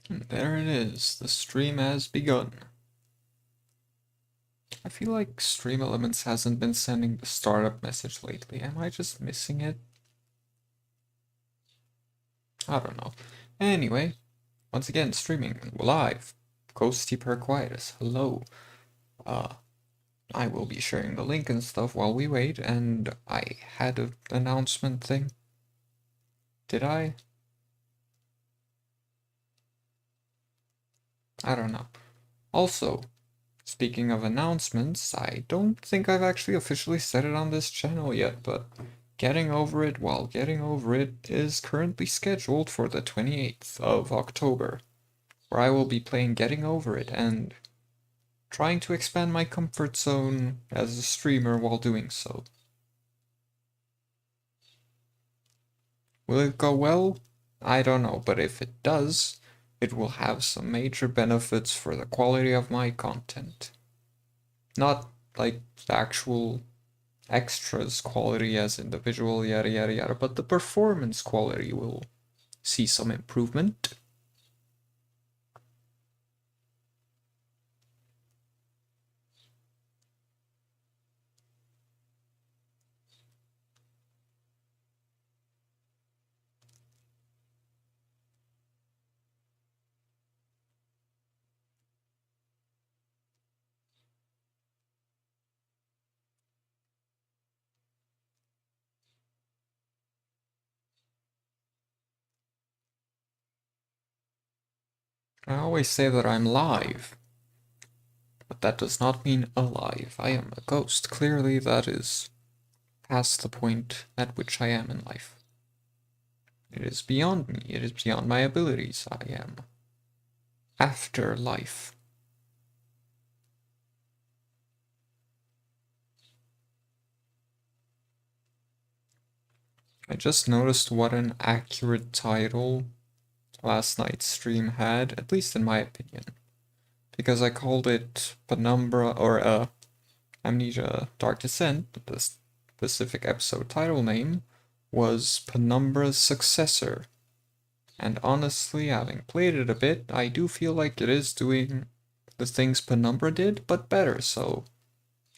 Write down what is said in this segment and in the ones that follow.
And there it is, the stream has begun. I feel like Stream Elements hasn't been sending the startup message lately. Am I just missing it? I don't know. Anyway, once again, streaming live. Ghosty Per Quietus, hello. Uh, I will be sharing the link and stuff while we wait, and I had an announcement thing. Did I? I don't know. Also, speaking of announcements, I don't think I've actually officially said it on this channel yet, but Getting Over It While Getting Over It is currently scheduled for the 28th of October, where I will be playing Getting Over It and trying to expand my comfort zone as a streamer while doing so. Will it go well? I don't know, but if it does, it will have some major benefits for the quality of my content. Not like the actual extras quality as individual yada yada yada, but the performance quality will see some improvement. I always say that I'm live, but that does not mean alive. I am a ghost. Clearly, that is past the point at which I am in life. It is beyond me. It is beyond my abilities. I am after life. I just noticed what an accurate title last night's stream had, at least in my opinion. Because I called it Penumbra or Amnesia Dark Descent, but the specific episode title name was Penumbra's Successor. And honestly, having played it a bit, I do feel like it is doing the things Penumbra did, but better, so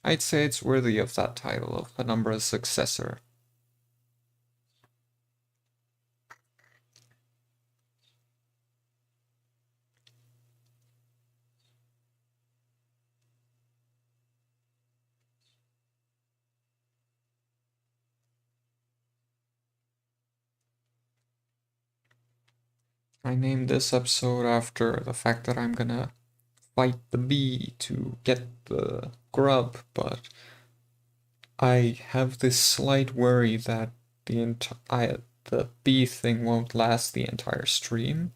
I'd say it's worthy of that title of Penumbra's Successor. I named this episode after the fact that I'm gonna fight the bee to get the grub, but I have this slight worry that the bee thing won't last the entire stream.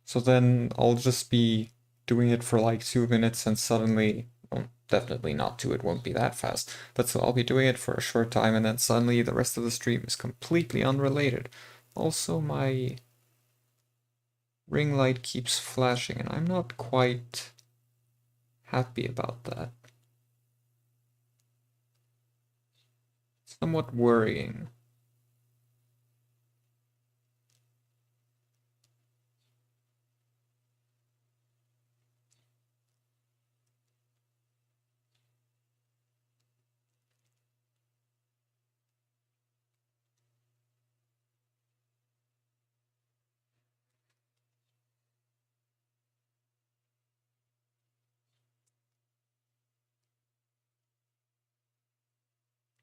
So then I'll just be doing it for like 2 minutes and suddenly, well, definitely not two, it won't be that fast, but so I'll be doing it for a short time and then suddenly the rest of the stream is completely unrelated. Also, my ring light keeps flashing and I'm not quite happy about that. Somewhat worrying.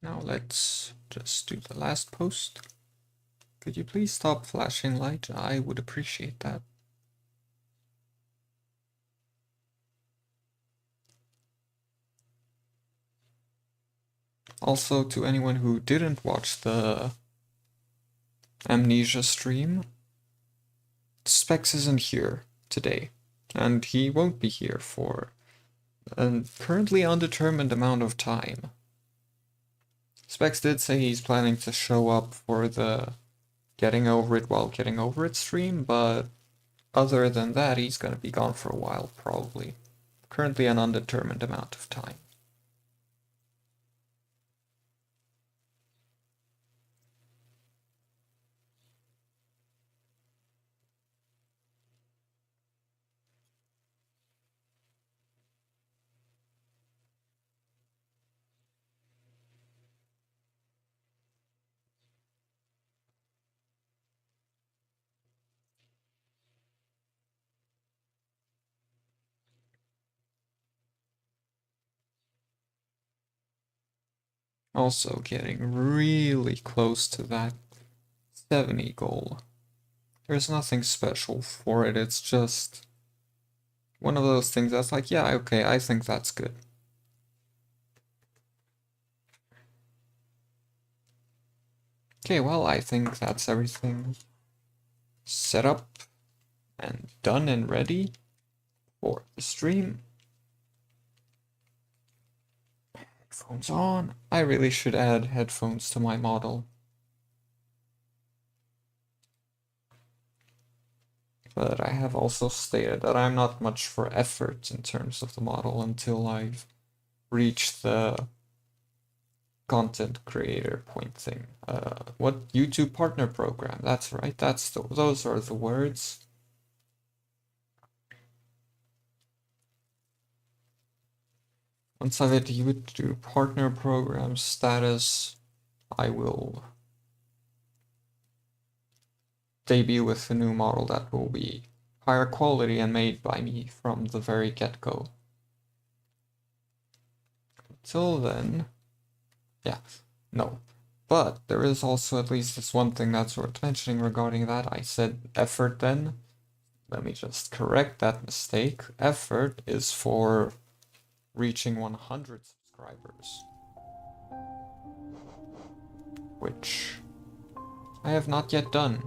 Now let's just do the last post. Could you please stop flashing light? I would appreciate that. Also, to anyone who didn't watch the Amnesia stream, Specs isn't here today, and he won't be here for a currently undetermined amount of time. Specs did say he's planning to show up for the Getting Over It While Getting Over It stream, but other than that, he's gonna be gone for a while, probably. Currently an undetermined amount of time. Also getting really close to that 70 goal. There's nothing special for it, it's just one of those things that's like, yeah, okay, I think that's good. Okay, well, I think that's everything set up and done and ready for the stream. Headphones on. I really should add headphones to my model. But I have also stated that I'm not much for effort in terms of the model until I've reached the content creator point thing. What YouTube partner program? That's right. Those are the words. Once I get the YouTube partner program status, I will debut with a new model that will be higher quality and made by me from the very get-go. Till then, yeah, no. But there is also at least this one thing that's worth mentioning regarding that. I said effort then. Let me just correct that mistake. Effort is for reaching 100 subscribers, which I have not yet done.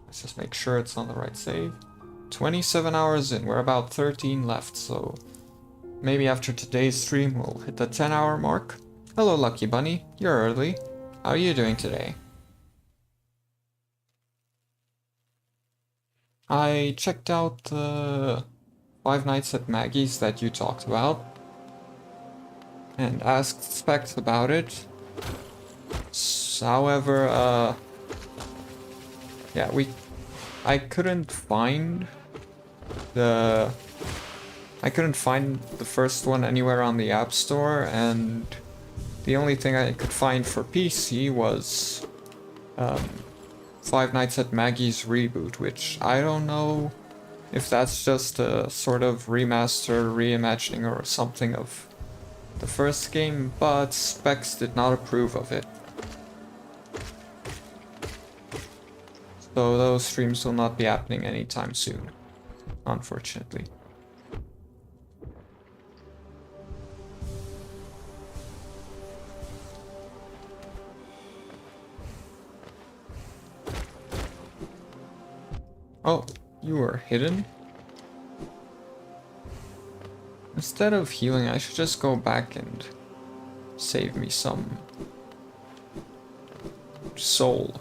Let's just make sure it's on the right save. 27 hours in, we're about 13 left, so maybe after today's stream we'll hit the 10-hour mark. Hello, Lucky Bunny, you're early. How are you doing today? I checked out the Five Nights at Maggie's that you talked about and asked Specs about it. However, yeah, I couldn't find the first one anywhere on the App Store, and the only thing I could find for PC was Five Nights at Maggie's Reboot, which I don't know if that's just a sort of remaster, reimagining or something of the first game, but Specs did not approve of it. So those streams will not be happening anytime soon, unfortunately. Oh, you were hidden? Instead of healing, I should just go back and save me some soul.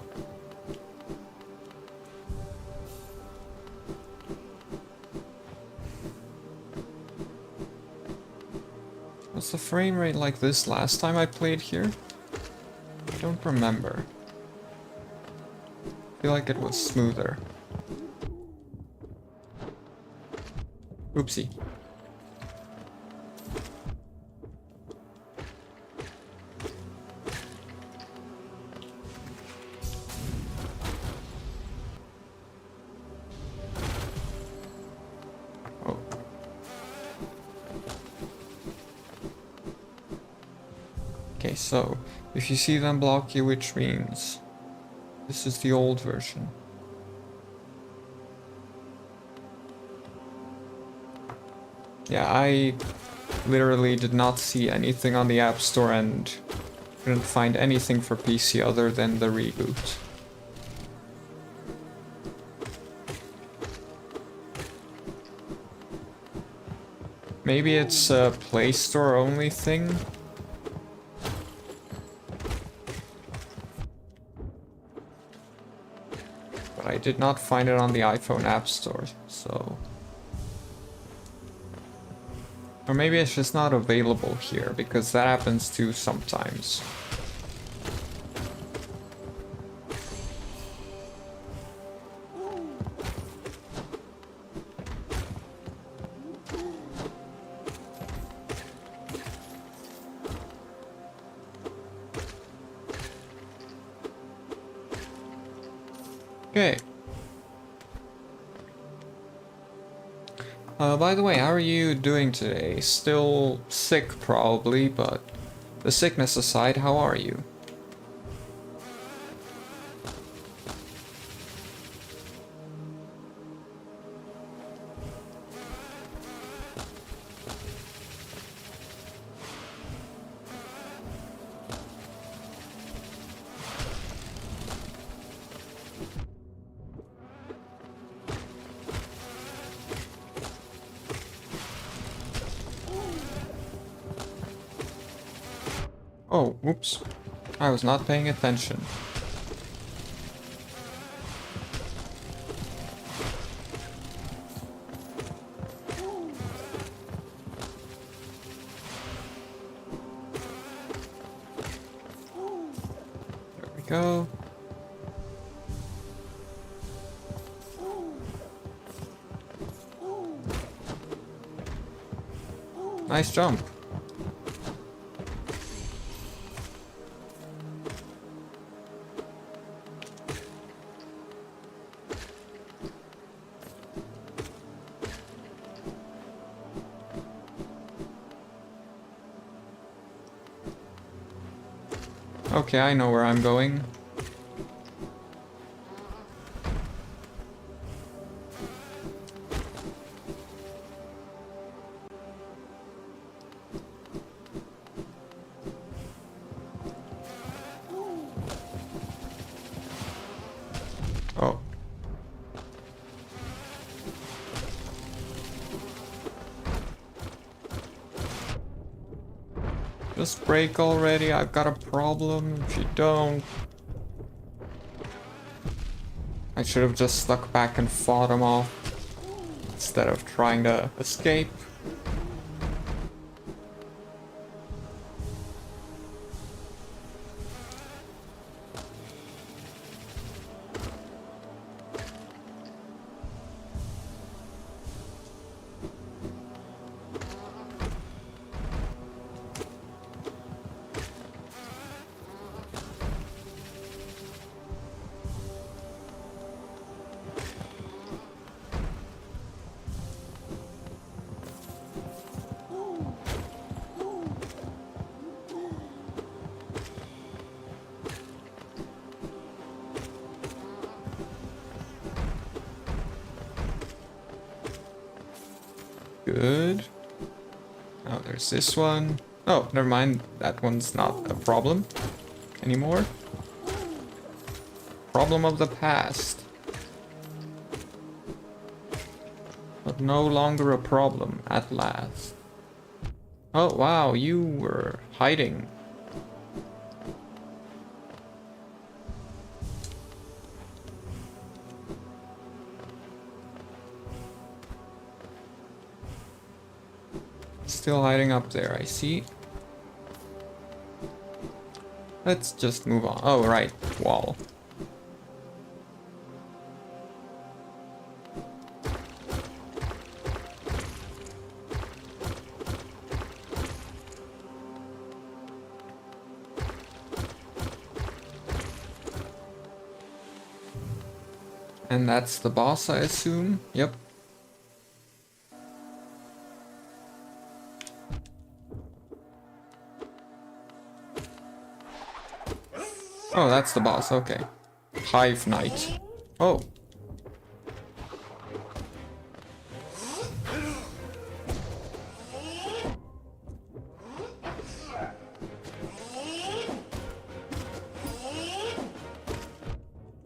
Was the frame rate like this last time I played here? I don't remember. I feel like it was smoother. Oopsie. Oh. Okay, so if you see them block you, which means this is the old version. Yeah, I literally did not see anything on the App Store and couldn't find anything for PC other than the reboot. Maybe it's a Play Store only thing? But I did not find it on the iPhone App Store, so... Or maybe it's just not available here, because that happens too sometimes. Okay. By the way, how are you doing today? Still sick, probably, but the sickness aside, how are you? Oh, whoops. I was not paying attention. There we go. Nice jump. Okay, I know where I'm going. Oh. Just break already, I've got a problem if you don't. I should have just stuck back and fought him off instead of trying to escape. Good. Oh, there's this one. Oh, never mind. That one's not a problem anymore. Problem of the past. But no longer a problem at last. Oh, wow, you were hiding. Still hiding up there, I see. Let's just move on. Oh, right, wall. And that's the boss, I assume? Yep. Oh, that's the boss, okay. Hive Knight. Oh.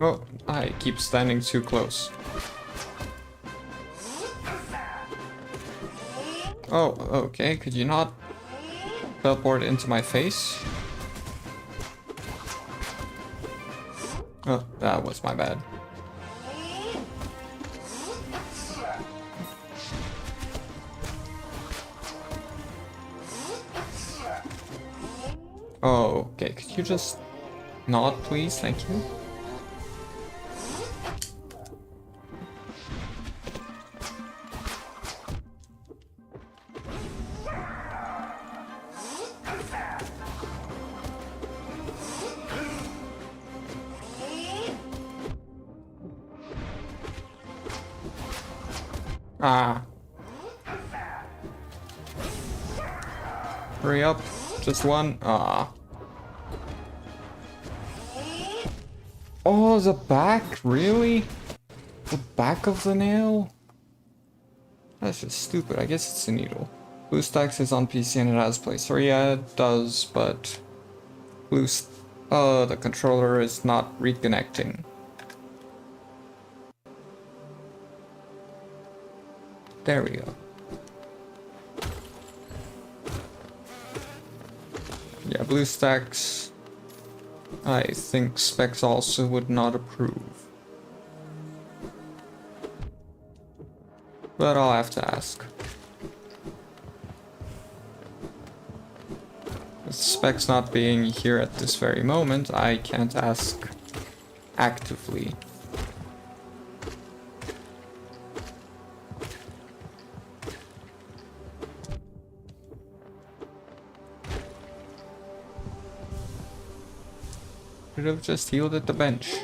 Oh, I keep standing too close. Oh, okay, could you not teleport into my face? Oh, that was my bad. Oh, okay, could you just not, please? Thank you. Ah. Hurry up. Just one. Ah. Oh, the back? Really? The back of the nail? That's just stupid. I guess it's a needle. BlueStacks is on PC and it has Play Store. Yeah, it does, but... the controller is not reconnecting. There we go. Yeah, BlueStacks... I think Specs also would not approve. But I'll have to ask. With Specs not being here at this very moment, I can't ask actively. Could have just healed at the bench.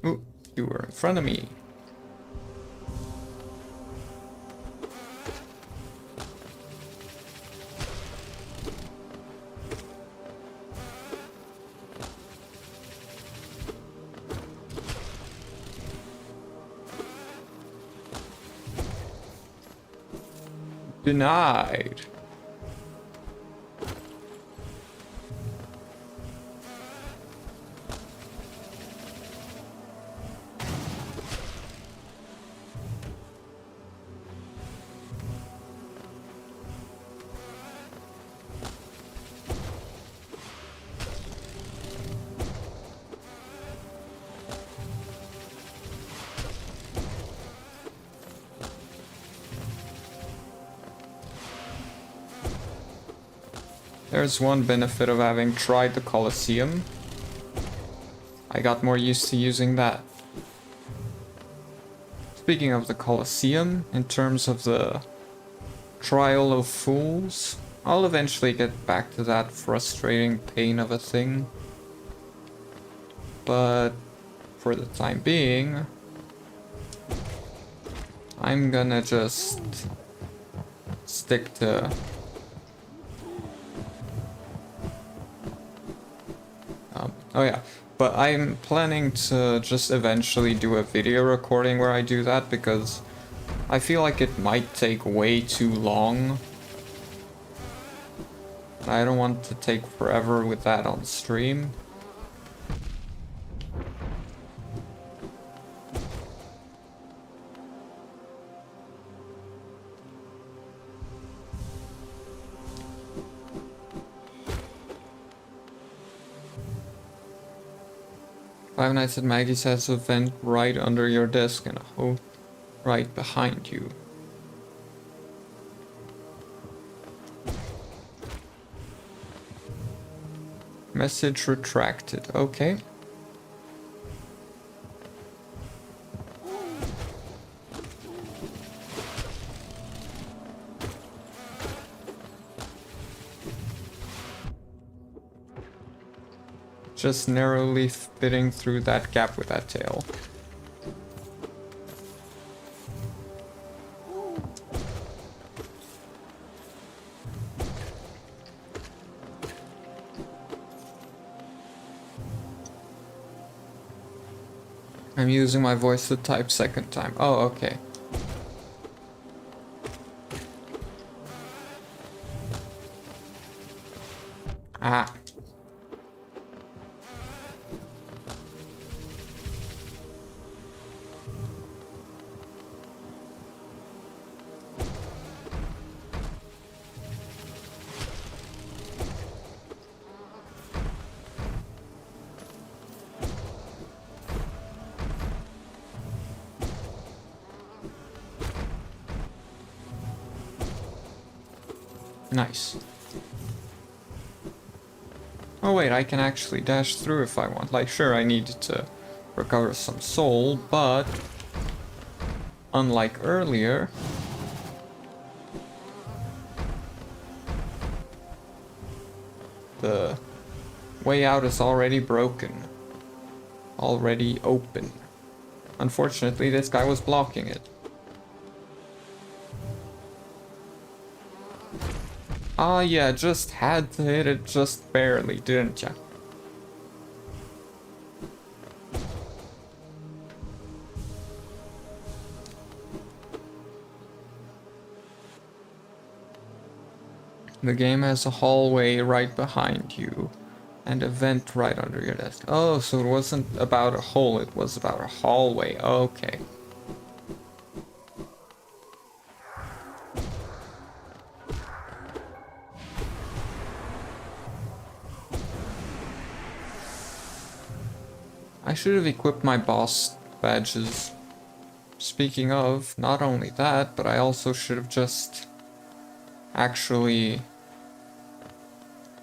Ooh, you were in front of me. Denied. There's one benefit of having tried the Colosseum. I got more used to using that. Speaking of the Colosseum, in terms of the Trial of Fools, I'll eventually get back to that frustrating pain of a thing. But for the time being, I'm gonna just stick to oh yeah, but I'm planning to just eventually do a video recording where I do that because I feel like it might take way too long. I don't want to take forever with that on stream. Five Nights at Maggie's has a vent right under your desk and a hole right behind you. Message retracted. Okay. Just narrowly fitting through that gap with that tail. I'm using my voice to type second time. Oh, okay. Ah. Nice. Oh wait, I can actually dash through if I want. Like, sure, I need to recover some soul, but unlike earlier, the way out is already broken. Already open. Unfortunately, this guy was blocking it. Ah, yeah, just had to hit it just barely, didn't ya? The game has a hallway right behind you, and a vent right under your desk. Oh, so it wasn't about a hole, it was about a hallway. Okay. I should have equipped my boss badges. Speaking of, not only that, but I also should have just actually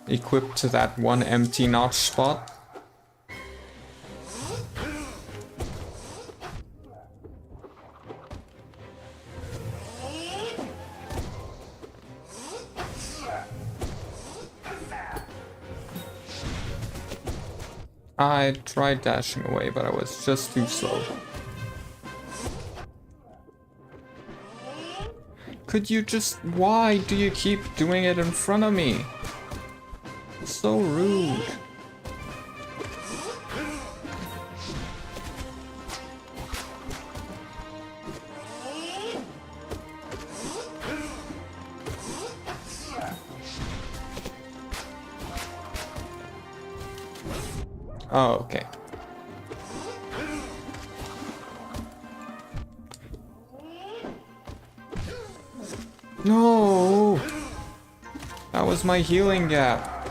equipped to that one empty notch spot. I tried dashing away, but I was just too slow. Could you just... Why do you keep doing it in front of me? So rude. Oh, okay. No! That was my healing gap.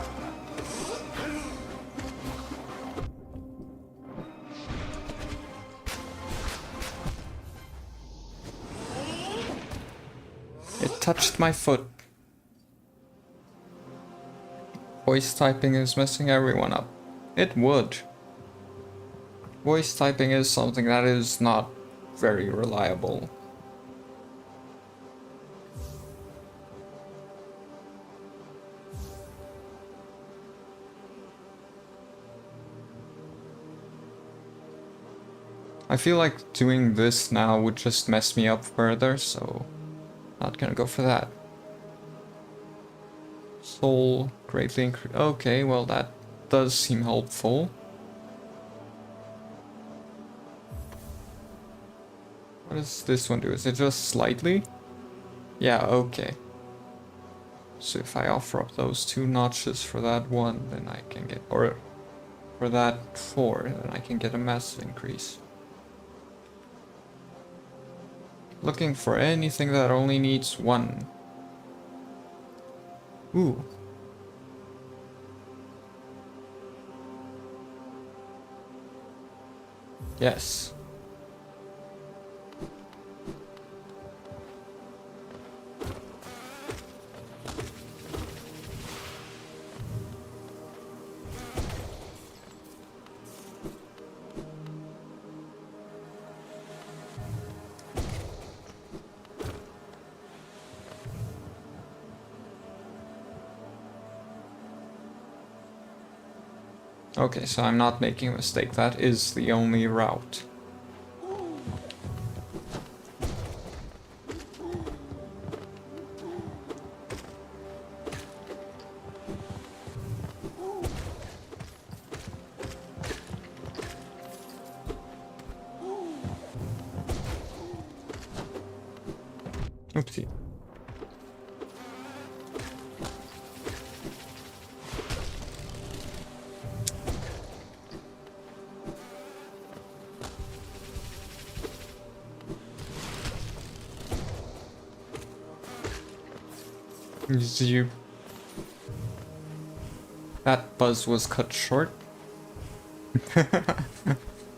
It touched my foot. Voice typing is messing everyone up. It would. Voice typing is something that is not very reliable. I feel like doing this now would just mess me up further, so not gonna go for that. Soul greatly increase. Okay, well that does seem helpful. What does this one do? Is it just slightly? Yeah, okay. So if I offer up those 2 notches for that one, then I can get, or for that 4, then I can get a massive increase. Looking for anything that only needs 1. Ooh. Yes. Okay, so I'm not making a mistake. That is the only route. Oopsie. You... That buzz was cut short.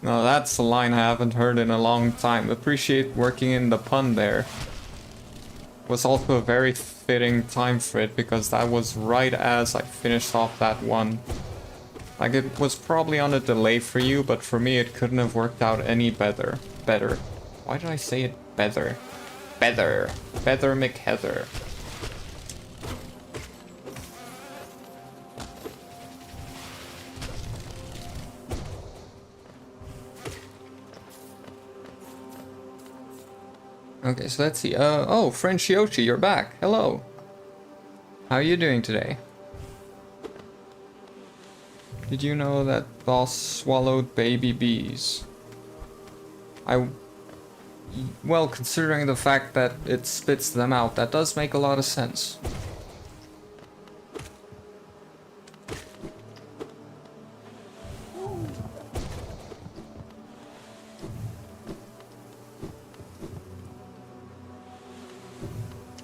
No, that's a line I haven't heard in a long time. Appreciate working in the pun there. Was also a very fitting time for it, because that was right as I finished off that one. Like, it was probably on a delay for you, but for me it couldn't have worked out any better. Why did I say it better? Better McHeather. Okay, so let's see. Oh, French Yoshi, you're back. Hello. How are you doing today? Did you know that boss swallowed baby bees? Well, considering the fact that it spits them out, that does make a lot of sense.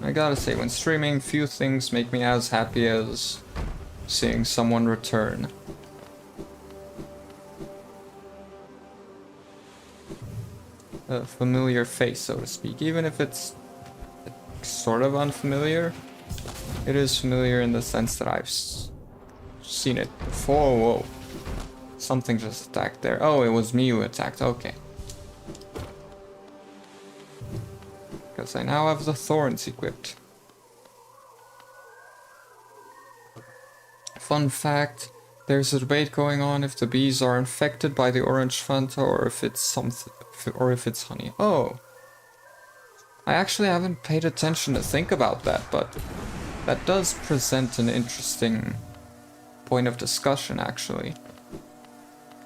I gotta say, when streaming, few things make me as happy as seeing someone return. A familiar face, so to speak. Even if it's sort of unfamiliar, it is familiar in the sense that I've seen it before. Whoa. Something just attacked there. Oh, it was me who attacked. Okay. Because I now have the thorns equipped. Fun fact, there's a debate going on if the bees are infected by the orange Fanta or if it's something, or if it's honey. Oh. I actually haven't paid attention to think about that, but that does present an interesting point of discussion, actually.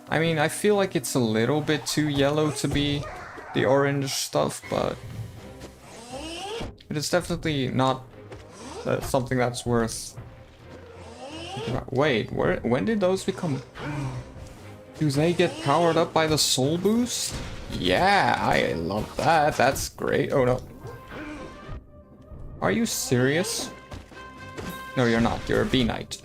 I mean, I feel like it's a little bit too yellow to be the orange stuff, but it is definitely not something that's worth... Wait, when did those become... Do they get powered up by the soul boost? Yeah, I love that. That's great. Oh no. Are you serious? No, you're not. You're a bee knight.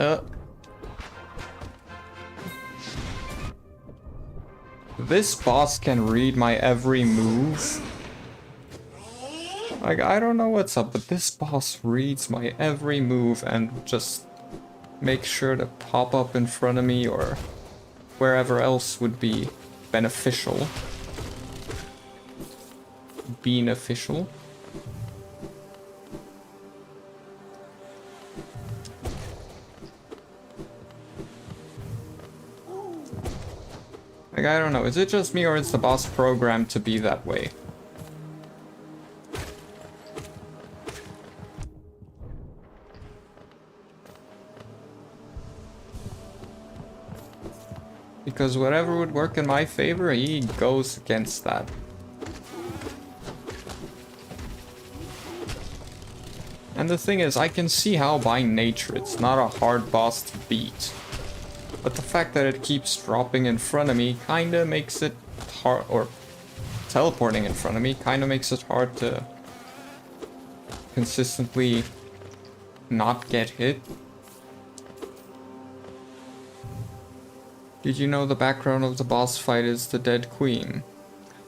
This boss can read my every move. Like, I don't know what's up, but this boss reads my every move and just makes sure to pop up in front of me or wherever else would be beneficial. Beneficial. Like, I don't know, is it just me or is the boss programmed to be that way? Because whatever would work in my favor, he goes against that. And the thing is, I can see how by nature it's not a hard boss to beat. But the fact that it keeps dropping in front of me kinda makes it hard, or teleporting in front of me kinda makes it hard to consistently not get hit. Did you know the background of the boss fight is the dead queen?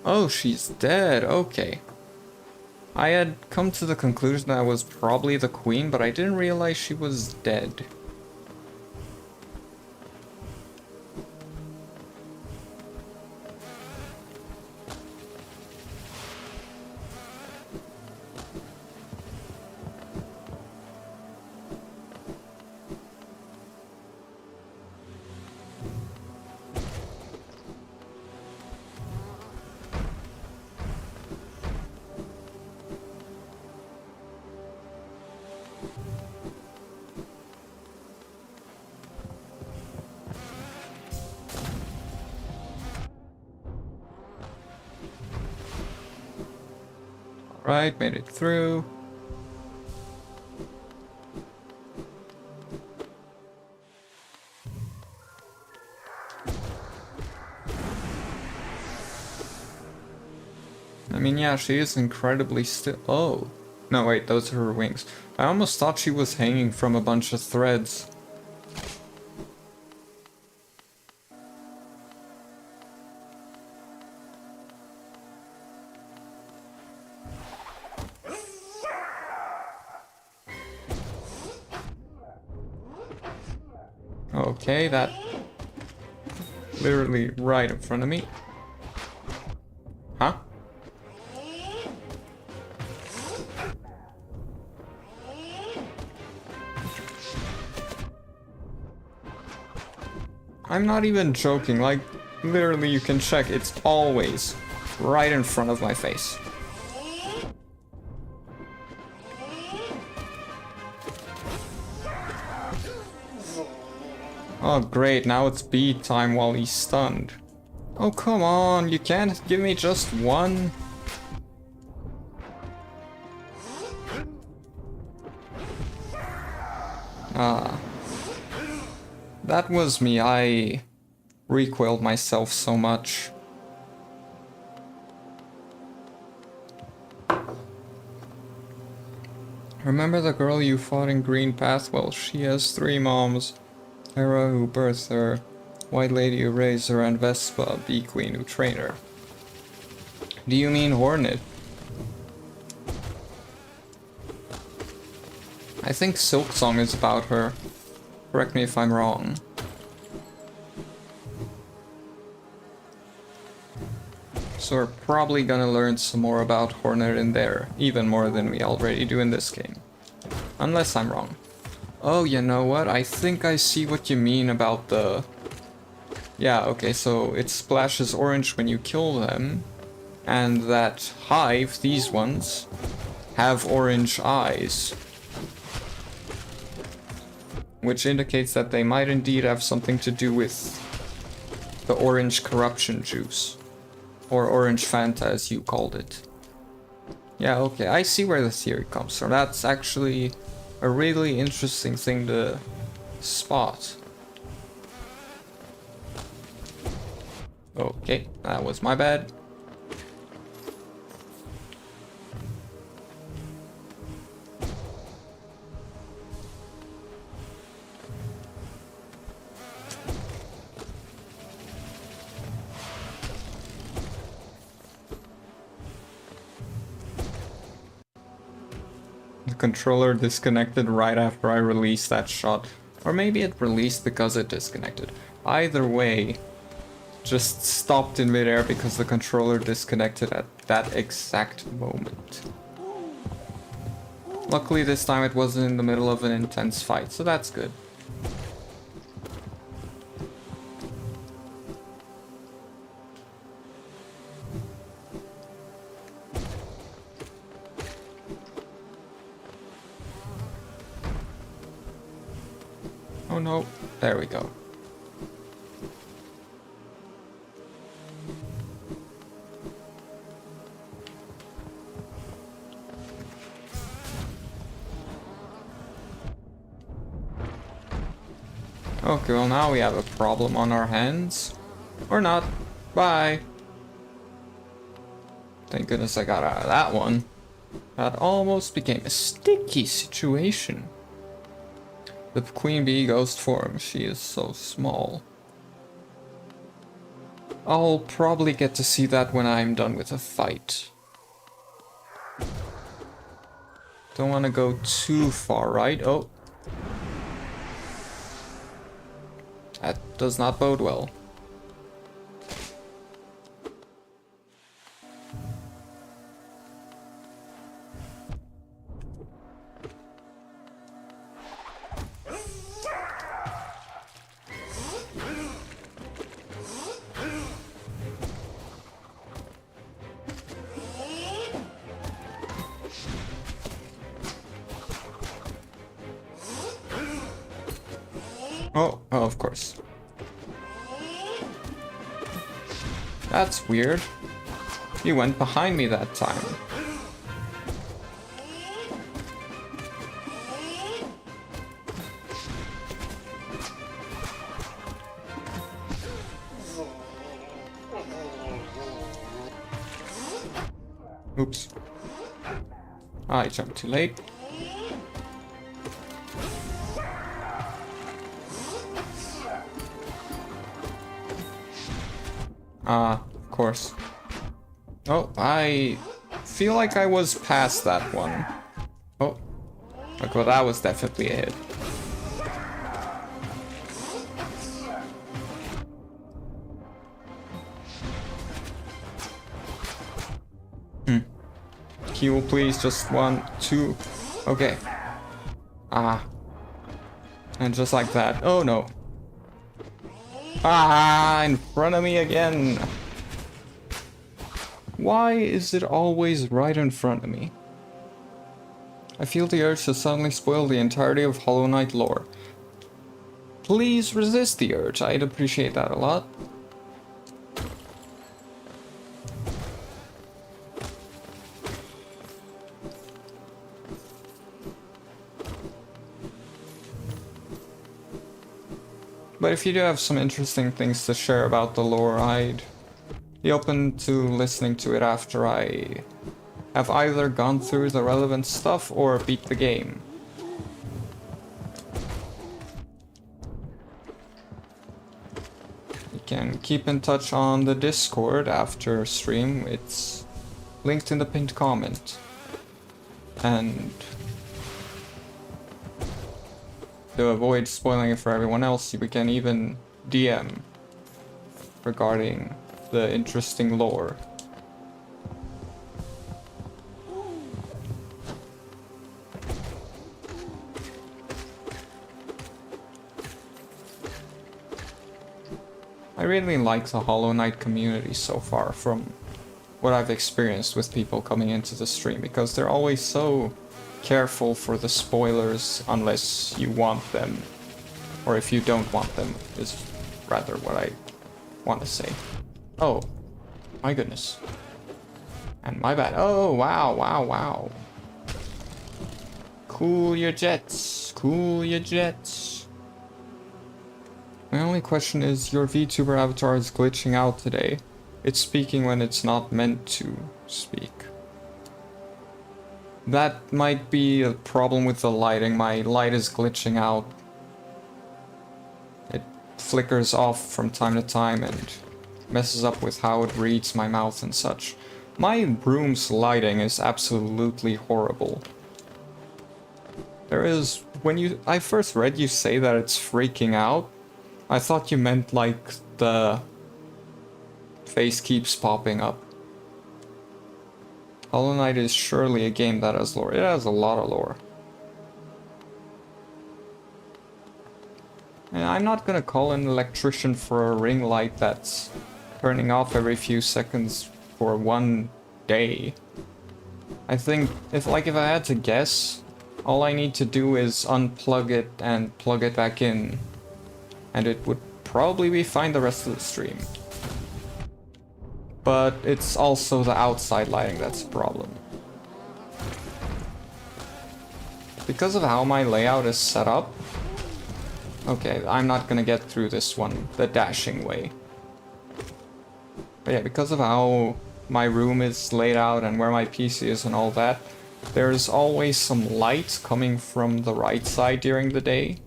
Oh, she's dead, okay. I had come to the conclusion that I was probably the queen, but I didn't realize she was dead. Right, made it through. I mean, yeah, she is incredibly still. Oh. No, wait, those are her wings. I almost thought she was hanging from a bunch of threads. Okay, that literally right in front of me. Huh? I'm not even joking, like, literally you can check, it's always right in front of my face. Oh great, now it's beat time while he's stunned. Oh come on, you can't give me just one? Ah. That was me, I recoiled myself so much. Remember the girl you fought in Green Path? Well, she has 3 moms. Hera, who birthed her, White Lady who raised her, and Vespa, Bee Queen who trained her. Do you mean Hornet? I think Silksong is about her. Correct me if I'm wrong. So we're probably gonna learn some more about Hornet in there, even more than we already do in this game. Unless I'm wrong. Oh, you know what? I think I see what you mean about the... Yeah, okay, so it splashes orange when you kill them, and that hive, these ones, have orange eyes. Which indicates that they might indeed have something to do with the orange corruption juice. Or orange Fanta, as you called it. Yeah, okay, I see where the theory comes from. That's actually a really interesting thing to spot. Okay, that was my bad. The controller disconnected right after I released that shot. Or maybe it released because it disconnected. Either way, just stopped in midair because the controller disconnected at that exact moment. Luckily this time it wasn't in the middle of an intense fight, so that's good. Oh no, there we go. Okay, well now we have a problem on our hands. Or not. Bye. Thank goodness I got out of that one. That almost became a sticky situation. The Queen Bee ghost form, she is so small. I'll probably get to see that when I'm done with the fight. Don't want to go too far, right? Oh. That does not bode well. Oh, of course. That's weird. You went behind me that time. Oops. I jumped too late. Of course. Oh, I feel like I was past that one. Oh. Okay, well that was definitely a hit. Heal please, just 1, 2. Okay. And just like that. Oh no. In front of me again. Why is it always right in front of me? I feel the urge to suddenly spoil the entirety of Hollow Knight lore. please resist the urge. I'd appreciate that a lot. But if you do have some interesting things to share about the lore, I'd be open to listening to it after I have either gone through the relevant stuff or beat the game. You can keep in touch on the Discord after stream. It's linked in the pinned comment. And to avoid spoiling it for everyone else, we can even DM regarding the interesting lore. I really like the Hollow Knight community so far from what I've experienced with people coming into the stream, because they're always so careful for the spoilers unless you want them, or if you don't want them is rather what I want to say. Oh, my goodness. And my bad. Oh, wow, wow, wow. Cool your jets. Cool your jets. My only question is, your VTuber avatar is glitching out today. It's speaking when it's not meant to speak. That might be a problem with the lighting. My light is glitching out. It flickers off from time to time and messes up with how it reads my mouth and such. My room's lighting is absolutely horrible. There is, when I first read you say that it's freaking out, I thought you meant like the face keeps popping up. Hollow Knight is surely a game that has lore. It has a lot of lore. And I'm not gonna call an electrician for a ring light that's turning off every few seconds for one day. I think if I had to guess, all I need to do is unplug it and plug it back in, and it would probably be fine the rest of the stream. But it's also the outside lighting that's a problem. Because of how my layout is set up... Okay, I'm not gonna get through this one the dashing way. But yeah, because of how my room is laid out and where my PC is and all that, there's always some light coming from the right side during the day.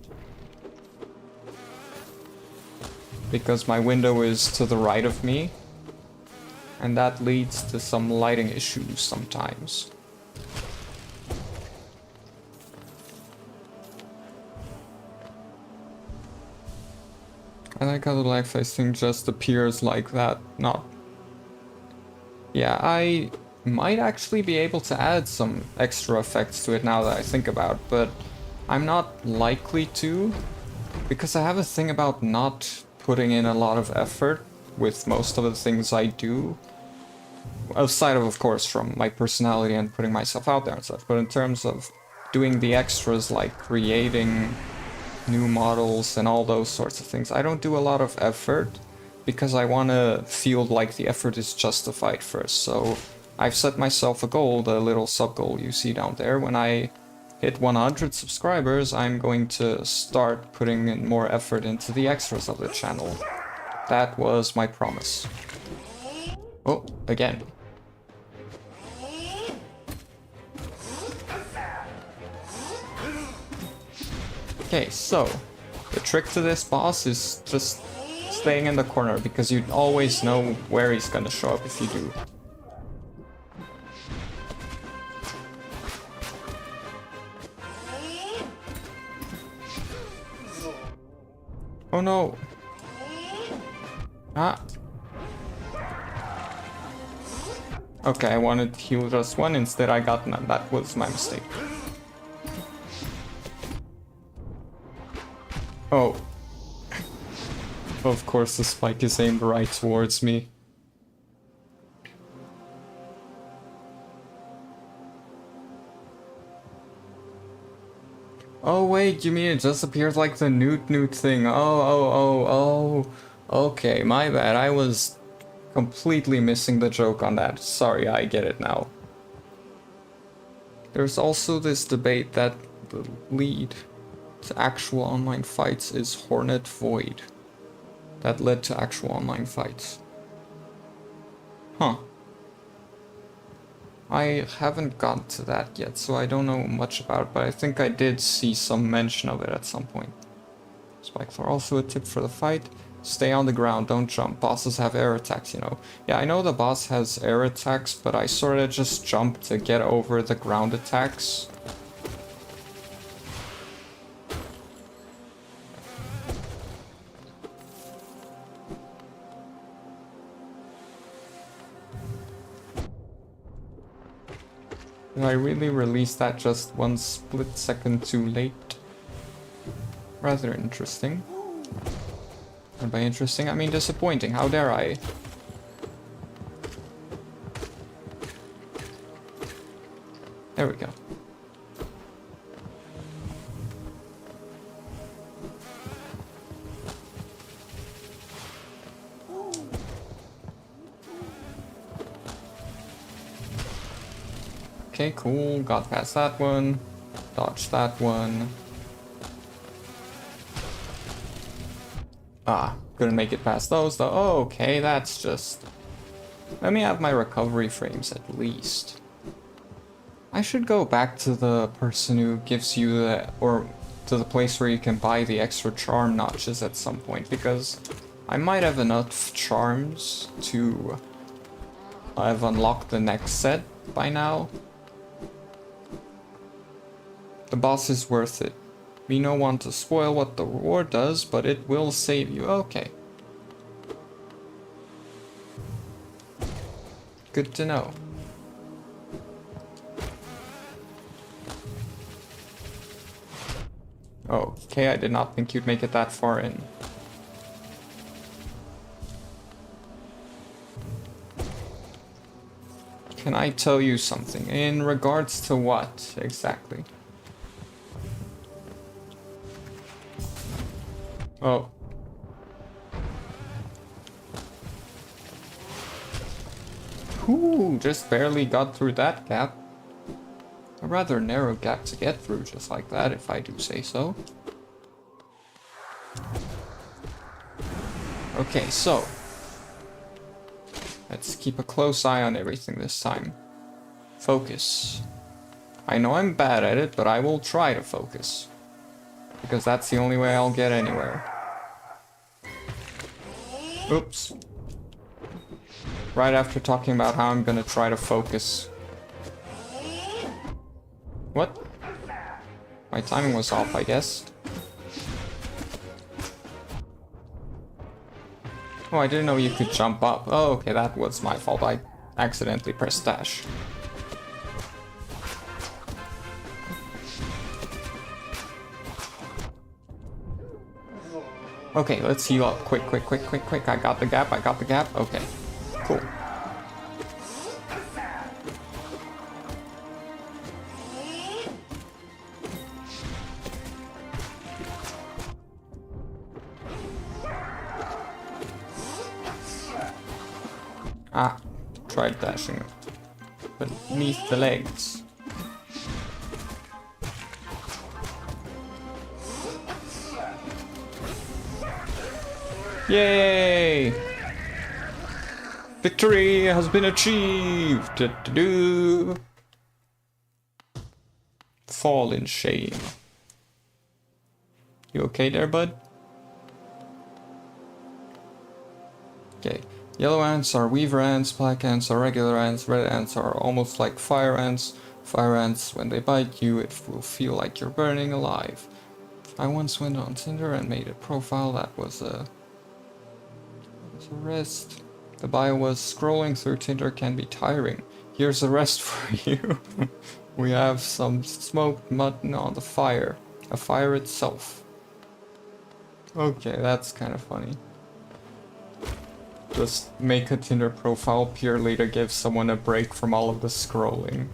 Because my window is to the right of me. And that leads to some lighting issues sometimes. I like how the blackface thing just appears like that, not... Yeah, I might actually be able to add some extra effects to it now that I think about it, but I'm not likely to, because I have a thing about not putting in a lot of effort with most of the things I do. Aside of course, from my personality and putting myself out there and stuff, but in terms of doing the extras like creating new models and all those sorts of things, I don't do a lot of effort because I want to feel like the effort is justified first. So I've set myself a goal, the little sub goal you see down there. When I hit 100 subscribers, I'm going to start putting in more effort into the extras of the channel. That was my promise. Oh, again. Okay, so the trick to this boss is just staying in the corner, because you always know where he's gonna show up if you do. Oh no! Ah! Okay, I wanted to heal just one, instead I got none. That was my mistake. Oh. Of course the spike is aimed right towards me. Oh wait, you mean it just appeared like the Newt thing? Oh. Okay, my bad. I was completely missing the joke on that. Sorry, I get it now. There's also this debate that the lead to actual online fights is Hornet Void. That led to actual online fights. Huh. I haven't gotten to that yet, so I don't know much about it, but I think I did see some mention of it at some point. Spikefloor, also a tip for the fight. Stay on the ground, don't jump. Bosses have air attacks, you know. Yeah, I know the boss has air attacks, but I sorta just jumped to get over the ground attacks. I really released that just 1 split second too late. Rather interesting. And by interesting, I mean disappointing. How dare I? There we go. Okay, cool. Got past that one. Dodged that one. Ah, couldn't make it past those though. Oh, okay, that's just... Let me have my recovery frames at least. I should go back to the person who gives you the... or to the place where you can buy the extra charm notches at some point, because I might have enough charms to have unlocked the next set by now. The boss is worth it. We don't want to spoil what the reward does, but it will save you. Okay. Good to know. Oh, okay, I did not think you'd make it that far in. Can I tell you something? In regards to what, exactly? Oh. Ooh, just barely got through that gap. A rather narrow gap to get through, just like that, if I do say so. Okay, so. Let's keep a close eye on everything this time. Focus. I know I'm bad at it, but I will try to focus. Because that's the only way I'll get anywhere. Oops. Right after talking about how I'm gonna try to focus. What? My timing was off, I guess. Oh, I didn't know you could jump up. Oh, okay, that was my fault. I accidentally pressed dash. Okay, let's heal up. Quick. I got the gap. Okay, cool. Ah, tried dashing beneath the legs. Yay! Victory has been achieved! Fall in shame. You okay there, bud? Okay. Yellow ants are weaver ants, black ants are regular ants, red ants are almost like fire ants. Fire ants, when they bite you, it will feel like you're burning alive. I once went on Tinder and made a profile that was a rest. The bio was scrolling through Tinder can be tiring. Here's a rest for you. We have some smoked mutton on the fire. A fire itself. Okay, that's kind of funny. Just make a Tinder profile purely to give someone a break from all of the scrolling.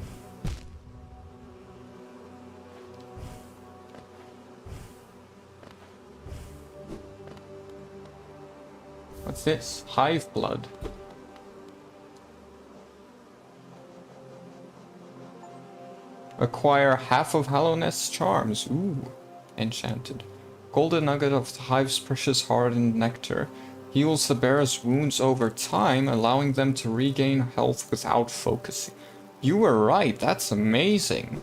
What's this? Hive blood. Acquire half of Hallownest's charms. Ooh, enchanted. Golden nugget of the hive's precious hardened nectar. Heals the bearer's wounds over time, allowing them to regain health without focusing. You were right, that's amazing.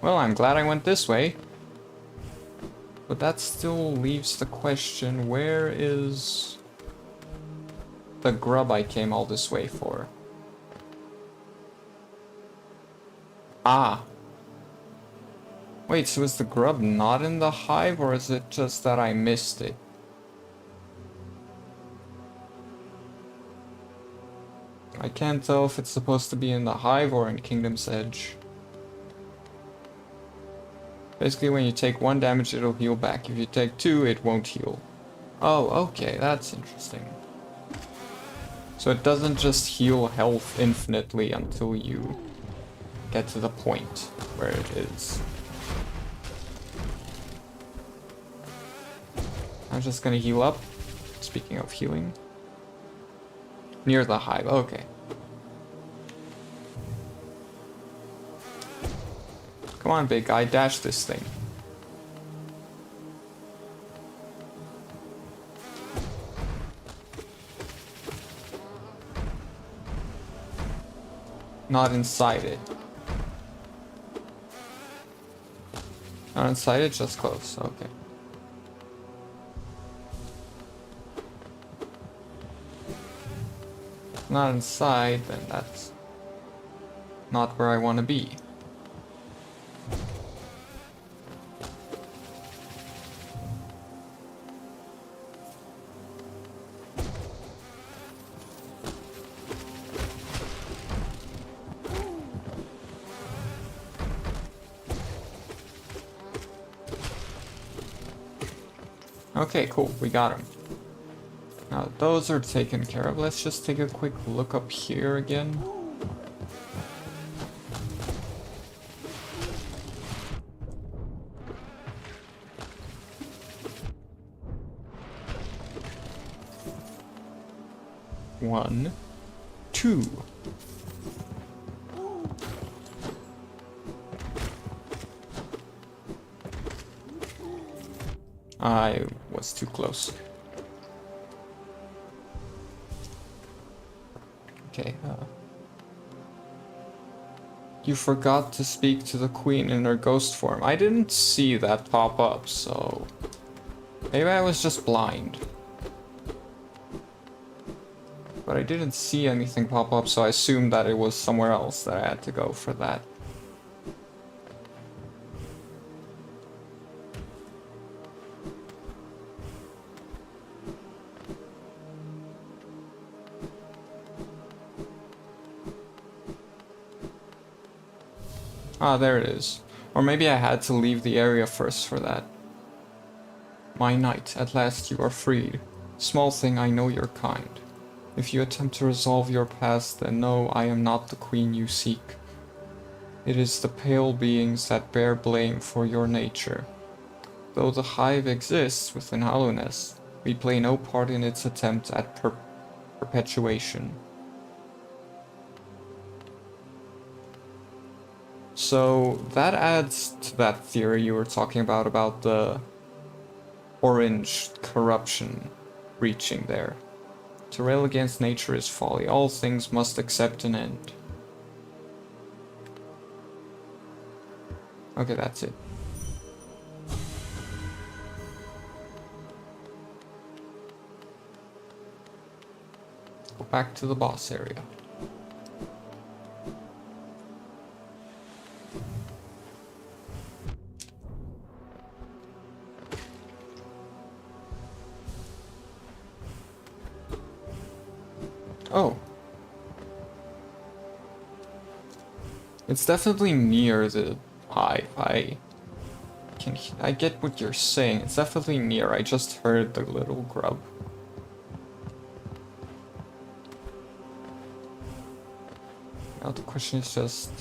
Well, I'm glad I went this way. But that still leaves the question, where is the grub I came all this way for? Ah. Wait, so is the grub not in the hive, or is it just that I missed it? I can't tell if it's supposed to be in the hive or in Kingdom's Edge. Basically, when you take 1 damage, it'll heal back. If you take 2, it won't heal. Oh, okay, that's interesting. So it doesn't just heal health infinitely until you get to the point where it is. I'm just gonna heal up. Speaking of healing. Near the hive, okay. Come on, big guy, dash this thing. Not inside it. Not inside it, just close, okay. Not inside, then that's not where I want to be. Okay, cool, we got him. Now those are taken care of. Let's just take a quick look up here again. One, two. I was too close. Okay, you forgot to speak to the queen in her ghost form. I didn't see that pop up, so maybe I was just blind. But I didn't see anything pop up, so I assumed that it was somewhere else that I had to go for that. Ah, there it is. Or maybe I had to leave the area first for that. My knight, at last you are freed. Small thing, I know you're kind. If you attempt to resolve your past, then know I am not the queen you seek. It is the pale beings that bear blame for your nature. Though the hive exists within Hallownest, we play no part in its attempt at perpetuation. So that adds to that theory you were talking about the orange corruption reaching there. To rail against nature is folly. All things must accept an end. Okay, that's it. Go back to the boss area. Oh. It's definitely near the hive. I get what you're saying. It's definitely near. I just heard the little grub. Now the question is just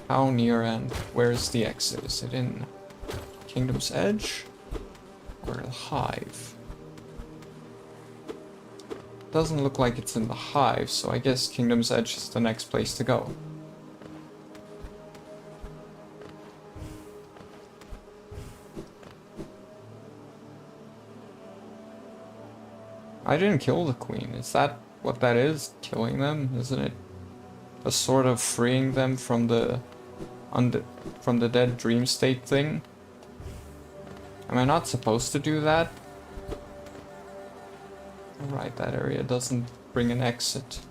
how near and where's the exit? Is it in Kingdom's Edge or the hive? doesn't look like it's in the hive, so I guess Kingdom's Edge is the next place to go. I didn't kill the queen. Is that what that is? Killing them? Isn't it a sort of freeing them from the dead dream state thing? Am I not supposed to do that? Right, that area doesn't bring an exit.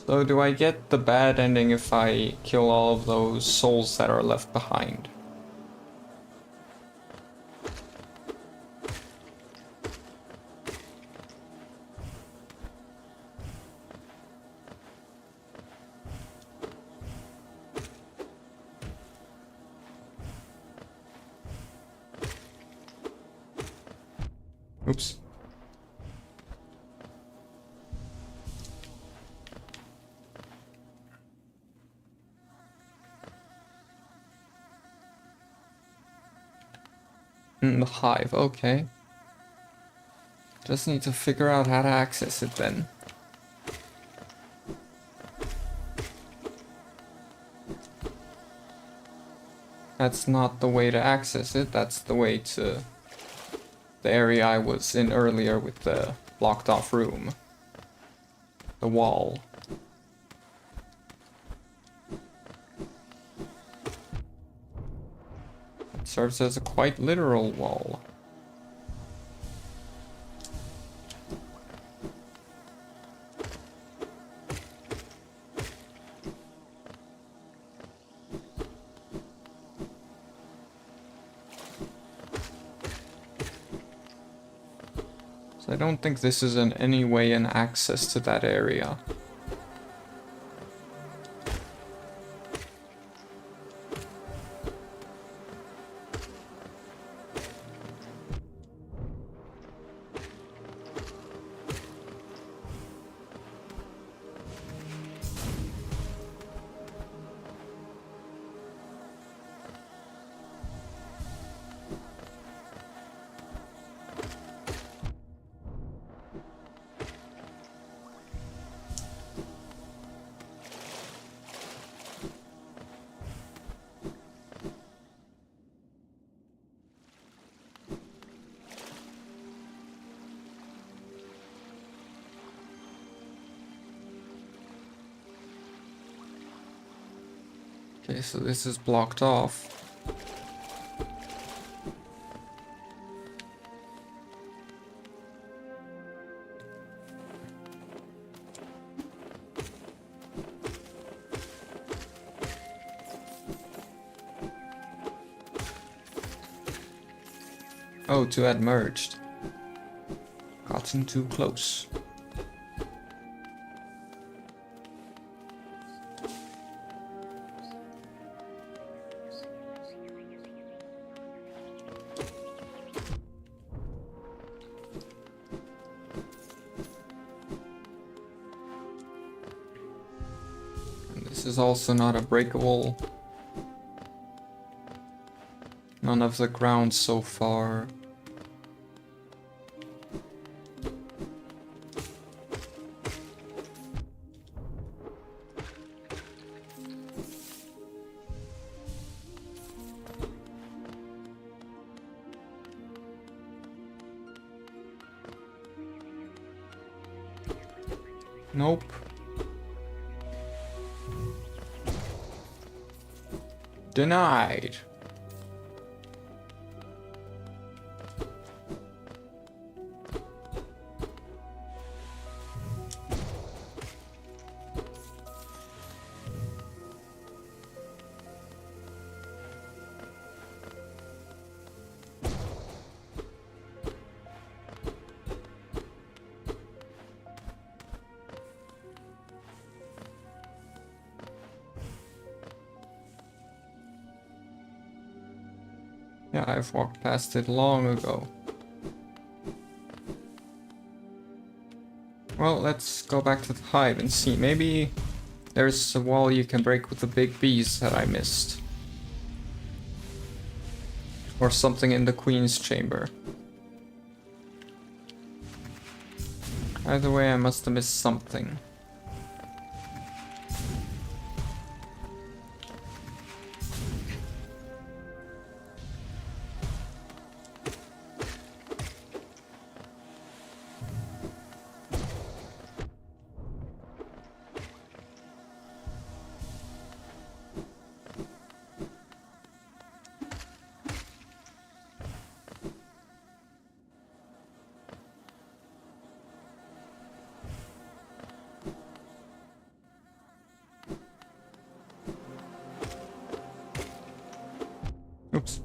So do I get the bad ending if I kill all of those souls that are left behind? Oops. The hive, okay. Just need to figure out how to access it then. That's not the way to access it, that's the way to the area I was in earlier with the blocked off room. The wall. It serves as a quite literal wall. I don't think this is in any way an access to that area. Okay, so this is blocked off. Oh, two had merged. Gotten too close. This is also not a breakable. None of the ground so far. Nope. Denied. Yeah, I've walked past it long ago. Well, let's go back to the hive and see. Maybe there's a wall you can break with the big bees that I missed. Or something in the queen's chamber. Either way, I must have missed something. Oops.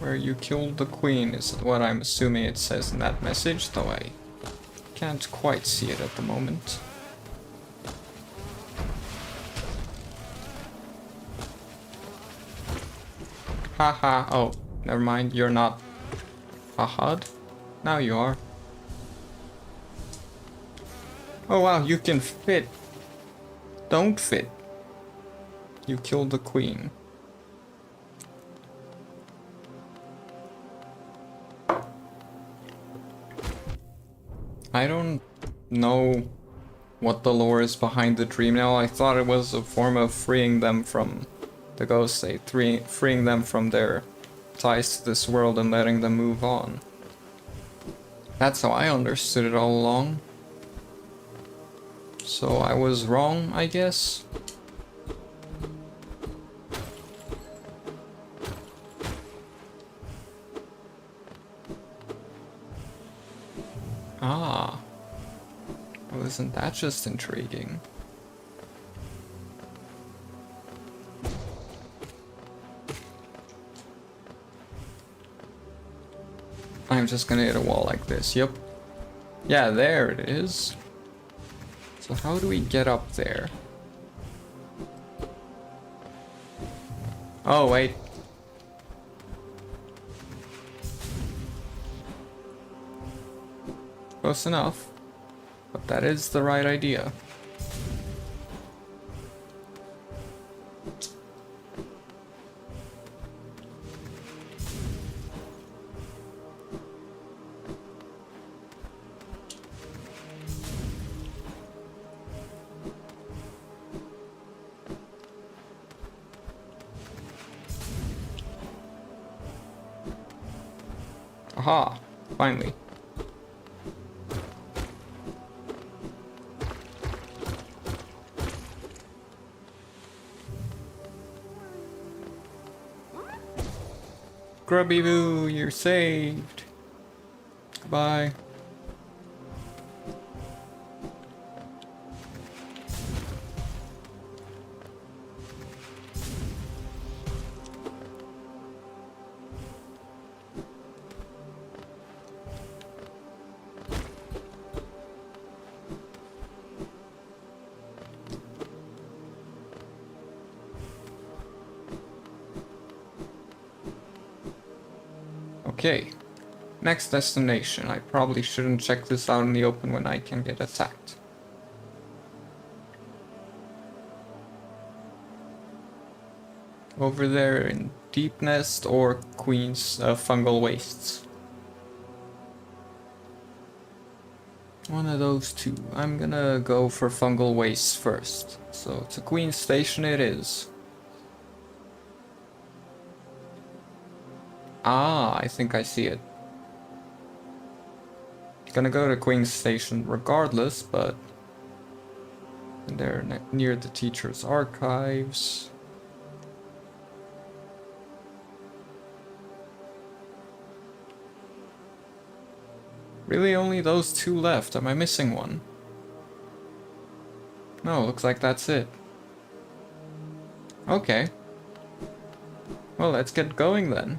Where you killed the queen is what I'm assuming it says in that message, though I can't quite see it at the moment. Haha, oh, never mind, you're not Fahad? Now you are. Oh wow, you can fit. Don't fit. You killed the queen. I don't know what the lore is behind the dream now. I thought it was a form of freeing them from the ghost state, freeing them from their ties to this world and letting them move on. That's how I understood it all along. So I was wrong, I guess. Ah. Well, isn't that just intriguing? I'm just gonna hit a wall like this, yep. Yeah, there it is. So how do we get up there? Oh, wait. Close enough. But that is the right idea. Aha, finally. Grubby Boo, you're saved. Goodbye. Okay, next destination. I probably shouldn't check this out in the open when I can get attacked. Over there in Deep Nest or Queen's Fungal Wastes. One of those two. I'm gonna go for Fungal Wastes first. So to Queen's Station it is. Ah, I think I see it. Gonna go to Queen's Station regardless, but they're near the teacher's archives. Really only those two left? Am I missing one? No, looks like that's it. Okay. Well, let's get going then.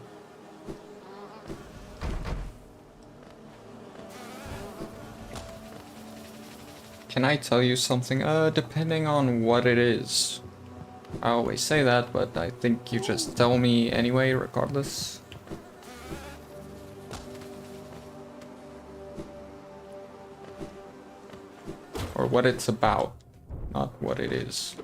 Can I tell you something? Depending on what it is. I always say that, but I think you just tell me anyway, regardless. Or what it's about, not what it is.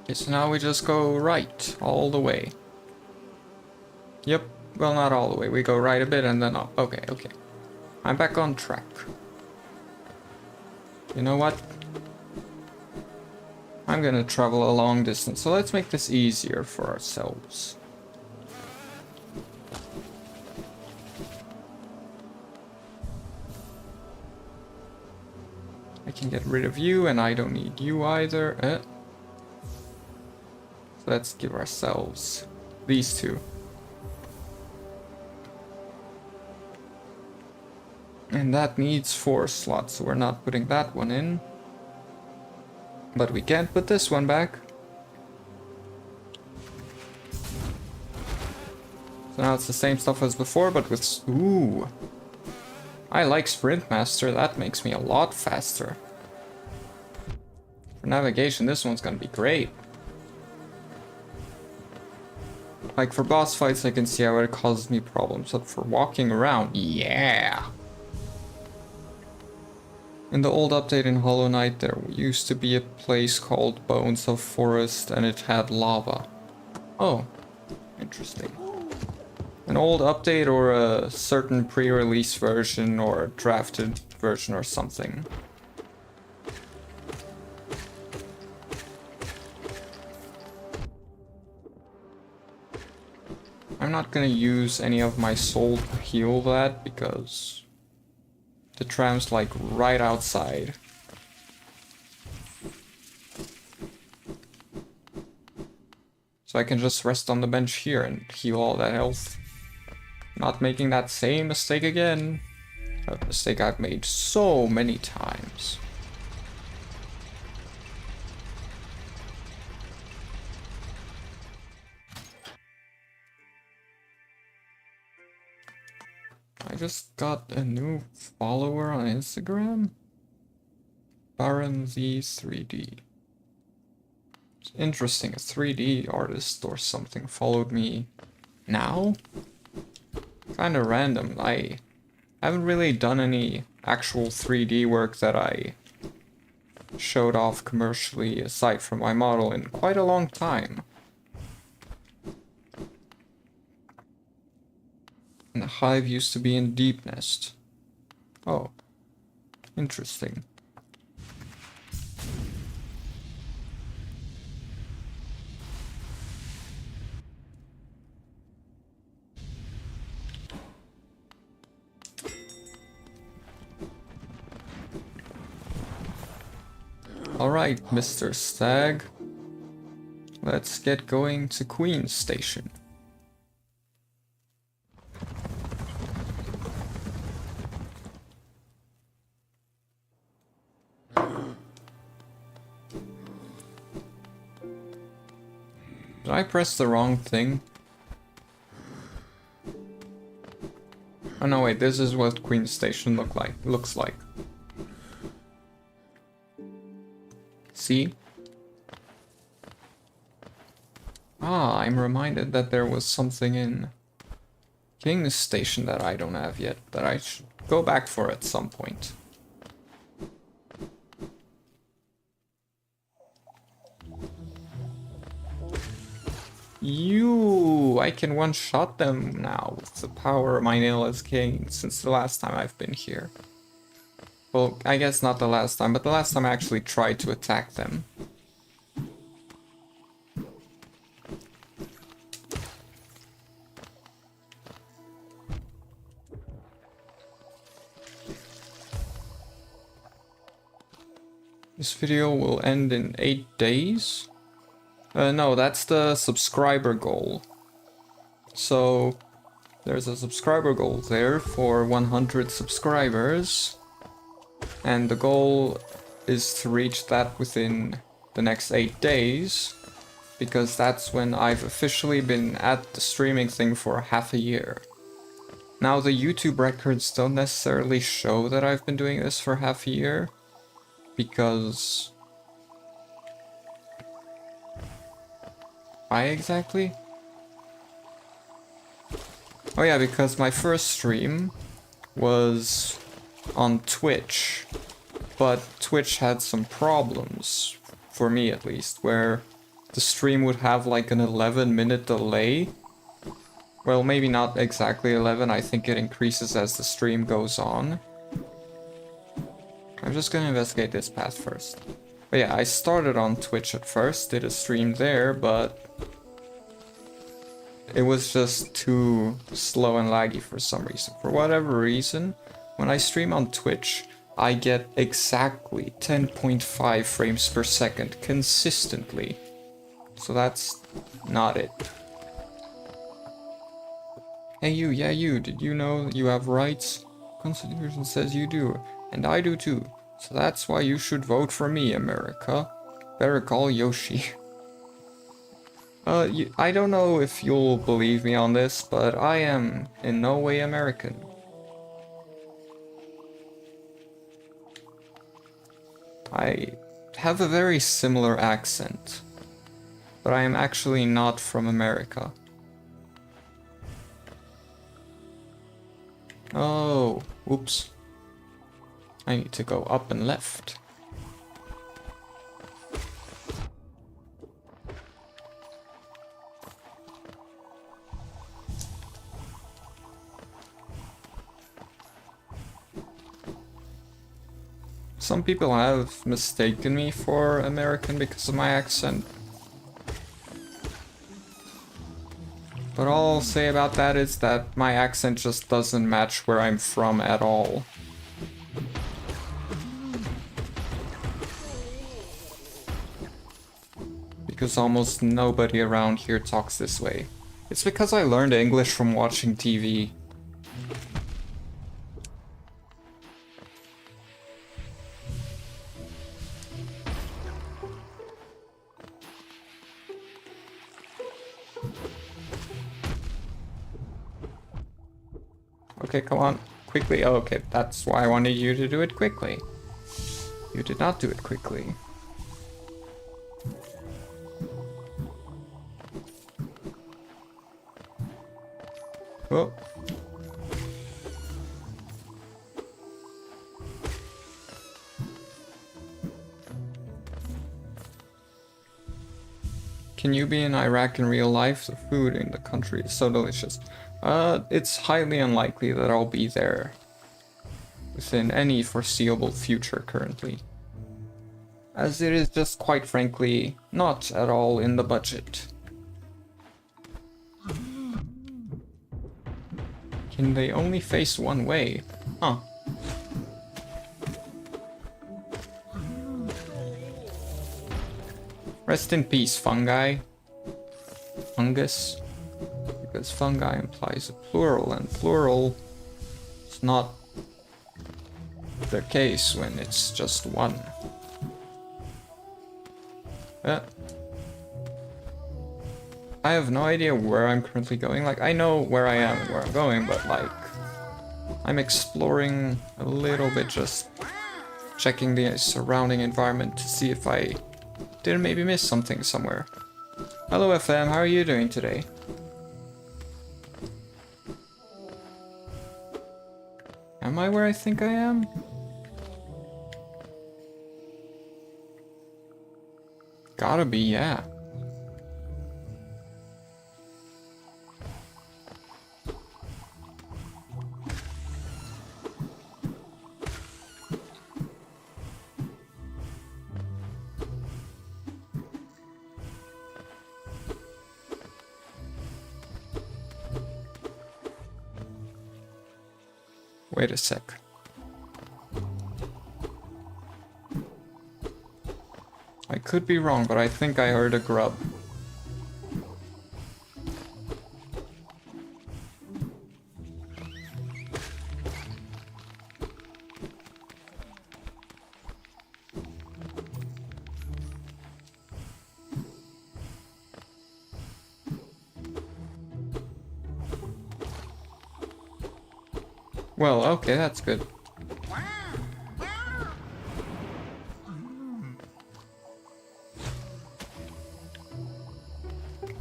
Okay, so now we just go right, all the way. Yep, well, not all the way. We go right a bit and then up. Okay, okay. I'm back on track. You know what? I'm gonna travel a long distance, so let's make this easier for ourselves. I can get rid of you, and I don't need you either. So let's give ourselves these two. And that needs 4 slots, so we're not putting that one in. But we can't put this one back. So now it's the same stuff as before, but with... Ooh. I like Sprint Master, that makes me a lot faster. For navigation, this one's gonna be great. Like for boss fights, I can see how it causes me problems, but for walking around, yeah! In the old update in Hollow Knight, there used to be a place called Bones of Forest, and it had lava. Oh, interesting. An old update or a certain pre-release version or a drafted version or something. I'm not gonna use any of my soul to heal that because the tram's like right outside. So I can just rest on the bench here and heal all that health. Not making that same mistake again. A mistake I've made so many times. I just got a new follower on Instagram. Baron Z3D. It's interesting, a 3D artist or something followed me now? Kinda random. I haven't really done any actual 3D work that I showed off commercially aside from my model in quite a long time. And the hive used to be in Deep Nest. Oh, interesting. Alright, Mr. Stag. Let's get going to Queen's Station. Did I press the wrong thing? Oh no, wait, this is what Queen's Station looks like. See? Ah, I'm reminded that there was something in King's Station that I don't have yet, that I should go back for at some point. I can one-shot them now with the power my nail has gained since the last time I've been here. Well, I guess not the last time, but the last time I actually tried to attack them. This video will end in 8 days. No, that's the subscriber goal. So there's a subscriber goal there for 100 subscribers, and the goal is to reach that within the next 8 days, because that's when I've officially been at the streaming thing for half a year. Now, the YouTube records don't necessarily show that I've been doing this for half a year, because... Why exactly? Oh yeah, because my first stream was on Twitch, but Twitch had some problems, for me at least, where the stream would have like an 11-minute delay. Well, maybe not exactly 11, I think it increases as the stream goes on. I'm just gonna investigate this path first. But yeah, I started on Twitch at first, did a stream there, but it was just too slow and laggy for some reason. For whatever reason, when I stream on Twitch, I get exactly 10.5 frames per second consistently. So that's not it. Hey you, yeah you, did you know you have rights? Constitution says you do, and I do too. So that's why you should vote for me, America. Better call Yoshi. I don't know if you'll believe me on this, but I am in no way American. I have a very similar accent, but I am actually not from America. Oh, oops. I need to go up and left. Some people have mistaken me for American because of my accent. But all I'll say about that is that my accent just doesn't match where I'm from at all. Because almost nobody around here talks this way. It's because I learned English from watching TV. Okay, come on, quickly. Oh, okay, that's why I wanted you to do it quickly. You did not do it quickly. Oh. Can you be in Iraq in real life? The food in the country is so delicious. It's highly unlikely that I'll be there within any foreseeable future currently, as it is just quite frankly not at all in the budget. Can they only face one way? Huh. Rest in peace, fungi. Fungus. Because fungi implies a plural, and plural is not the case when it's just one. I have no idea where I'm currently going. Like, I know where I am and where I'm going, but like, I'm exploring a little bit, just checking the surrounding environment to see if I didn't maybe miss something somewhere. Hello FM, how are you doing today? Am I where I think I am? Gotta be, yeah. Wait a sec. I could be wrong, but I think I heard a grub. Well, okay, that's good.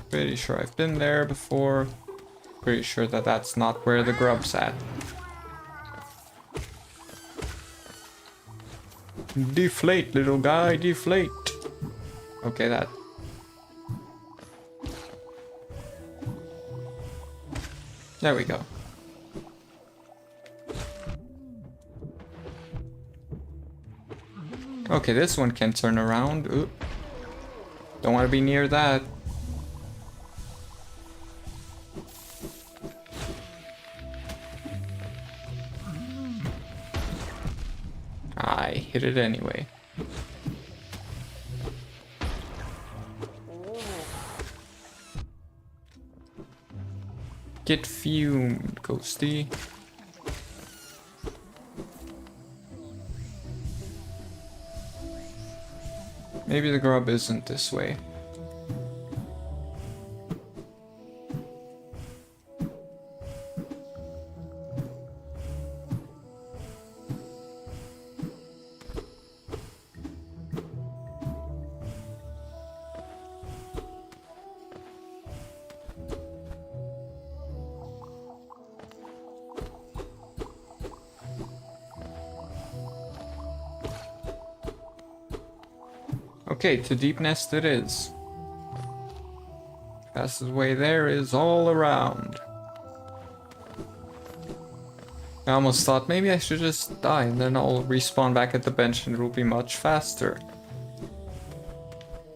Pretty sure I've been there before. Pretty sure that that's not where the grub's at. Deflate, little guy, deflate. Okay, that. There we go. Okay, this one can turn around. Ooh. Don't want to be near that. I hit it anyway. Get fumed, Ghosty. Maybe the grub isn't this way. Okay, to Deep Nest it is. Fastest way there is all around. I almost thought maybe I should just die and then I'll respawn back at the bench and it'll be much faster.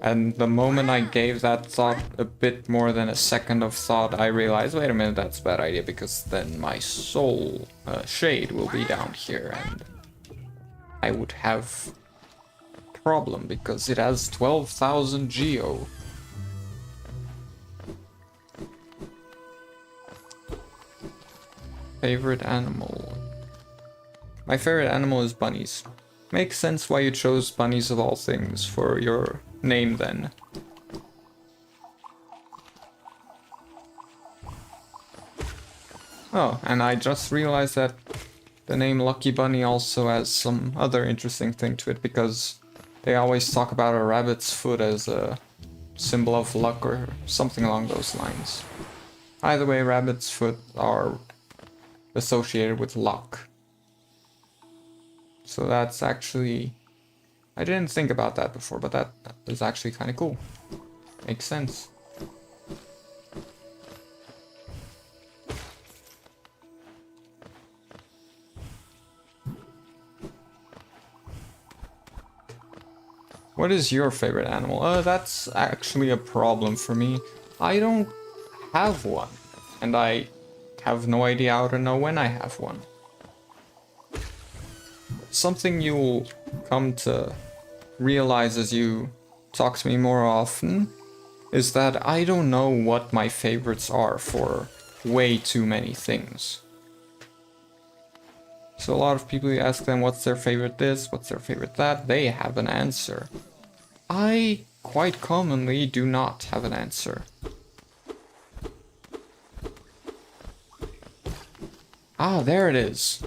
And the moment I gave that thought a bit more than a second of thought, I realized, wait a minute, that's a bad idea, because then my soul shade will be down here and I would have problem because it has 12,000 geo. Favorite animal. My favorite animal is bunnies. Makes sense why you chose bunnies of all things for your name then. Oh, and I just realized that the name Lucky Bunny also has some other interesting thing to it, because they always talk about a rabbit's foot as a symbol of luck or something along those lines. Either way, rabbit's foot are associated with luck. So that's actually... I didn't think about that before, but that is actually kind of cool. Makes sense. What is your favorite animal? That's actually a problem for me. I don't have one, and I have no idea how to know when I have one. Something you'll come to realize as you talk to me more often is that I don't know what my favorites are for way too many things. So a lot of people, you ask them what's their favorite this, what's their favorite that, they have an answer. I quite commonly do not have an answer. Ah, there it is.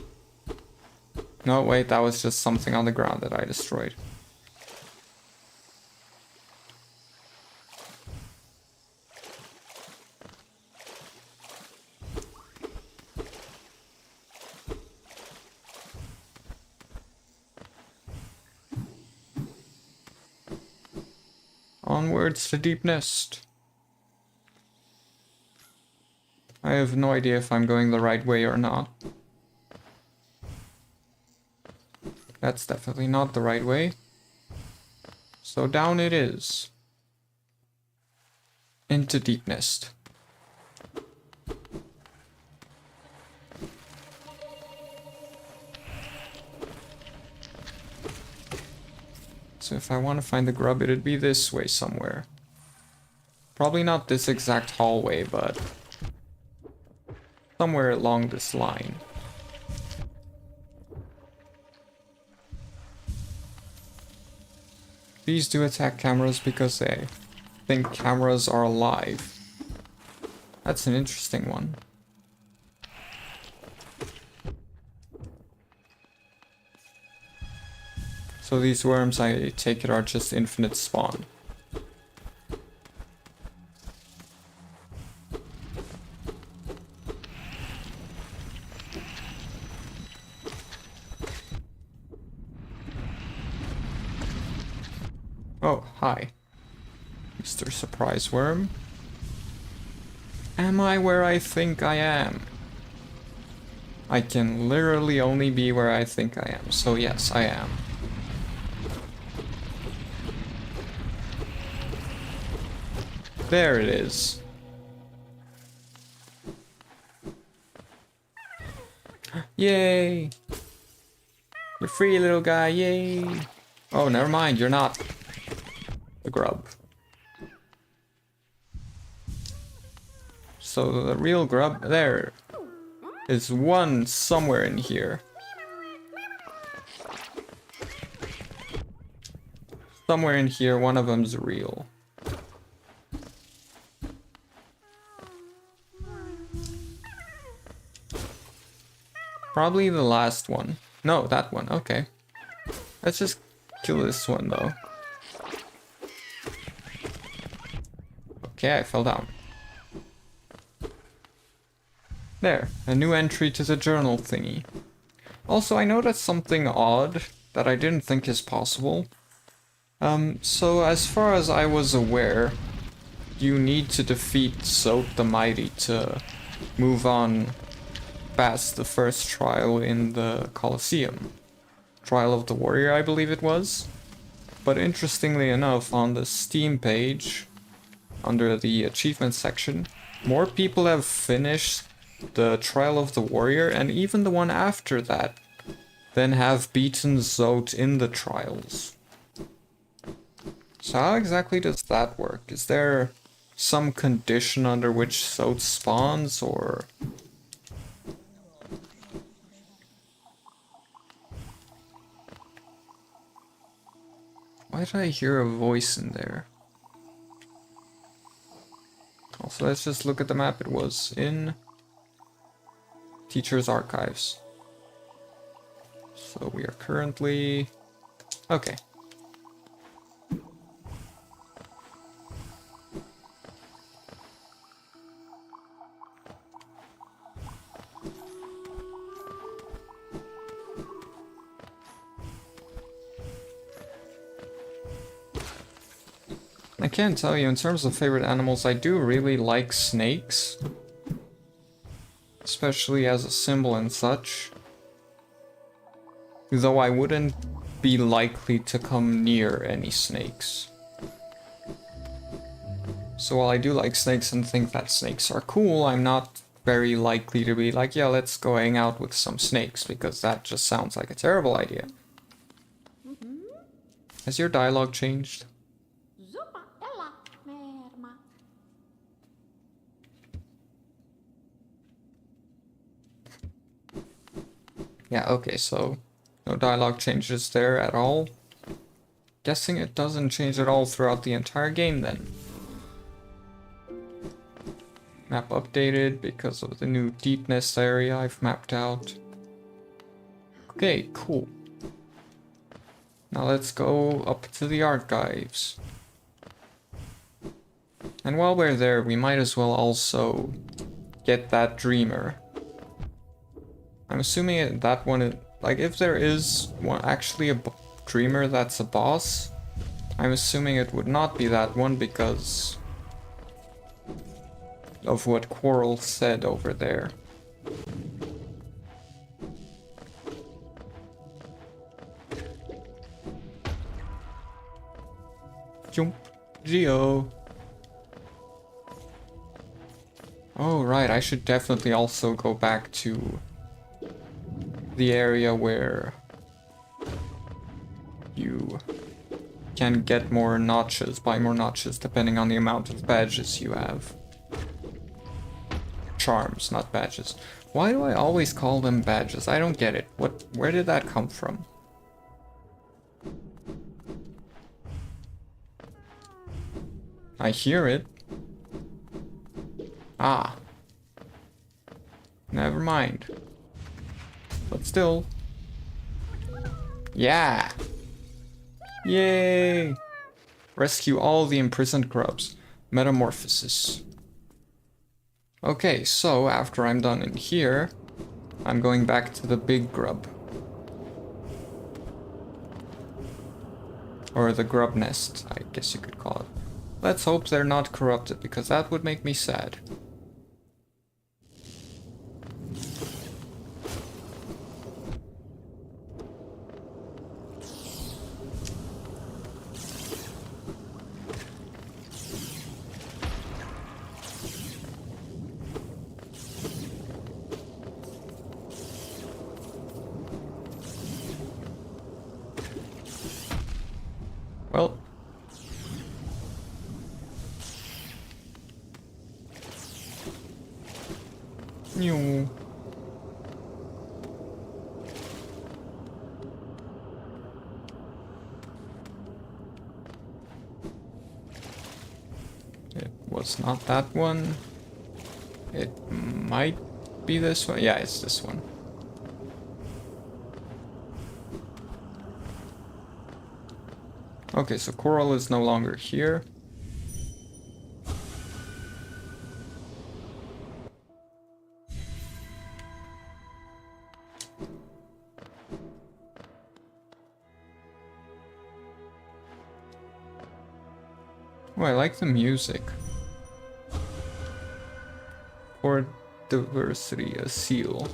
No, wait, that was just something on the ground that I destroyed. Onwards to Deep Nest. I have no idea if I'm going the right way or not. That's definitely not the right way. So down it is. Into Deep Nest. So if I want to find the grub, it'd be this way somewhere. Probably not this exact hallway, but somewhere along this line. These do attack cameras because they think cameras are alive. That's an interesting one. So these worms, I take it, are just infinite spawn. Oh, hi. Mr. Surprise Worm. Am I where I think I am? I can literally only be where I think I am, so yes, I am. There it is. Yay! You're free, little guy, yay! Oh, never mind, you're not the grub. So the real grub, there is one somewhere in here. Somewhere in here, one of them's real. Probably the last one. No, that one, okay. Let's just kill this one though. Okay, I fell down. There, a new entry to the journal thingy. Also, I noticed something odd that I didn't think is possible. So as far as I was aware, you need to defeat Zote the Mighty to move on past the first trial in the Colosseum. Trial of the Warrior, I believe it was. But interestingly enough, on the Steam page, under the achievement section, more people have finished the Trial of the Warrior, and even the one after that, than have beaten Zote in the trials. So how exactly does that work? Is there some condition under which Zote spawns, or... Why did I hear a voice in there? Also, let's just look at the map. It was in Teacher's Archives. So we are currently... Okay. I can't tell you, in terms of favorite animals, I do really like snakes. Especially as a symbol and such. Though I wouldn't be likely to come near any snakes. So while I do like snakes and think that snakes are cool, I'm not very likely to be like, yeah, let's go hang out with some snakes, because that just sounds like a terrible idea. Has your dialogue changed? Yeah, okay, so no dialogue changes there at all. Guessing it doesn't change at all throughout the entire game then. Map updated because of the new deepness area I've mapped out. Okay, cool. Now let's go up to the archives. And while we're there, we might as well also get that dreamer. I'm assuming that one is, like, if there is one actually a dreamer that's a boss, I'm assuming it would not be that one because of what Quarrel said over there. Jump, Geo. Oh right, I should definitely also go back to the area where you can get more notches, buy more notches, depending on the amount of badges you have. Charms, not badges. Why do I always call them badges? I don't get it. Where did that come from? I hear it. Ah. Never mind. But still. Yeah. Yay! Rescue all the imprisoned grubs. Metamorphosis. Okay, so after I'm done in here, I'm going back to the big grub. Or the grub nest, I guess you could call it. Let's hope they're not corrupted, because that would make me sad. Well. New. It was not that one. It might be this one. Yeah, it's this one. Okay, so Coral is no longer here. Oh, I like the music. For diversity, a seal.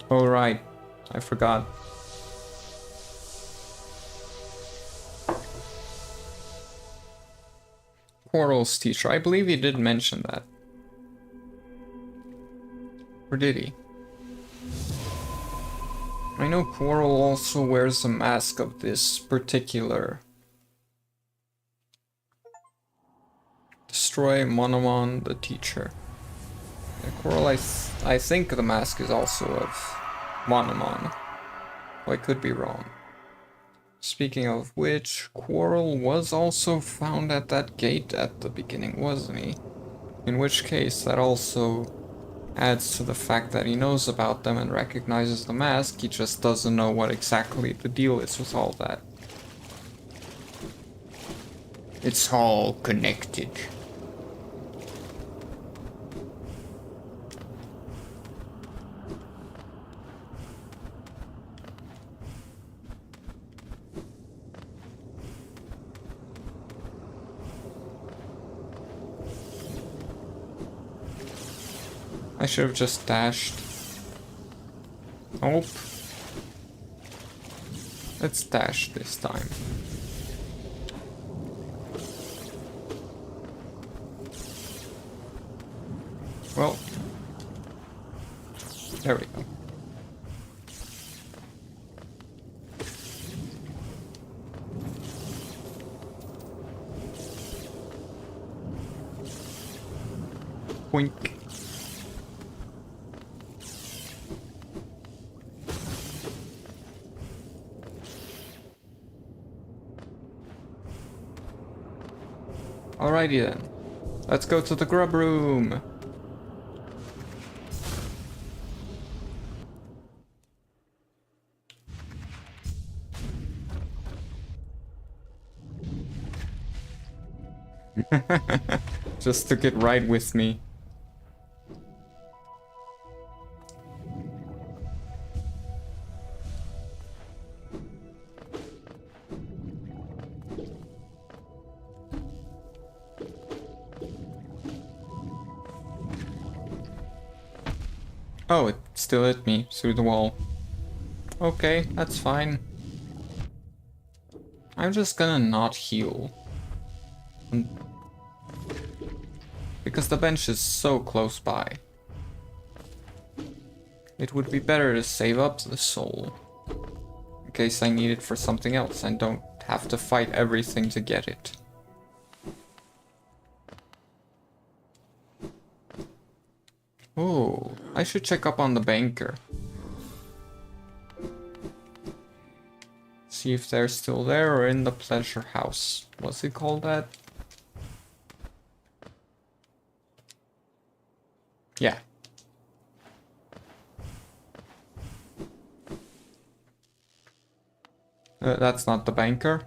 Oh right, I forgot. Coral's teacher, I believe he did mention that. Or did he? I know Coral also wears a mask of this particular. Destroy Monomon, the teacher. Yeah, Coral, I think the mask is also of Monomon. Well, I could be wrong. Speaking of which, Coral was also found at that gate at the beginning, wasn't he? In which case, that also adds to the fact that he knows about them and recognizes the mask, he just doesn't know what exactly the deal is with all that. It's all connected. I should have just dashed. Nope. Let's dash this time. Well, there we go. Boink. Alrighty then. Let's go to the grub room. Just took it right with me. Oh, it still hit me through the wall. Okay, that's fine. I'm just gonna not heal. Because the bench is so close by. It would be better to save up the soul. In case I need it for something else and don't have to fight everything to get it. Oh, I should check up on the banker. see if they're still there or in the pleasure house. What's it called that? Yeah. That's not the banker.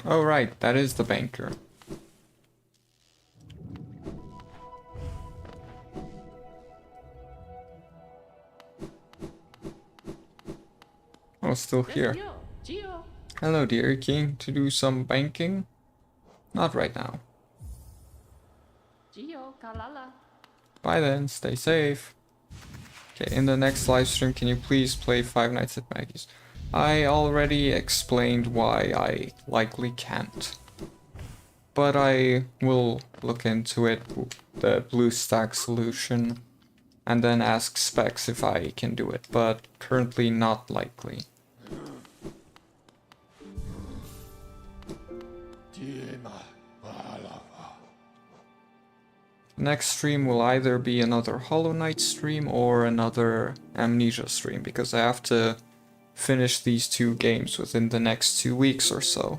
Oh right, that is the banker. Oh, still here. Hello dear, keen to do some banking? Not right now. Bye then, stay safe. Okay, in the next live stream, can you please play Five Nights at Maggie's? I already explained why I likely can't. But I will look into it, the BlueStack solution, and then ask Specs if I can do it, but currently not likely. Next stream will either be another Hollow Knight stream or another Amnesia stream, because I have to finish these 2 games within the next 2 weeks or so.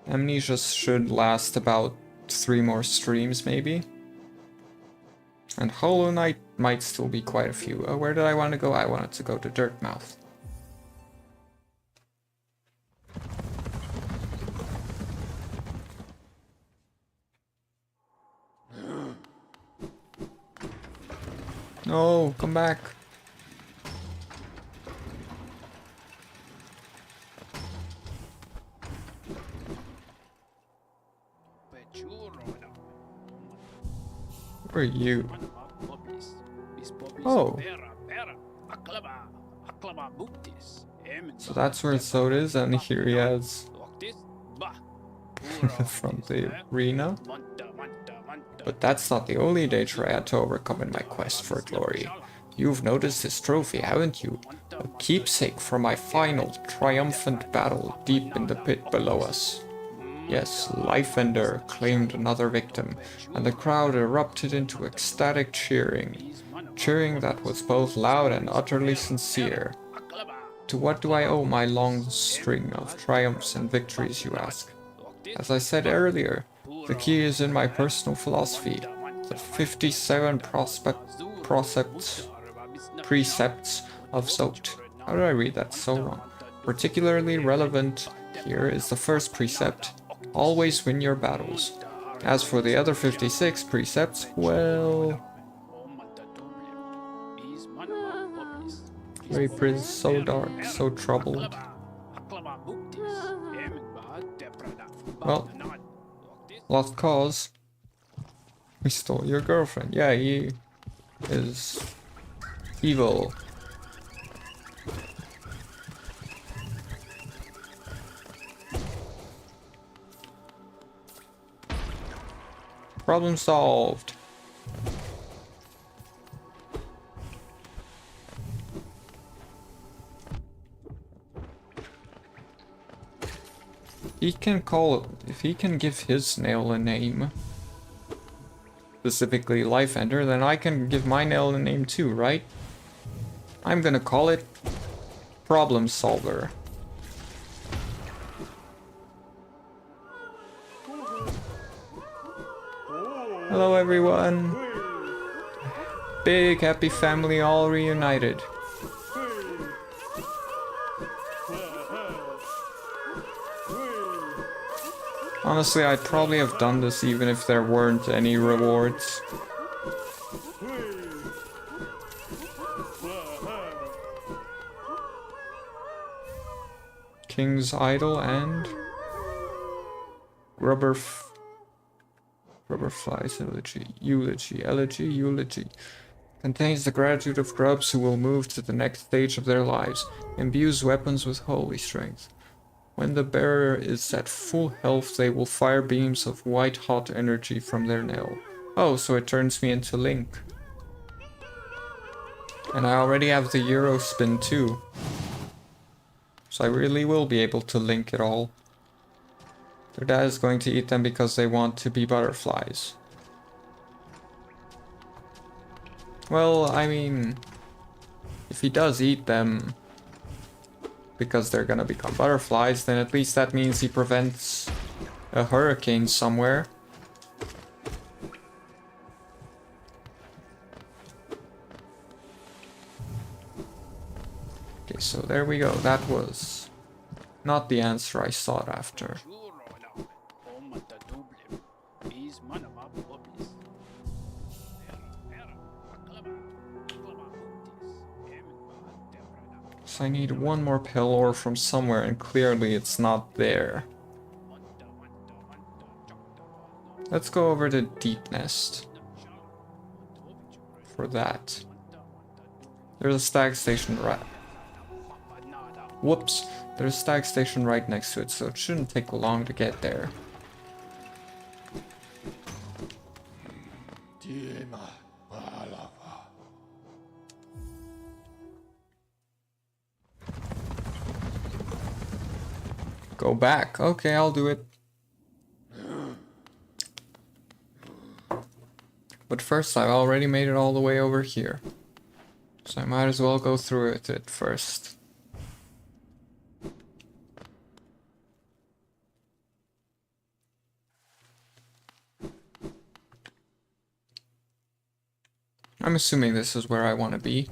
Amnesia should last about 3 more streams maybe. And Hollow Knight might still be quite a few. Where did I want to go? I wanted to go to Dirtmouth. No, come back. Where are you? Oh. So that's where Soda is, and here he is. From the arena. But that's not the only danger I had to overcome in my quest for glory. You've noticed this trophy, haven't you? A keepsake from my final, triumphant battle deep in the pit below us. Yes, Lifeender claimed another victim, and the crowd erupted into ecstatic cheering. Cheering that was both loud and utterly sincere. To what do I owe my long string of triumphs and victories, you ask? As I said earlier, the key is in my personal philosophy, the 57 precepts of Zote. How did I read that so wrong? Particularly relevant here is the first precept, always win your battles. As for the other 56 precepts, well... Vapor is so dark, so troubled. Well, lost cause. We stole your girlfriend. Yeah, he is evil. Problem solved. He can call, if he can give his nail a name, specifically Lifeender, then I can give my nail a name too, right? I'm gonna call it Problem Solver. Hello everyone! Big happy family all reunited. Honestly, I'd probably have done this even if there weren't any rewards. King's Idol and Rubberfly's eulogy. Contains the gratitude of grubs who will move to the next stage of their lives. Imbues weapons with holy strength. When the bearer is at full health, they will fire beams of white-hot energy from their nail. Oh, so it turns me into Link. And I already have the Eurospin too. So I really will be able to link it all. Their dad is going to eat them because they want to be butterflies. Well, I mean, if he does eat them because they're gonna become butterflies, then at least that means he prevents a hurricane somewhere. Okay, so there we go. That was not the answer I sought after. So I need one more pale ore from somewhere, and clearly it's not there. Let's go over to Deep Nest for that. There's a stag station right. Whoops. There's a stag station right next to it, so it shouldn't take long to get there. Go back. Okay, I'll do it. But first, I've already made it all the way over here. So I might as well go through it first. I'm assuming this is where I want to be.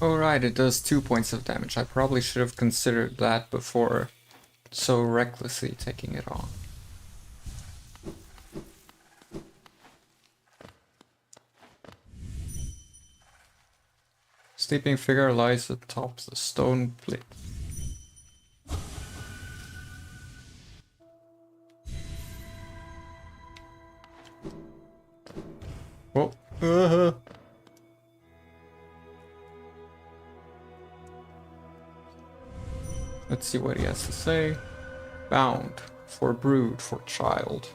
Oh right, it does 2 points of damage. I probably should have considered that before so recklessly taking it on. Sleeping figure lies atop the stone plate. Oh, Let's see what he has to say. Bound. For brood, for child.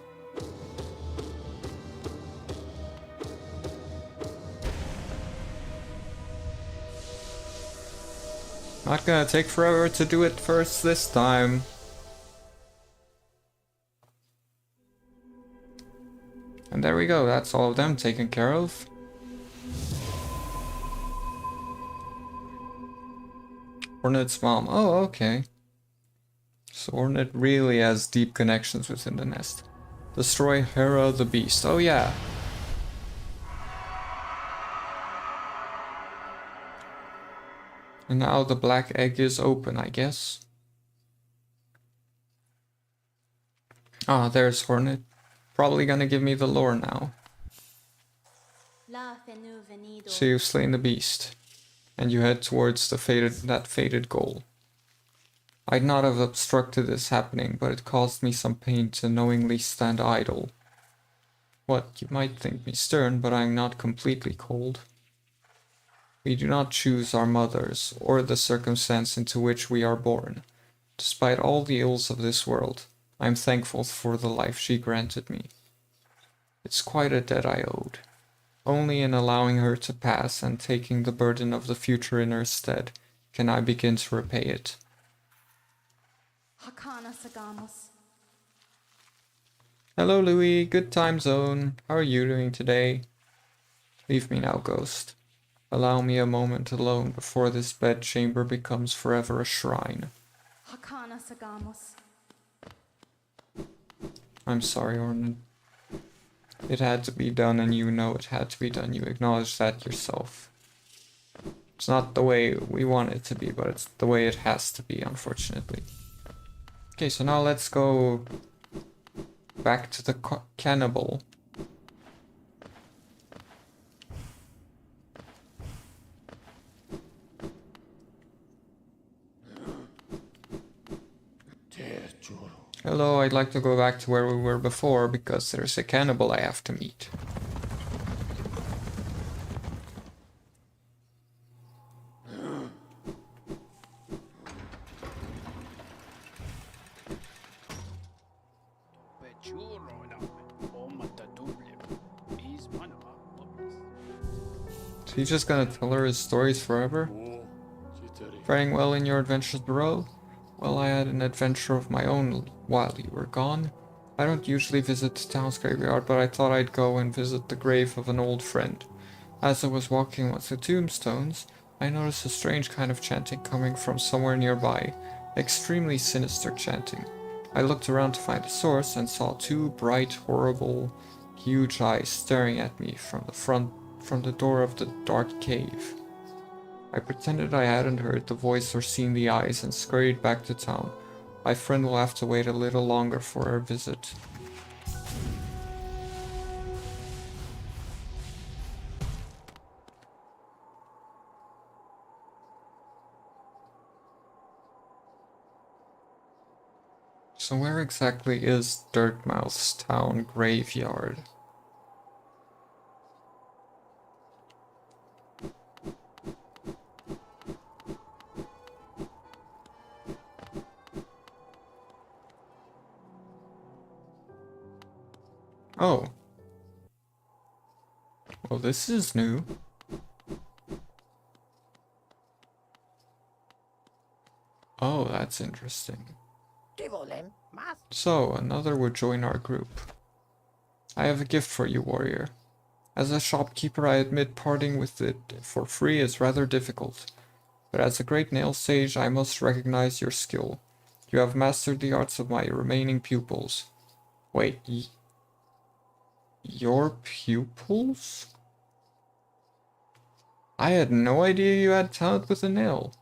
Not gonna take forever to do it first this time. And there we go, that's all of them taken care of. Hornet's mom. Oh, okay. So Hornet really has deep connections within the nest. Destroy Hera the Beast. Oh yeah. And now the black egg is open, I guess. Ah, there's Hornet. Probably gonna give me the lore now. So you've slain the beast, and you head towards that fated goal. I'd not have obstructed this happening, but it caused me some pain to knowingly stand idle. What, you might think me stern, but I'm not completely cold. We do not choose our mothers, or the circumstance into which we are born. Despite all the ills of this world, I am thankful for the life she granted me. It's quite a debt I owed. Only in allowing her to pass and taking the burden of the future in her stead can I begin to repay it. Hello Louis, good time zone. How are you doing today? Leave me now, ghost. Allow me a moment alone before this bedchamber becomes forever a shrine. I'm sorry, Ornan. It had to be done, and you know it had to be done. You acknowledge that yourself. It's not the way we want it to be, but it's the way it has to be, unfortunately. Okay, so now let's go back to the cannibal. Hello, I'd like to go back to where we were before because there's a cannibal I have to meet. Is he just gonna tell her his stories forever? Faring well in your adventures, bro? Well, I had an adventure of my own while you were gone. I don't usually visit the town's graveyard, but I thought I'd go and visit the grave of an old friend. As I was walking amongst the tombstones, I noticed a strange kind of chanting coming from somewhere nearby. Extremely sinister chanting. I looked around to find the source and saw two bright, horrible, huge eyes staring at me from the door of the dark cave. I pretended I hadn't heard the voice or seen the eyes and scurried back to town. My friend will have to wait a little longer for her visit. So where exactly is Dirtmouth's town graveyard? Oh. Well, this is new. Oh, that's interesting. So, another would join our group. I have a gift for you, warrior. As a shopkeeper, I admit parting with it for free is rather difficult. But as a great nail sage, I must recognize your skill. You have mastered the arts of my remaining pupils. Wait, your pupils? I had no idea you had talent with a nail.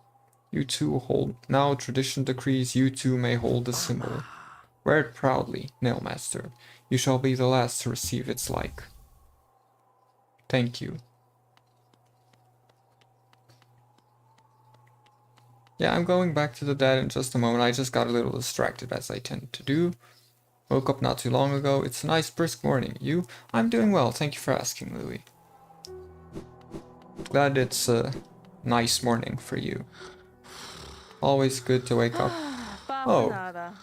You two hold. Now tradition decrees you two may hold the symbol. Wear it proudly, Nailmaster. You shall be the last to receive its like. Thank you. Yeah, I'm going back to the dead in just a moment. I just got a little distracted, as I tend to do. Woke up not too long ago. It's a nice brisk morning. You? I'm doing well. Thank you for asking, Louis. Glad it's a nice morning for you. Always good to wake up. Oh,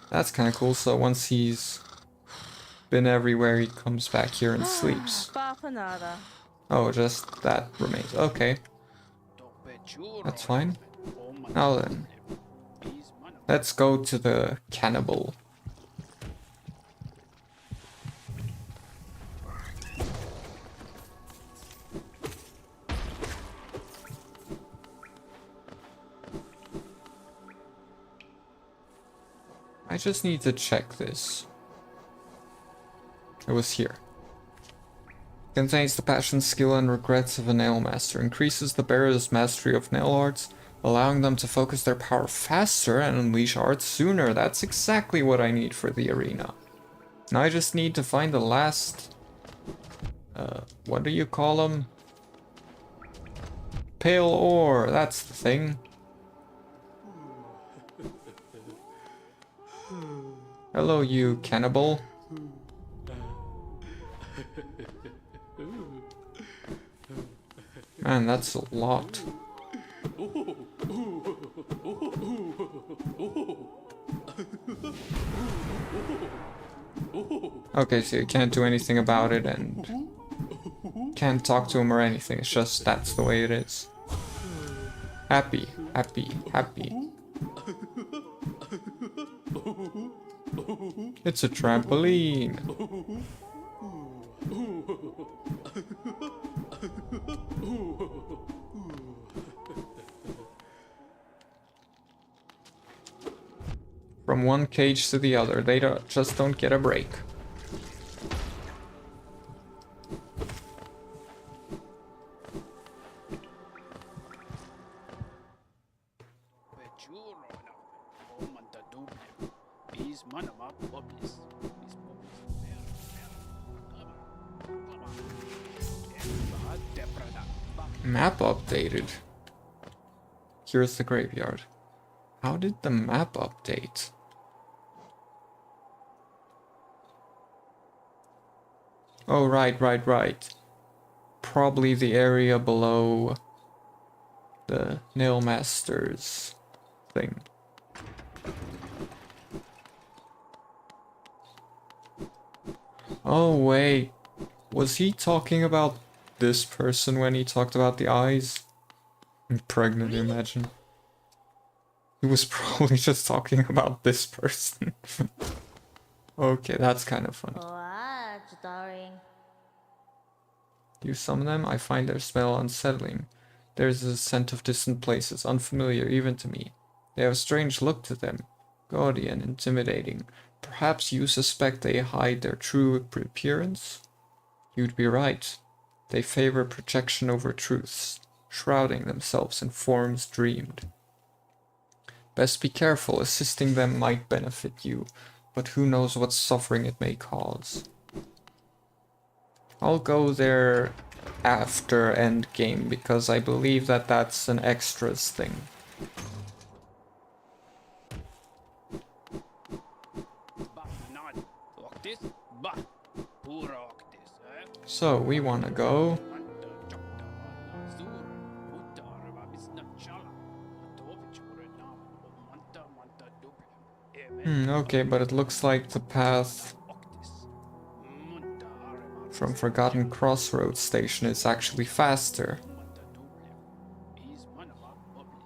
that's kind of cool. So once he's been everywhere, he comes back here and sleeps. Oh, just that remains. Okay. That's fine. Now then. Let's go to the cannibal. I just need to check this. It was here. Contains the passion, skill, and regrets of a nail master. Increases the bearer's mastery of nail arts, allowing them to focus their power faster and unleash arts sooner. That's exactly what I need for the arena. Now I just need to find the last... what do you call them? Pale ore, that's the thing. Hello, you cannibal. Man, that's a lot. Okay, so you can't do anything about it and can't talk to him or anything. It's just that's the way it is. Happy, happy, happy. It's a trampoline. From one cage to the other, they just don't get a break. Map updated. Here's the graveyard. How did the map update? Oh, right. Probably the area below the Nail Masters thing. Oh, wait. Was he talking about this person when he talked about the eyes? I'm pregnant, imagine. He was probably just talking about this person. Okay, that's kind of funny. What, darling? You summon them, I find their smell unsettling. There's a scent of distant places, unfamiliar even to me. They have a strange look to them, gaudy and intimidating. Perhaps you suspect they hide their true appearance? You'd be right. They favor projection over truths, shrouding themselves in forms dreamed. Best be careful, assisting them might benefit you, but who knows what suffering it may cause. I'll go there after endgame because I believe that that's an extras thing. So we wanna go. Okay, but it looks like the path from Forgotten Crossroads Station is actually faster.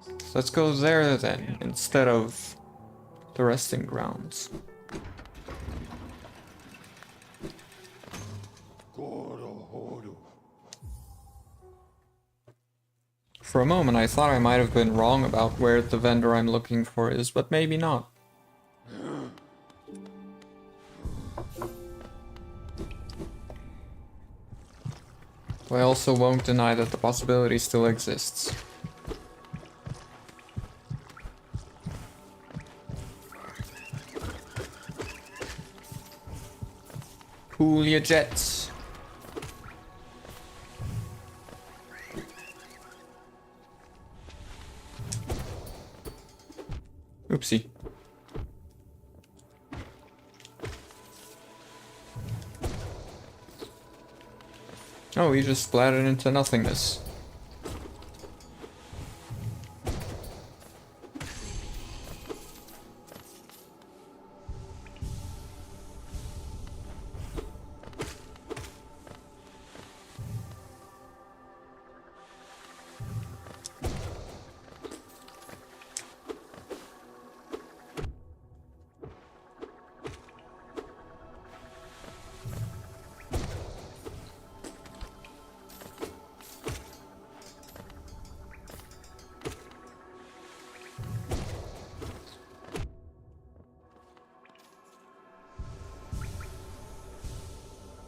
So let's go there then, instead of the resting grounds. For a moment I thought I might have been wrong about where the vendor I'm looking for is, but maybe not. I also won't deny that the possibility still exists. Cool your jets. Oopsie. Oh, he just splattered into nothingness.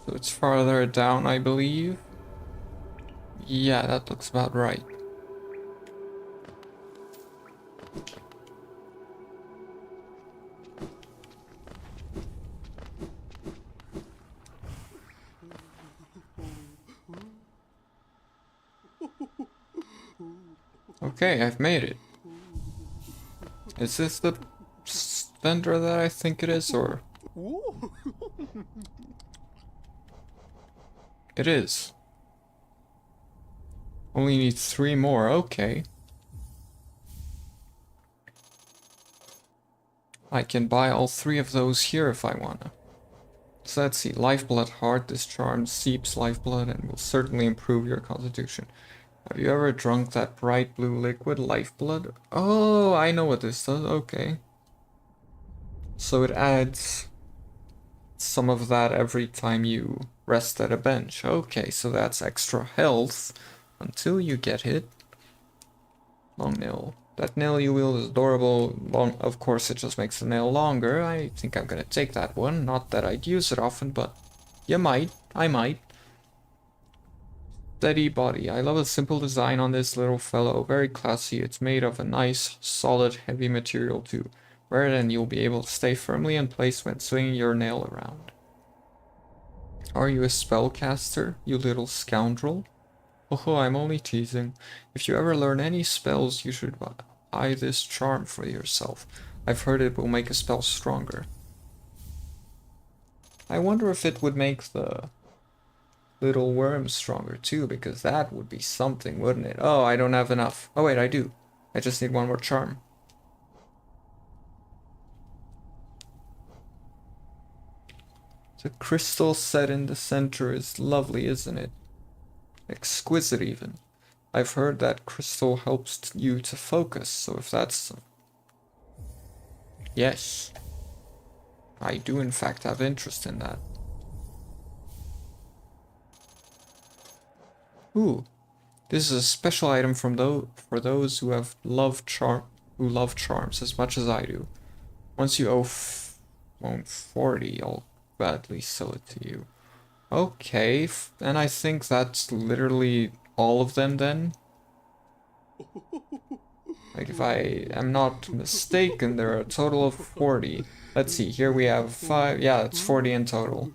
So it's farther down, I believe. Yeah, that looks about right. Okay, I've made it. Is this the vendor that I think it is, or? It is. Only need 3 more, okay. I can buy all 3 of those here if I wanna. So let's see, Lifeblood Heart, this charm seeps lifeblood and will certainly improve your constitution. Have you ever drunk that bright blue liquid, Lifeblood? Oh, I know what this does, okay. So it adds some of that every time you rest at a bench. Okay, so that's extra health until you get hit. Long nail. That nail you wield is adorable. Long, of course, it just makes the nail longer. I think I'm gonna take that one. Not that I'd use it often, but you might. I might. Steady body. I love the simple design on this little fellow. Very classy. It's made of a nice, solid, heavy material too. Wear it and you'll be able to stay firmly in place when swinging your nail around. Are you a spellcaster, you little scoundrel? Oh, I'm only teasing. If you ever learn any spells, you should buy this charm for yourself. I've heard it will make a spell stronger. I wonder if it would make the little worm stronger too, because that would be something, wouldn't it? Oh, I don't have enough. Oh wait, I do. I just need one more charm. The crystal set in the center is lovely, isn't it? Exquisite even. I've heard that crystal helps you to focus, so if that's... Yes. I do in fact have interest in that. Ooh. This is a special item from for those who love charms as much as I do. Once you own 40, I'll gladly sell it to you. Okay, and I think that's literally all of them then. Like if I am not mistaken, there are a total of 40. Let's see, here we have 5, yeah, it's 40 in total.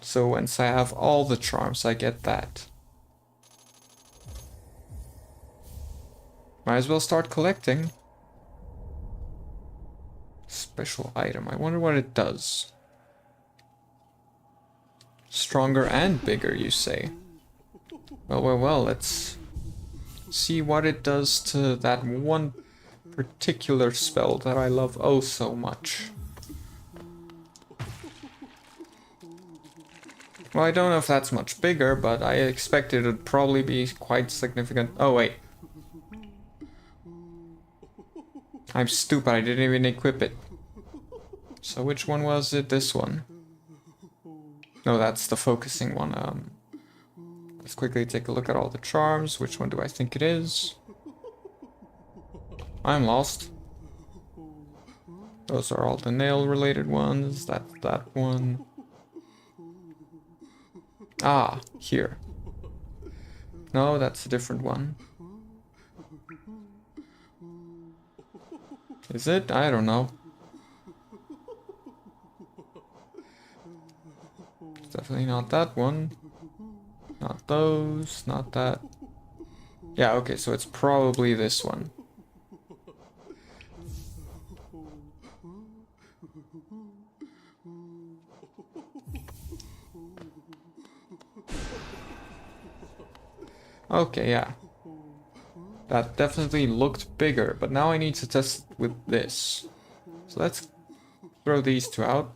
So once I have all the charms, I get that. Might as well start collecting. Special item, I wonder what it does. Stronger and bigger, you say? Well, let's see what it does to that one particular spell that I love oh so much. Well, I don't know if that's much bigger, but I expect it would probably be quite significant. Oh, wait. I'm stupid, I didn't even equip it. So which one was it? This one? No, that's the focusing one. Let's quickly take a look at all the charms. Which one do I think it is? I'm lost. Those are all the nail-related ones. That's that one. Ah, here. No, that's a different one. Is it? I don't know. It's definitely not that one. Not those, not that. Yeah, okay, so it's probably this one. Okay, yeah. That definitely looked bigger, but now I need to test it with this. So let's throw these two out.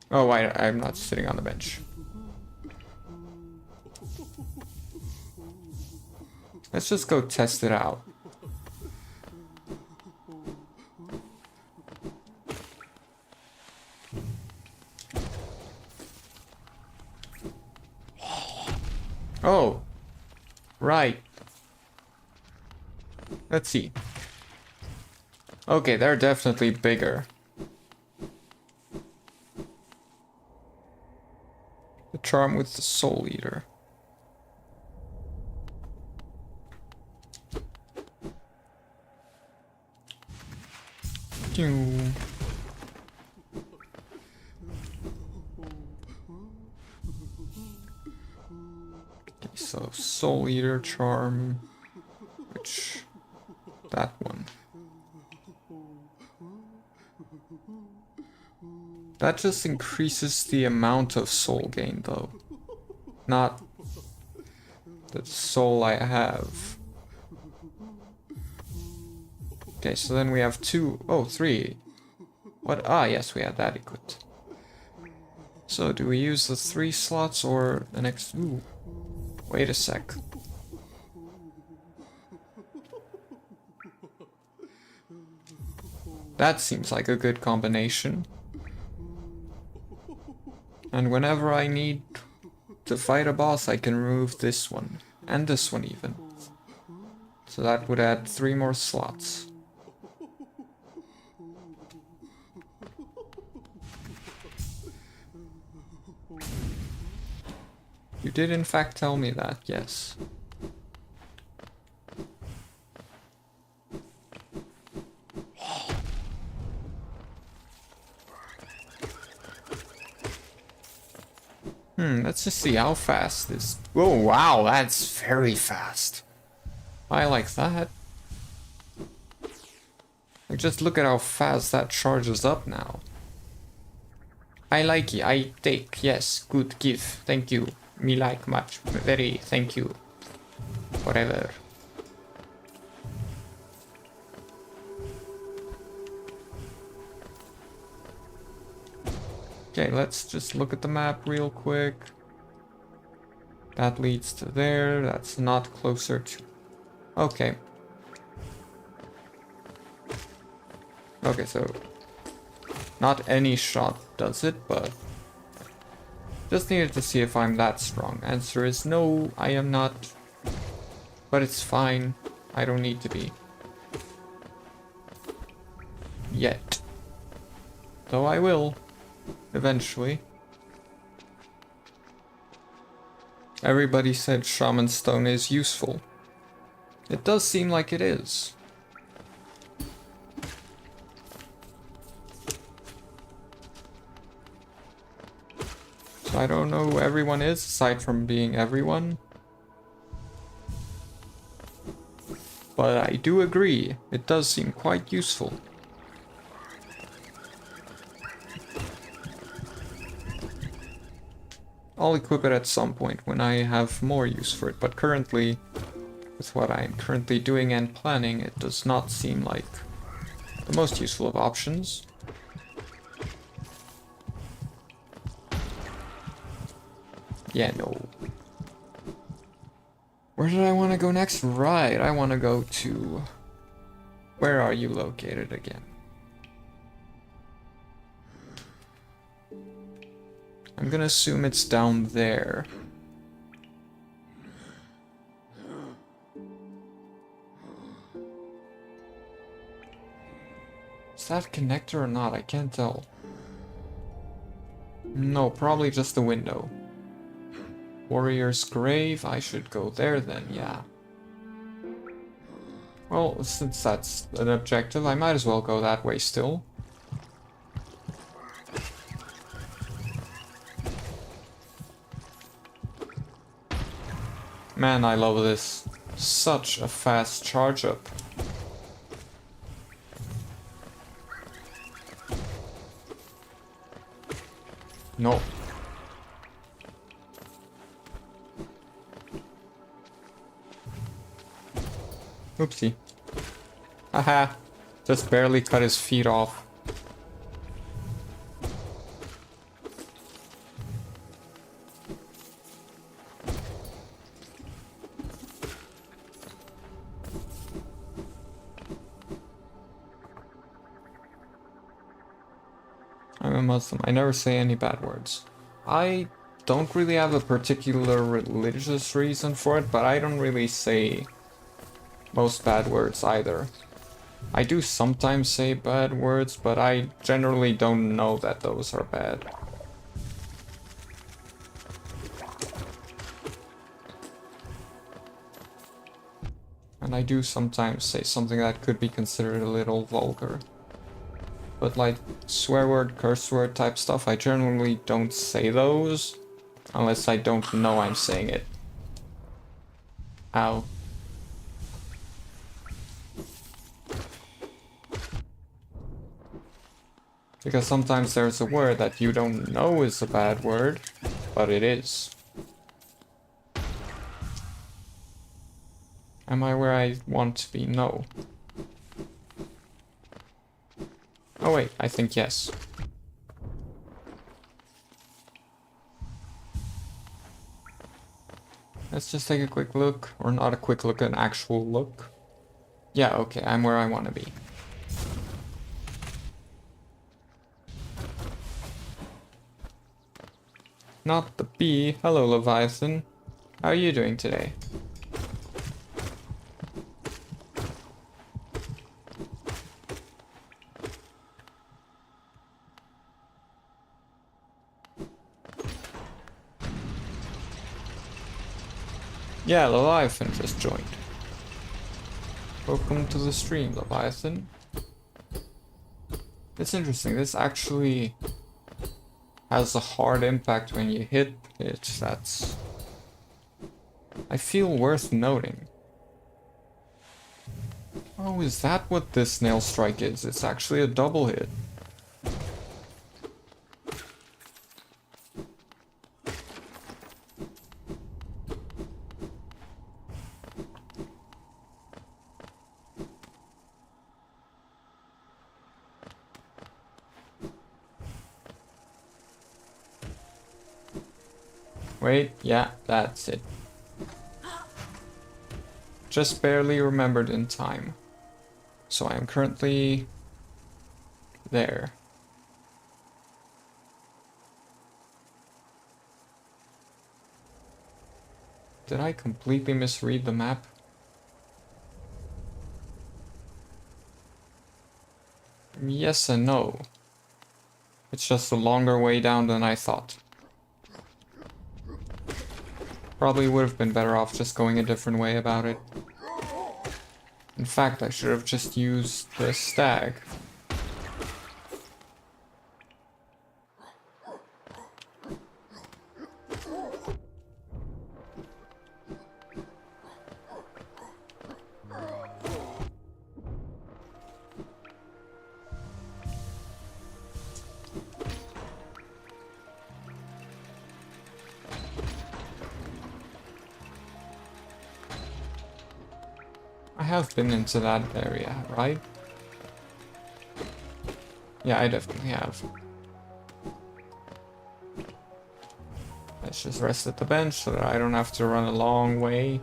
Oh, I'm not sitting on the bench. Let's just go test it out. Oh, right. Let's see. Okay, they're definitely bigger. The charm with the Soul Eater. Okay, so Soul Eater charm, which that one. That just increases the amount of soul gain though, not the soul I have. Okay, so then we have three. What? Ah, yes, we had that equipped. So do we use the 3 slots or the next? Ooh, wait a sec. That seems like a good combination. And whenever I need to fight a boss, I can remove this one. And this one even. So that would add 3 more slots. You did in fact tell me that, yes. Let's just see how fast this... Oh, wow, that's very fast. I like that. Like, just look at how fast that charges up now. I like it. I take. Yes. Good gift. Thank you. Me like much. Very. Thank you. Forever. Okay, let's just look at the map real quick. That leads to there. That's not closer to... Okay. Okay, so... Not any shot does it, but... Just needed to see if I'm that strong. Answer is no, I am not. But it's fine. I don't need to be. Yet. Though I will. Eventually. Everybody said Shaman Stone is useful. It does seem like it is. So I don't know who everyone is, aside from being everyone. But I do agree, it does seem quite useful. I'll equip it at some point when I have more use for it, but currently, with what I'm currently doing and planning, it does not seem like the most useful of options. Yeah, no. Where did I want to go next? Right, I want to go to... Where are you located again? I'm gonna assume it's down there. Is that connector or not? I can't tell. No, probably just the window. Warrior's Grave, I should go there then, yeah. Well, since that's an objective, I might as well go that way still. Man, I love this. Such a fast charge up. No. Oopsie. Haha. Just barely cut his feet off. I'm a Muslim. I never say any bad words. I don't really have a particular religious reason for it, but I don't really say most bad words either. I do sometimes say bad words, but I generally don't know that those are bad. And I do sometimes say something that could be considered a little vulgar. But like swear word, curse word type stuff, I generally don't say those unless I don't know I'm saying it. Ow. Because sometimes there's a word that you don't know is a bad word, but it is. Am I where I want to be? No. Oh wait, I think yes. Let's just take a quick look, or not a quick look, an actual look. Yeah, okay, I'm where I want to be. Not the bee. Hello, Leviathan. How are you doing today? Yeah, Leviathan just joined. Welcome to the stream, Leviathan. It's interesting, this actually has a hard impact when you hit it. That's, I feel, worth noting. Oh, is that what this nail strike is? It's actually a double hit. Wait, yeah, that's it. Just barely remembered in time. So I am currently there. Did I completely misread the map? Yes and no. It's just a longer way down than I thought. Probably would have been better off just going a different way about it. In fact, I should have just used the stag. I have been into that area, right? Yeah, I definitely have. Let's just rest at the bench so that I don't have to run a long way.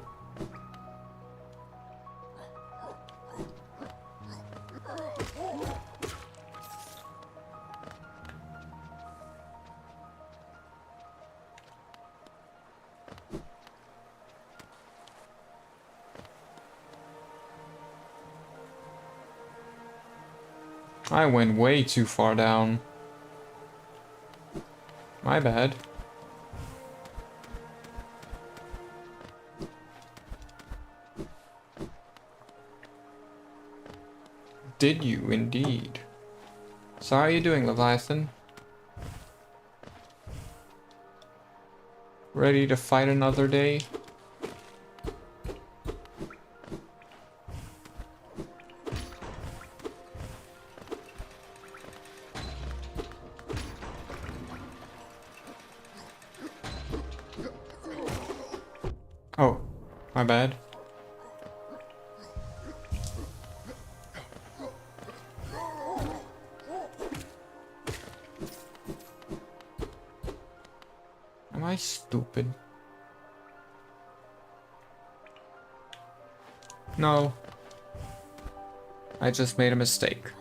I went way too far down. My bad. Did you indeed? So how are you doing, Leviathan? Ready to fight another day? Oh, my bad. Am I stupid? No. I just made a mistake.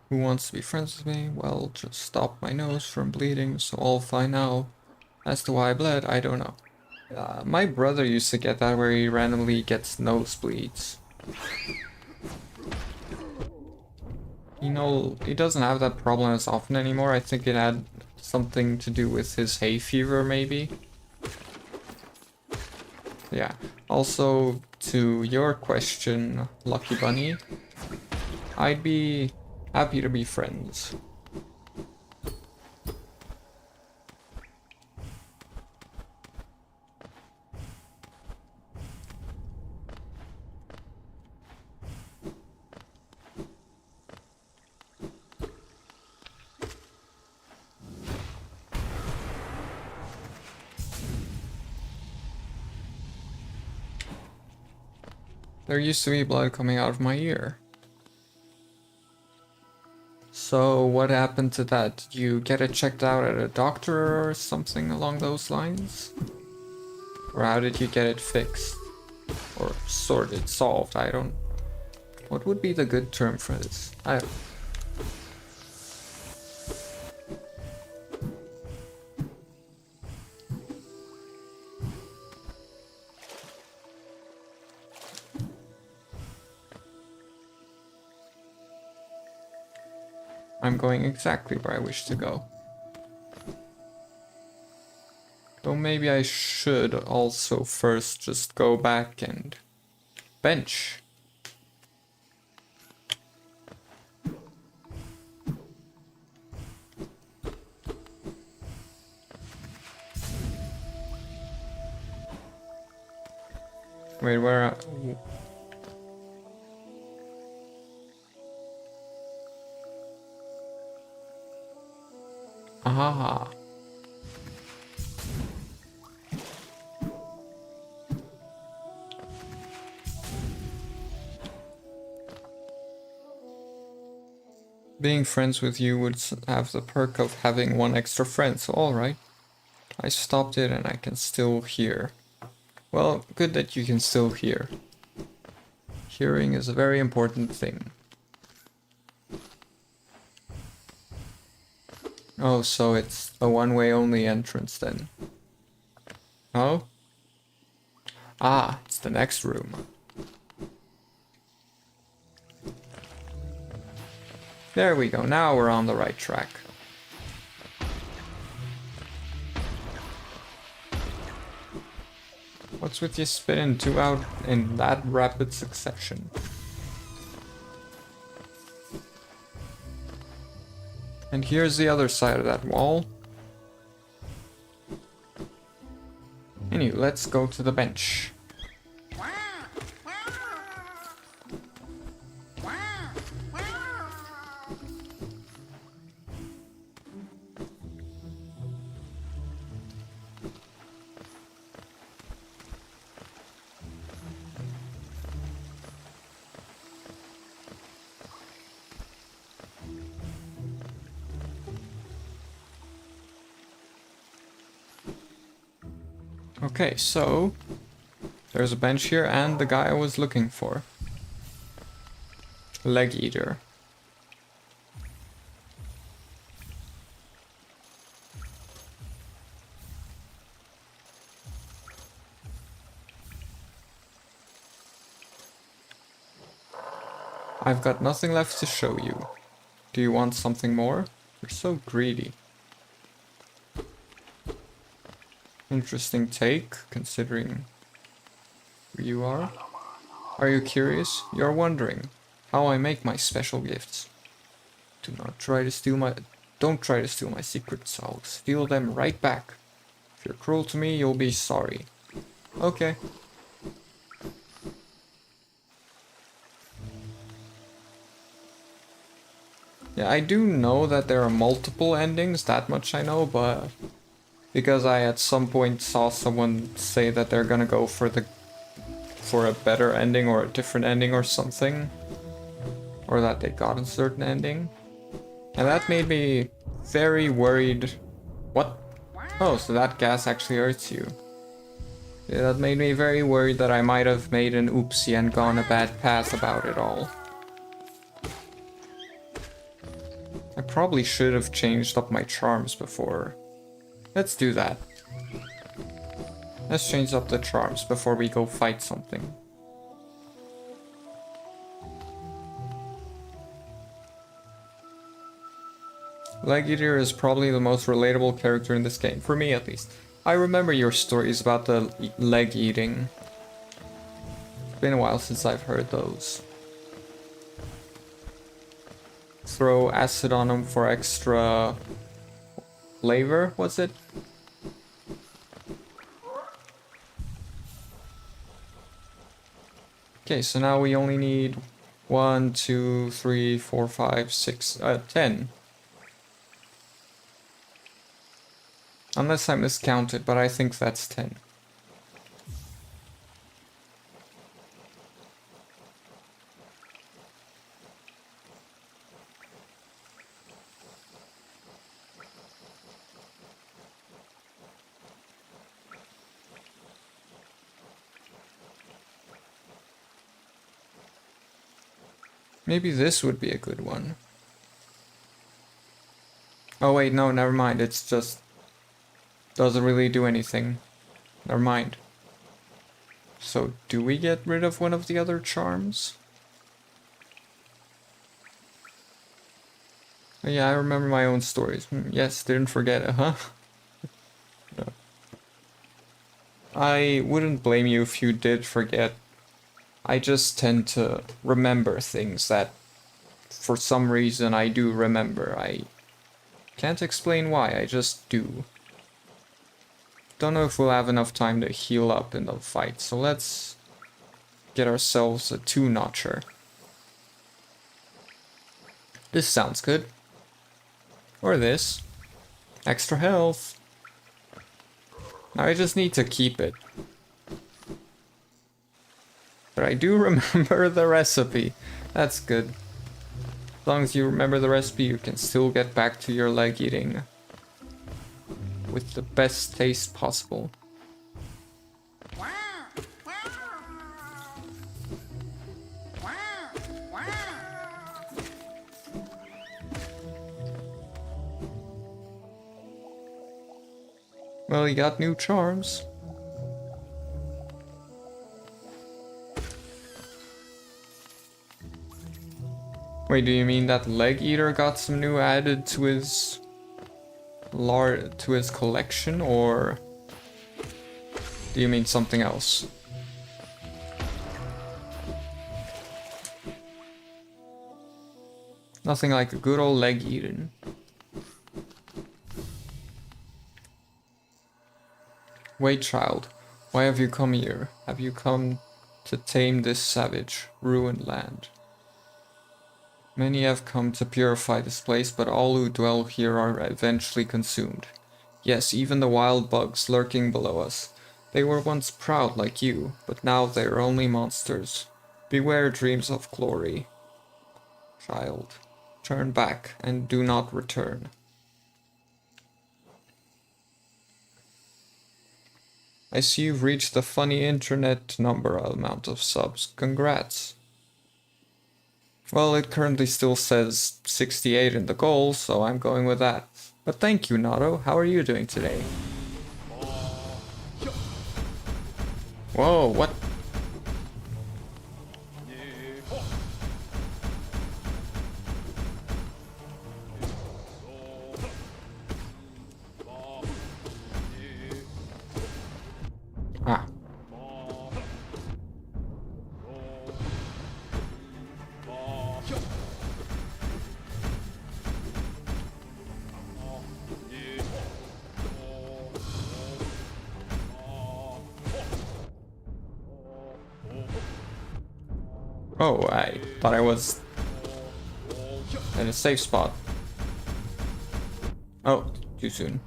Who wants to be friends with me? Well, just stop my nose from bleeding, so all fine now. As to why I bled, I don't know. My brother used to get that where he randomly gets nosebleeds. You know, he doesn't have that problem as often anymore. I think it had something to do with his hay fever, maybe. Yeah. Also, to your question, Lucky Bunny, I'd be happy to be friends. There used to be blood coming out of my ear. So what happened to that? Did you get it checked out at a doctor or something along those lines? Or how did you get it fixed? Or sorted, solved? I don't... What would be the good term for this? I'm going exactly where I wish to go. Though maybe I should also first just go back and bench. Wait, where? Ah. Being friends with you would have the perk of having one extra friend, so alright. I stopped it and I can still hear. Well, good that you can still hear. Hearing is a very important thing. Oh, so it's a one-way only entrance then. Oh? Ah, it's the next room. There we go, now we're on the right track. What's with you spitting two out in that rapid succession? And here's the other side of that wall. Anyway, let's go to the bench. Okay, so there's a bench here and the guy I was looking for. Leg Eater. I've got nothing left to show you. Do you want something more? You're so greedy. Interesting take, considering who you are. Are you curious? You're wondering how I make my special gifts. Don't try to steal my secrets. I'll steal them right back. If you're cruel to me, you'll be sorry. Okay. Yeah, I do know that there are multiple endings, that much I know, but because I at some point saw someone say that they're gonna go for a better ending or a different ending or something, or that they got a certain ending, and that made me very worried. What? Oh, so that gas actually hurts you. Yeah, that made me very worried that I might have made an oopsie and gone a bad path about it all. I probably should have changed up my charms before. Let's do that. Let's change up the charms before we go fight something. Leg Eater is probably the most relatable character in this game, for me at least. I remember your stories about the leg eating. It's been a while since I've heard those. Throw acid on them for extra flavor, was it? Okay, so now we only need 1, 2, 3, 4, 5, 6, 10. Unless I miscounted, but I think that's 10. Maybe this would be a good one. Oh wait, no, never mind. It's just... doesn't really do anything. Never mind. So, do we get rid of one of the other charms? Oh, yeah, I remember my own stories. Yes, didn't forget it, huh? No. I wouldn't blame you if you did forget. I just tend to remember things that, for some reason, I do remember. I can't explain why, I just do. Don't know if we'll have enough time to heal up in the fight, so let's get ourselves a 2-notcher. This sounds good. Or this. Extra health. Now I just need to keep it. But I do remember the recipe. That's good. As long as you remember the recipe, you can still get back to your leg eating with the best taste possible. Well, you got new charms. Wait, do you mean that Leg Eater got some new added to his collection, or do you mean something else? Nothing like a good old leg eating. Wait, child, why have you come here? Have you come to tame this savage, ruined land? Many have come to purify this place, but all who dwell here are eventually consumed. Yes, even the wild bugs lurking below us. They were once proud like you, but now they are only monsters. Beware dreams of glory. Child, turn back and do not return. I see you've reached the funny internet number amount of subs. Congrats. Well, it currently still says 68 in the goal, so I'm going with that. But thank you, Nato. How are you doing today? Whoa, what? Ah. Oh, I thought I was in a safe spot. Oh, too soon.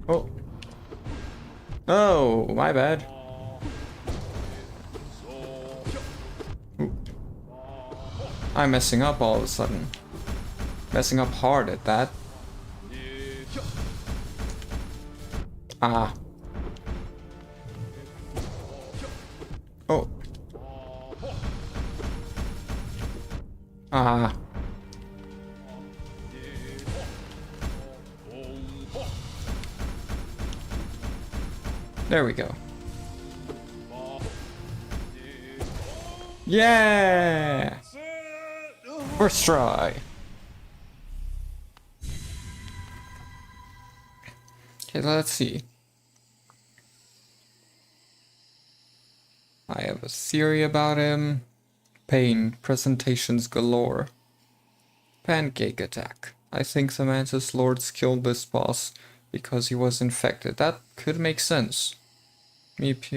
Oh. Oh, my bad. Ooh. I'm messing up all of a sudden. Messing up hard at that. Ah. Oh. Ah. There we go. Yeah! First try. Okay, let's see. I have a theory about him. Pain, presentations galore. Pancake attack. I think the Mantis Lords killed this boss because he was infected. That could make sense. Let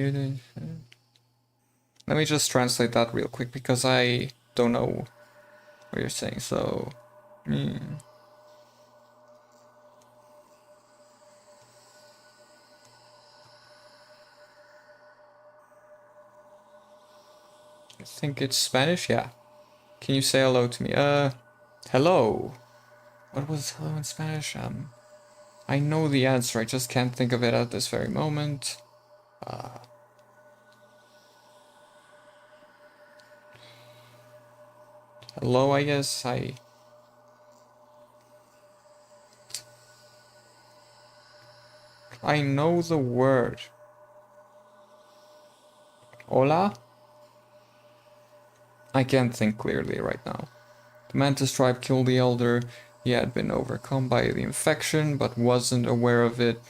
me just translate that real quick because I don't know what you're saying. So, I think it's Spanish, yeah. Can you say hello to me? Hello. What was hello in Spanish? I know the answer, I just can't think of it at this very moment. Hello, I guess. I know the word. Hola? I can't think clearly right now. The Mantis tribe killed the Elder. He had been overcome by the infection, but wasn't aware of it.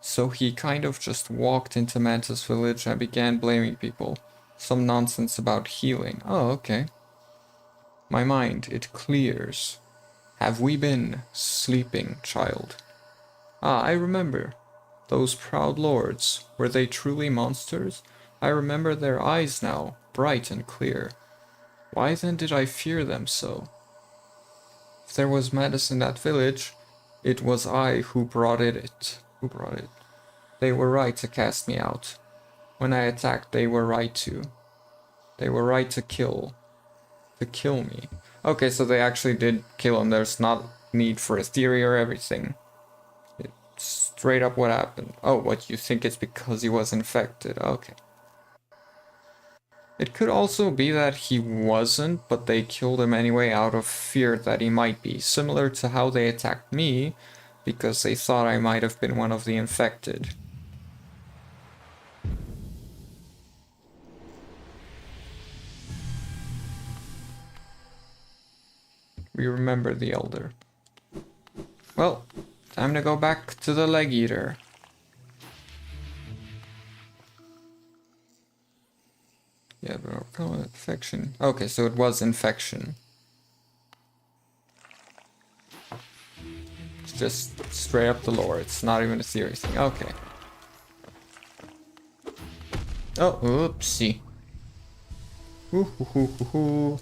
So he kind of just walked into Mantis village and began blaming people. Some nonsense about healing. Oh, okay. My mind, it clears. Have we been sleeping, child? Ah, I remember. Those proud lords. Were they truly monsters? I remember their eyes now, bright and clear. Why then did I fear them so? If there was madness in that village, it was I who brought it. They were right to cast me out. When I attacked, they were right to. They were right to kill. To kill me. Okay, so they actually did kill him. There's not need for a theory or everything. It's straight up what happened. Oh, what, you think it's because he was infected? Okay. It could also be that he wasn't, but they killed him anyway out of fear that he might be. Similar to how they attacked me, because they thought I might have been one of the infected. We remember the Elder. Well, time to go back to the Leg Eater. Yeah, but oh, infection. Okay, so it was infection. It's just straight up the lore. It's not even a theory thing. Okay. Oh, oopsie. Ooh.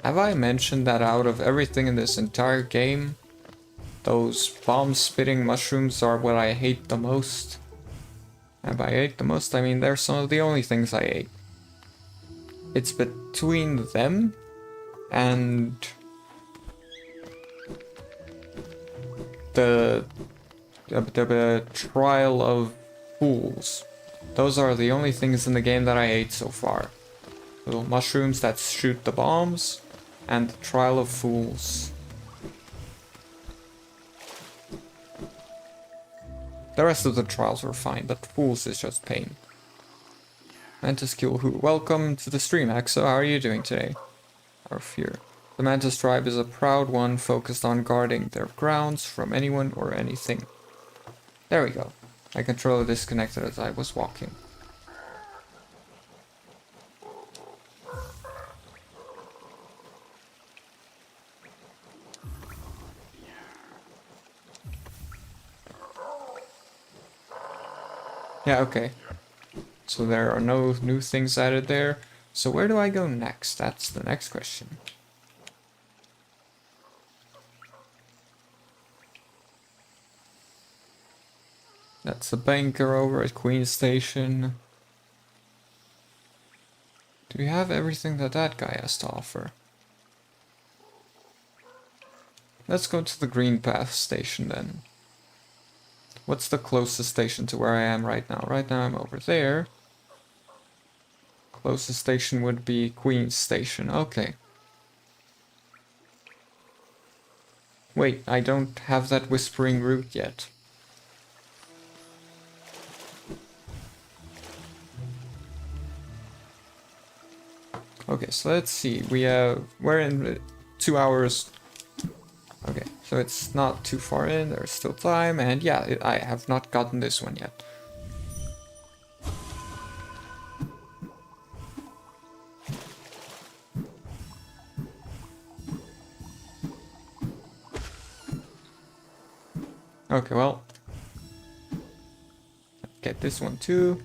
Have I mentioned that out of everything in this entire game, those bomb-spitting mushrooms are what I hate the most? And by hate the most, I mean they're some of the only things I hate. It's between them and the Trial of Fools. Those are the only things in the game that I hate so far. Little mushrooms that shoot the bombs, and the Trial of Fools. The rest of the trials were fine, but Fools is just pain. Mantis Kill Who? Welcome to the stream, Axo. How are you doing today? Our fear. The Mantis tribe is a proud one focused on guarding their grounds from anyone or anything. There we go. My controller disconnected as I was walking. Yeah, okay. So there are no new things added there. So where do I go next? That's the next question. That's the banker over at Queen Station. Do we have everything that that guy has to offer? Let's go to the Green Path Station then. What's the closest station to where I am right now? Right now I'm over there. Closest station would be Queen's Station. Okay. Wait, I don't have that whispering route yet. Okay, so let's see. We're in 2 hours. Okay, so it's not too far in. There's still time, and yeah, I have not gotten this one yet. Okay, well, get this one too.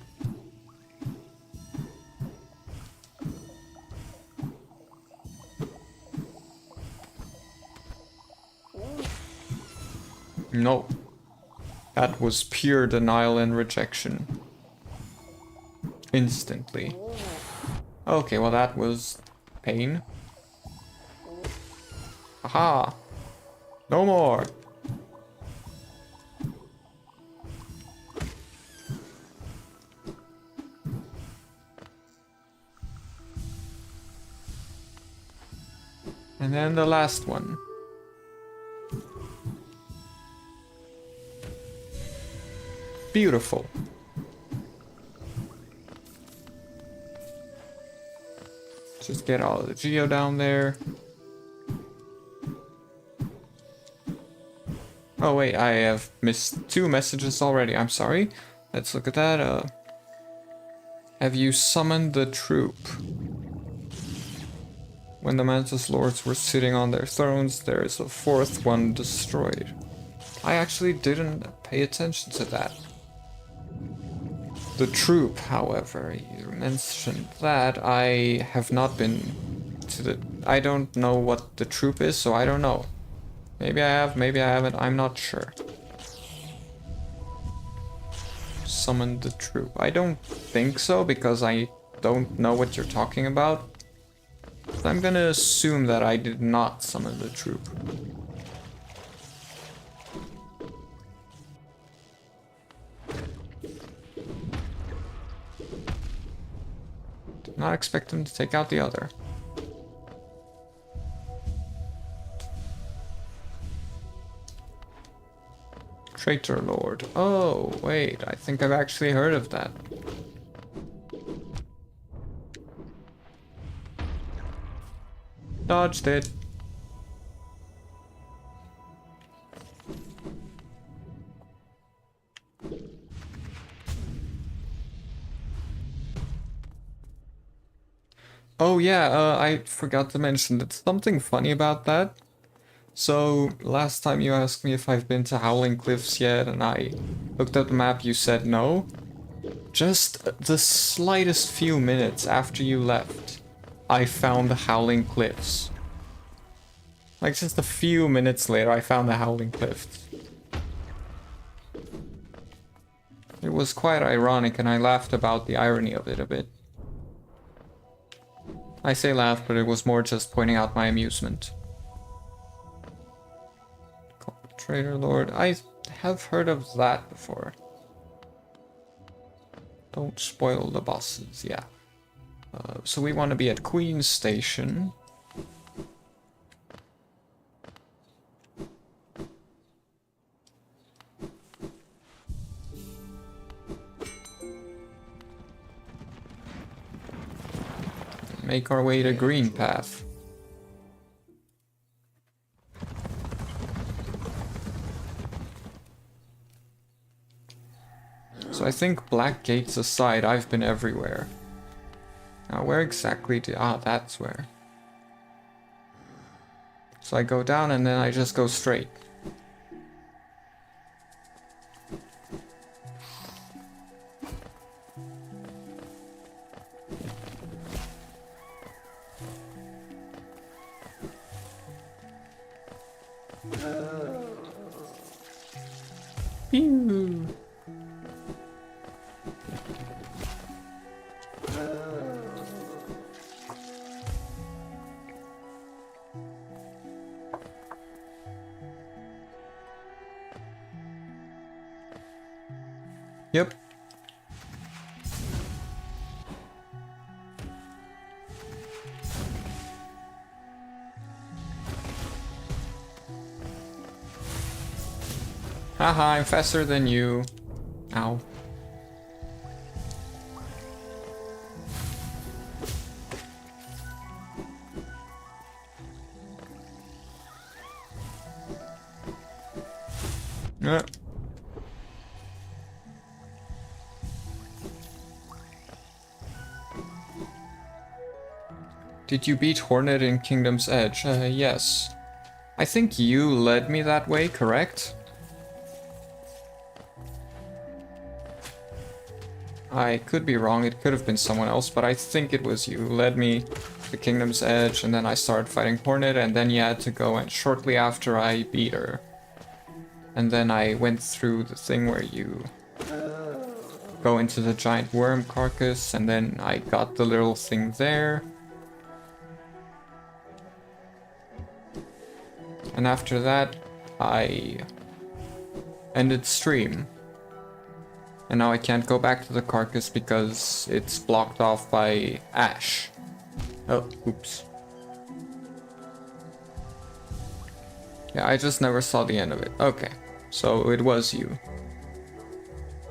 No. That was pure denial and rejection. Instantly. Okay, well that was pain. Aha! No more! And then the last one. Beautiful. Just get all of the geo down there. Oh wait, I have missed 2 messages already. I'm sorry. Let's look at that. Have you summoned the troop? When the Mantis Lords were sitting on their thrones, there is a 4th one destroyed. I actually didn't pay attention to that. The troop, however, you mentioned that. I have not been to the... I don't know what the troop is, so I don't know. Maybe I have, maybe I haven't, I'm not sure. Summon the troop. I don't think so, because I don't know what you're talking about. But I'm gonna assume that I did not summon the troop. Did not expect him to take out the other. Traitor Lord. Oh, wait, I think I've actually heard of that. Dodged it. Oh yeah, I forgot to mention that something funny about that. So, last time you asked me if I've been to Howling Cliffs yet, and I looked at the map, you said no. Just the slightest few minutes after you left, I found the Howling Cliffs. Like, just a few minutes later, I found the Howling Cliffs. It was quite ironic, and I laughed about the irony of it a bit. I say laugh, but it was more just pointing out my amusement. Traitor Lord. I have heard of that before. Don't spoil the bosses, yeah. So we want to be at Queen's Station. Make our way to Green Path. So I think Black Gates aside, I've been everywhere. Now where exactly do... Ah, that's where. So I go down and then I just go straight. Pew! Yep. Haha, I'm faster than you. Ow. Did you beat Hornet in Kingdom's Edge? Yes. I think you led me that way, correct? I could be wrong, it could have been someone else, but I think it was you who led me to Kingdom's Edge, and then I started fighting Hornet, and then you had to go, and shortly after I beat her. And then I went through the thing where you go into the giant worm carcass, and then I got the little thing there. And after that, I ended stream. And now I can't go back to the carcass because it's blocked off by ash. Oh, oops. Yeah, I just never saw the end of it. Okay, so it was you.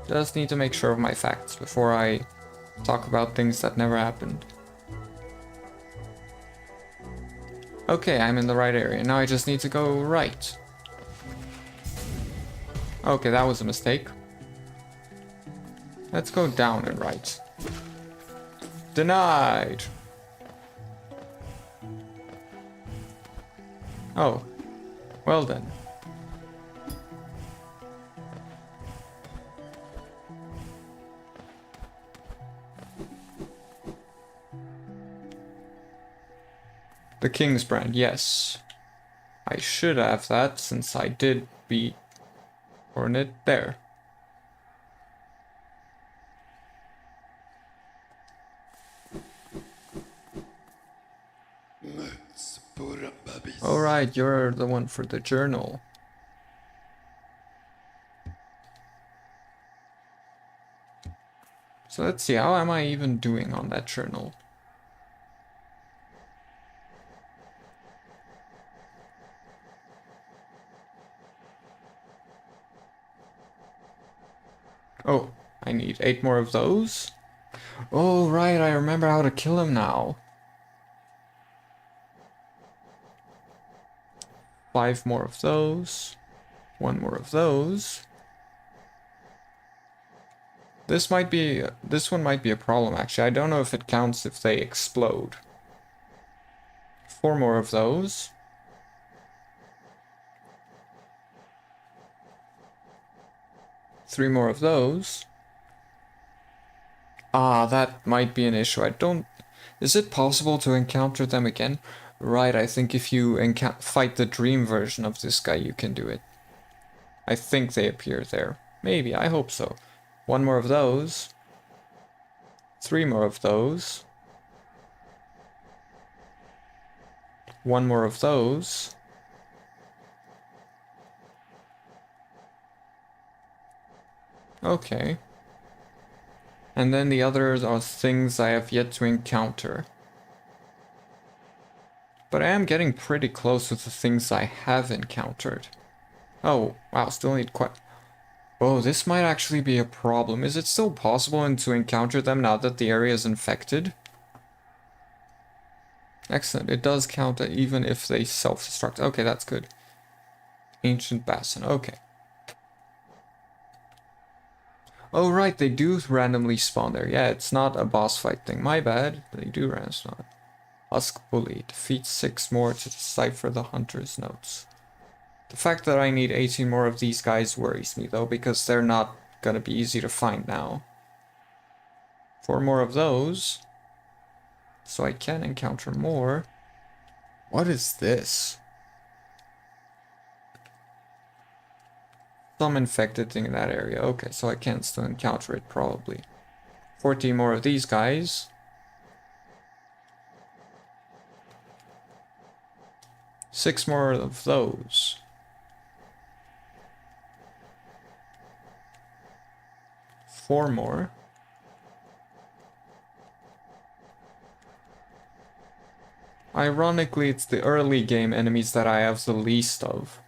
Just need to make sure of my facts before I talk about things that never happened. Okay, I'm in the right area. Now I just need to go right. Okay, that was a mistake. Let's go down and right. Denied! Oh. Well then. The King's Brand, yes. I should have that since I did beat Hornet there. Alright, you're the one for the journal. So let's see, how am I even doing on that journal? Oh, I need 8 more of those? Oh, right, I remember how to kill him now. 5 more of those. 1 more of those. This one might be a problem, actually. I don't know if it counts if they explode. 4 more of those. Three more of those. Ah, that might be an issue. Is it possible to encounter them again? Right, I think if you fight the dream version of this guy, you can do it. I think they appear there. Maybe, I hope so. 1 more of those. 3 more of those. 1 more of those. Okay. And then the others are things I have yet to encounter. But I am getting pretty close with the things I have encountered. Oh, wow, still need quite... Oh, this might actually be a problem. Is it still possible to encounter them now that the area is infected? Excellent, it does count even if they self-destruct. Okay, that's good. Ancient Basin, okay. Oh right, they do randomly spawn there. Yeah, it's not a boss fight thing. My bad. They do randomly spawn. Husk Bully. Defeat 6 more to decipher the Hunter's notes. The fact that I need 18 more of these guys worries me though, because they're not gonna be easy to find now. 4 more of those. So I can encounter more. What is this? Some infected thing in that area. Okay, so I can still encounter it probably. 14 more of these guys. Six more of those. Four more. Ironically, it's the early game enemies that I have the least of.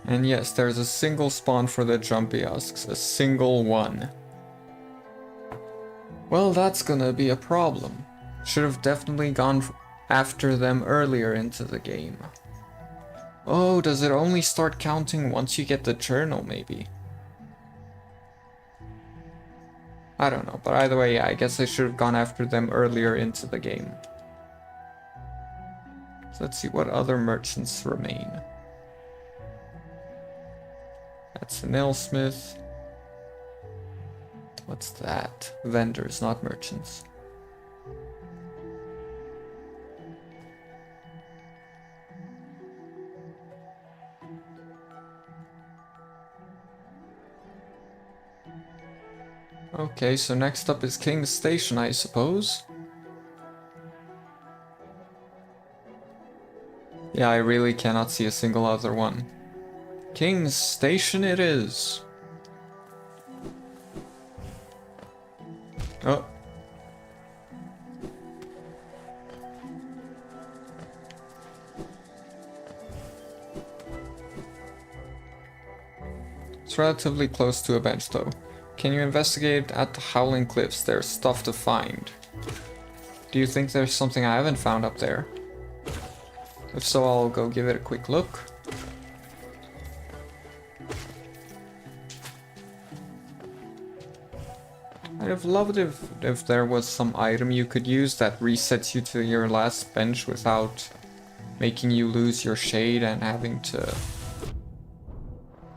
And yes, there's a single spawn for the Jumpy Husks, a single one. Well, that's gonna be a problem. Should have definitely gone after them earlier into the game. Oh, does it only start counting once you get the journal, maybe? I don't know, but either way, yeah, I guess I should have gone after them earlier into the game. So let's see what other merchants remain. That's a nailsmith. What's that? Vendors, not merchants. Okay, so next up is King's Station, I suppose. Yeah, I really cannot see a single other one. King's Station it is. Oh. It's relatively close to a bench though. Can you investigate at the Howling Cliffs? There's stuff to find. Do you think there's something I haven't found up there? If so, I'll go give it a quick look. I'd have loved if there was some item you could use that resets you to your last bench without making you lose your shade and having to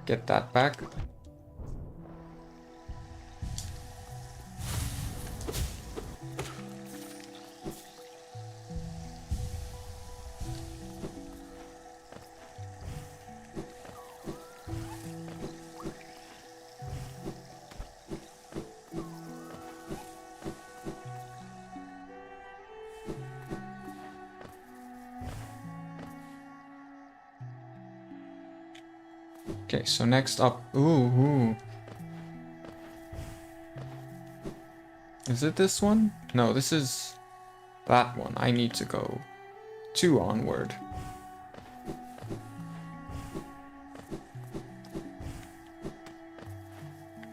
get that back. Okay, so next up... Ooh. Is it this one? No, this is that one. I need to go 2 onward.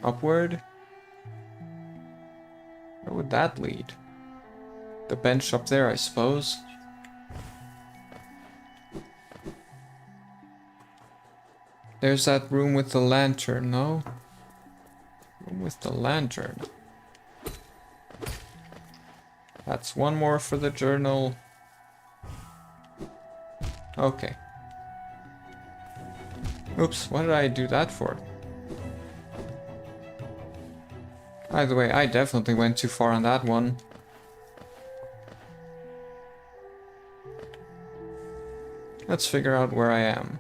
Upward? Where would that lead? The bench up there, I suppose. There's that room with the lantern, no? Room with the lantern. That's one more for the journal. Okay. Oops, what did I do that for? By the way, I definitely went too far on that one. Let's figure out where I am.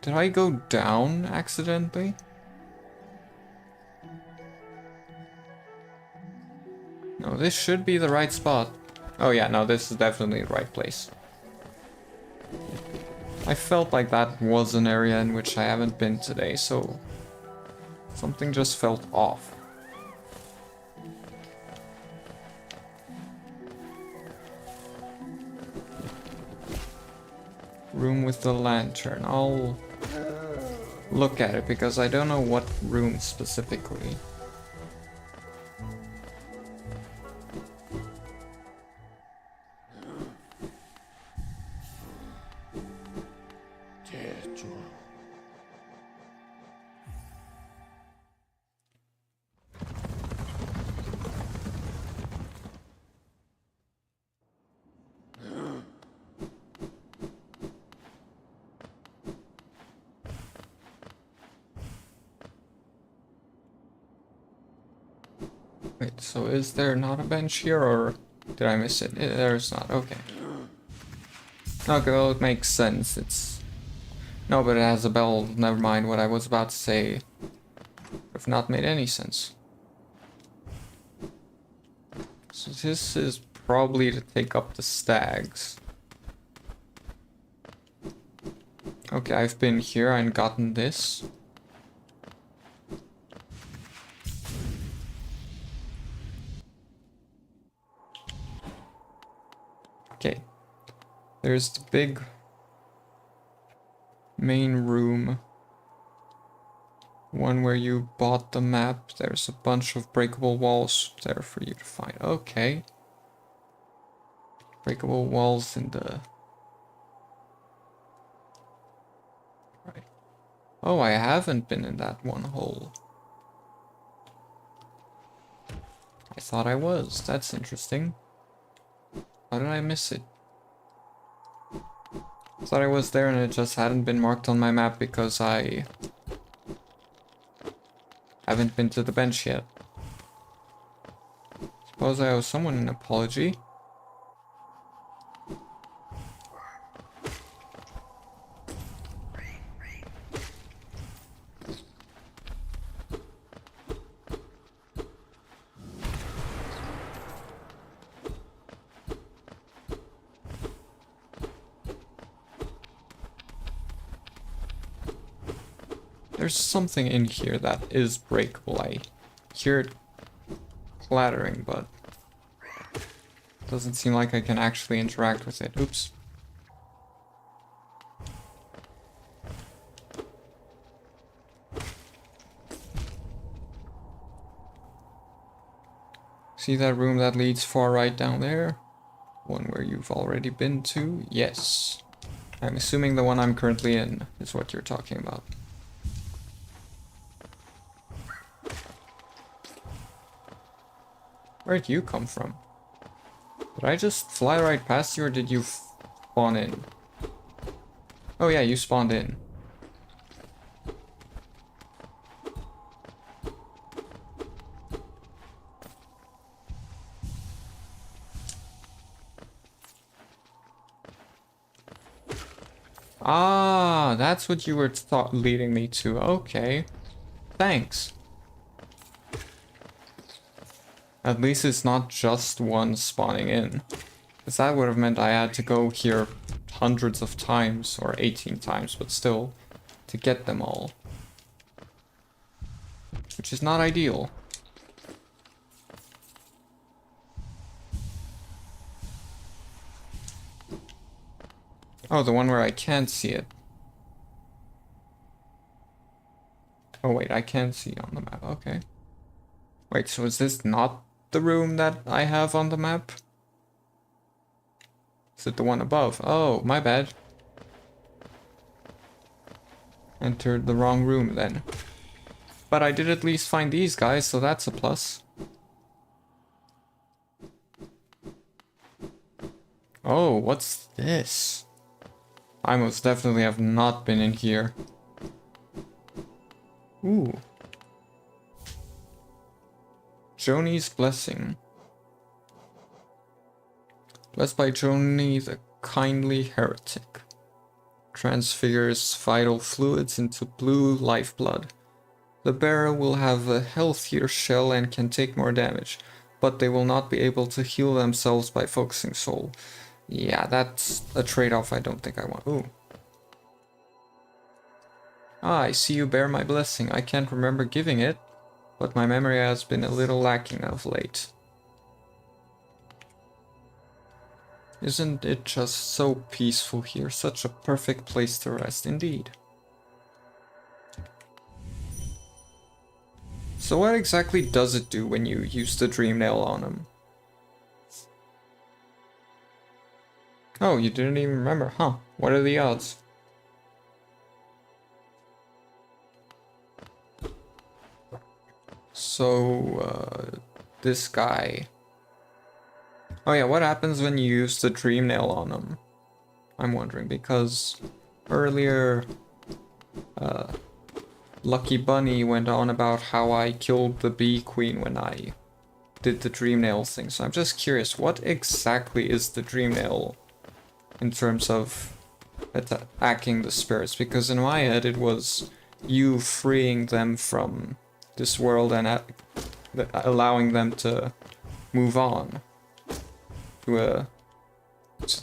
Did I go down accidentally? No, this should be the right spot. Oh yeah, no, this is definitely the right place. I felt like that was an area in which I haven't been today, so something just felt off. Room with the lantern. I'll look at it because I don't know what room specifically. Wait, so is there not a bench here, or did I miss it? There's not, okay. Okay, well, it makes sense, it's... No, but it has a bell, never mind what I was about to say. Have not made any sense. So this is probably to take up the stags. Okay, I've been here and gotten this. Okay, there's the big main room. One where you bought the map. There's a bunch of breakable walls there for you to find. Okay. Breakable walls in the... Right. Oh, I haven't been in that one hole. I thought I was. That's interesting. How did I miss it? I thought I was there and it just hadn't been marked on my map because I haven't been to the bench yet. Suppose I owe someone an apology. There's something in here that is breakable. I hear it clattering, but it doesn't seem like I can actually interact with it. Oops. See that room that leads far right down there? One where you've already been to? Yes. I'm assuming the one I'm currently in is what you're talking about. Where'd you come from? Did I just fly right past you, or did you spawn in? Oh yeah, you spawned in. Ah, that's what you were leading me to. Okay. Thanks. At least it's not just one spawning in. Because that would have meant I had to go here hundreds of times, or 18 times, but still, to get them all. Which is not ideal. Oh, the one where I can't see it. Oh wait, I can see on the map, okay. Wait, so is this not the room that I have on the map? Is it the one above? Oh, my bad. Entered the wrong room then. But I did at least find these guys, so that's a plus. Oh, what's this? I most definitely have not been in here. Ooh. Joni's Blessing. Blessed by Joni, the kindly heretic. Transfigures vital fluids into blue lifeblood. The bearer will have a healthier shell and can take more damage, but they will not be able to heal themselves by focusing soul. Yeah, that's a trade-off I don't think I want. Ooh. Ah, I see you bear my blessing. I can't remember giving it, but my memory has been a little lacking of late. Isn't it just so peaceful here? Such a perfect place to rest indeed. So what exactly does it do when you use the dream nail on him? Oh, you didn't even remember, huh? What are the odds? So, this guy. Oh yeah, what happens when you use the dream nail on him? I'm wondering, because earlier, Lucky Bunny went on about how I killed the bee queen when I did the dream nail thing. So I'm just curious, what exactly is the dream nail in terms of attacking the spirits? Because in my head it was you freeing them from this world and allowing them to move on to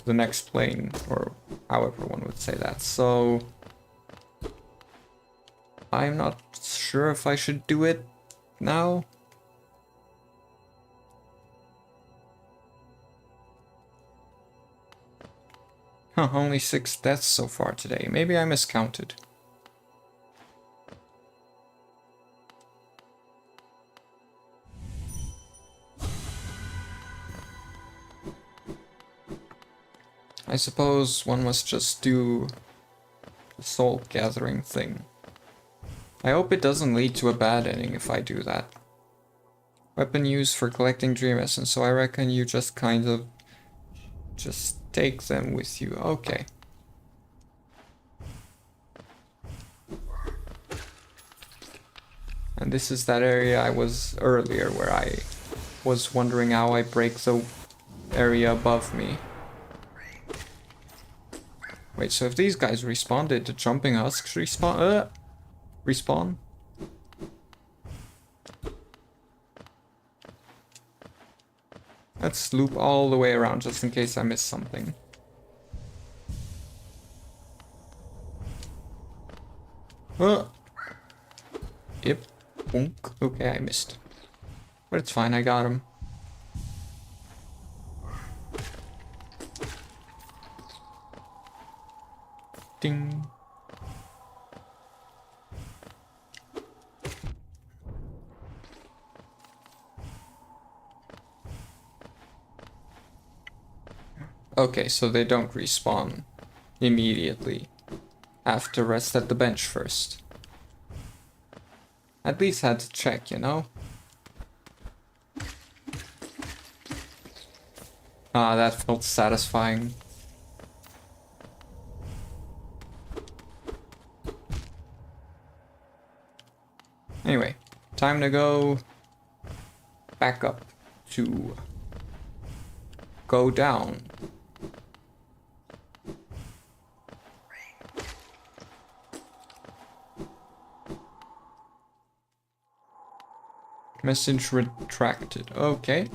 the next plane, or however one would say that. So I'm not sure if I should do it now. Huh, only 6 deaths so far today. Maybe I miscounted. I suppose one must just do the soul gathering thing. I hope it doesn't lead to a bad ending if I do that. Weapon used for collecting dream essence, so I reckon you just kind of just take them with you. Okay. And this is that area I was earlier where I was wondering how I break the area above me. Wait, so if these guys respawn, did the jumping husks respawn? Respawn? Let's loop all the way around just in case I miss something. Yep. Boonk. Okay, I missed. But it's fine, I got him. Ding. Okay, so they don't respawn immediately. I have to rest at the bench first. At least had to check, you know? Ah, that felt satisfying. Anyway, time to go back up to go down. Message retracted. Okay.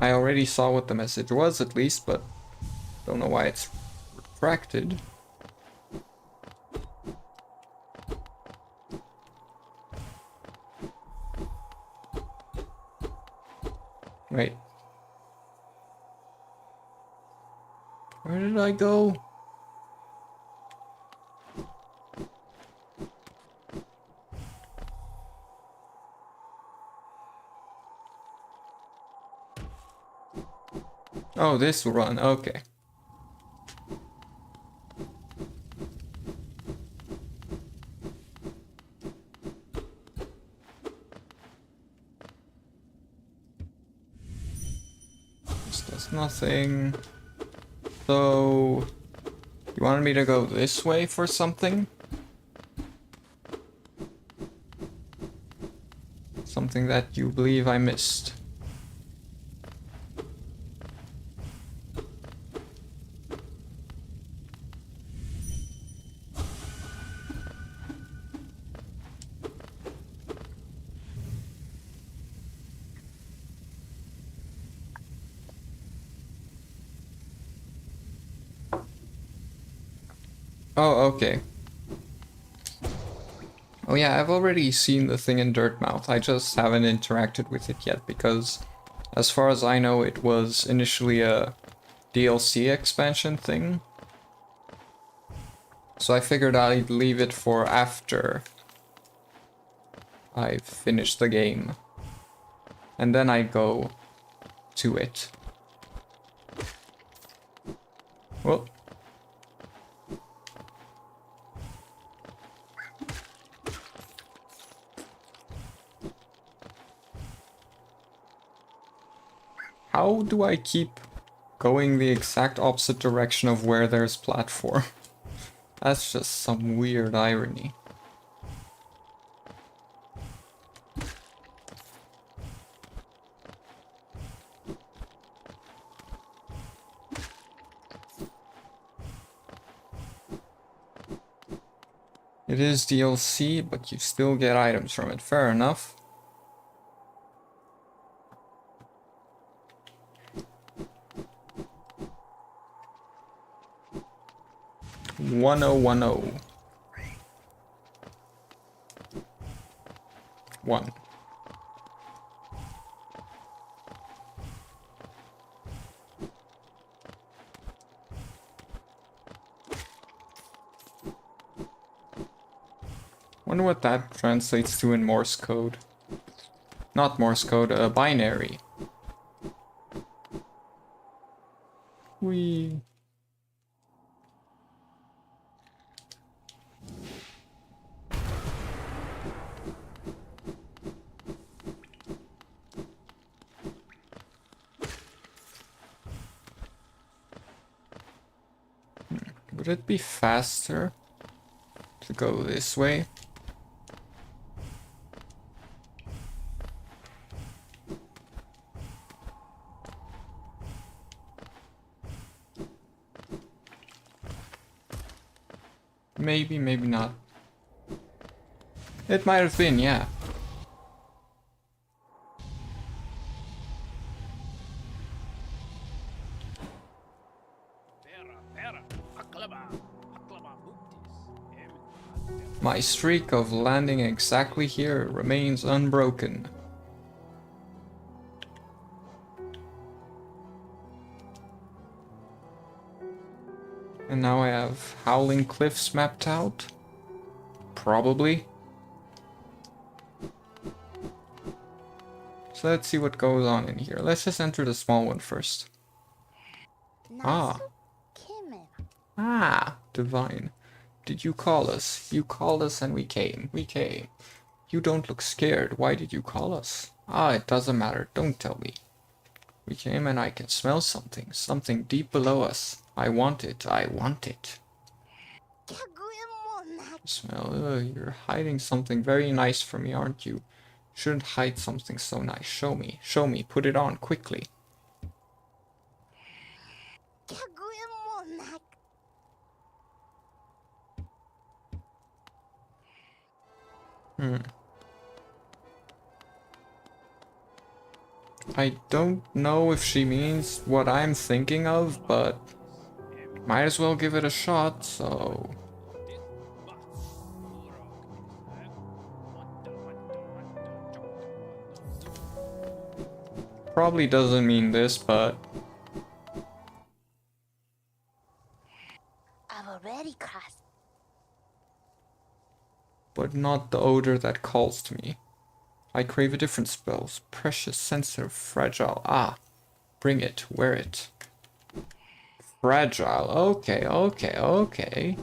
I already saw what the message was at least, but don't know why it's retracted. Wait. Where did I go? Oh, this run, okay. This does nothing. So, you wanted me to go this way for something? Something that you believe I missed. Oh, okay. Oh yeah, I've already seen the thing in Dirtmouth. I just haven't interacted with it yet because, as far as I know, it was initially a DLC expansion thing. So I figured I'd leave it for after I finish the game. And then I go to it. Well. How do I keep going the exact opposite direction of where there's platform? That's just some weird irony. It is DLC, but you still get items from it. Fair enough. 1010. 1. Wonder what that translates to in Morse code. Not Morse code, binary. We. Would it be faster to go this way? Maybe, maybe not. It might have been, yeah. My streak of landing exactly here remains unbroken. And now I have Howling Cliffs mapped out? Probably. So let's see what goes on in here. Let's just enter the small one first. Ah. Ah, divine. Did you call us? You called us and we came. We came. You don't look scared. Why did you call us? Ah, it doesn't matter. Don't tell me. We came and I can smell something. Something deep below us. I want it. I want it. Smell. You're hiding something very nice from me, aren't you? Shouldn't hide something so nice. Show me. Show me. Put it on quickly. I don't know if she means what I'm thinking of, but might as well give it a shot, so... Probably doesn't mean this, but... I've already crossed. But not the odor that calls to me. I crave a different spell. Precious, sensitive, fragile. Ah, bring it, wear it. Fragile. Okay, okay, okay.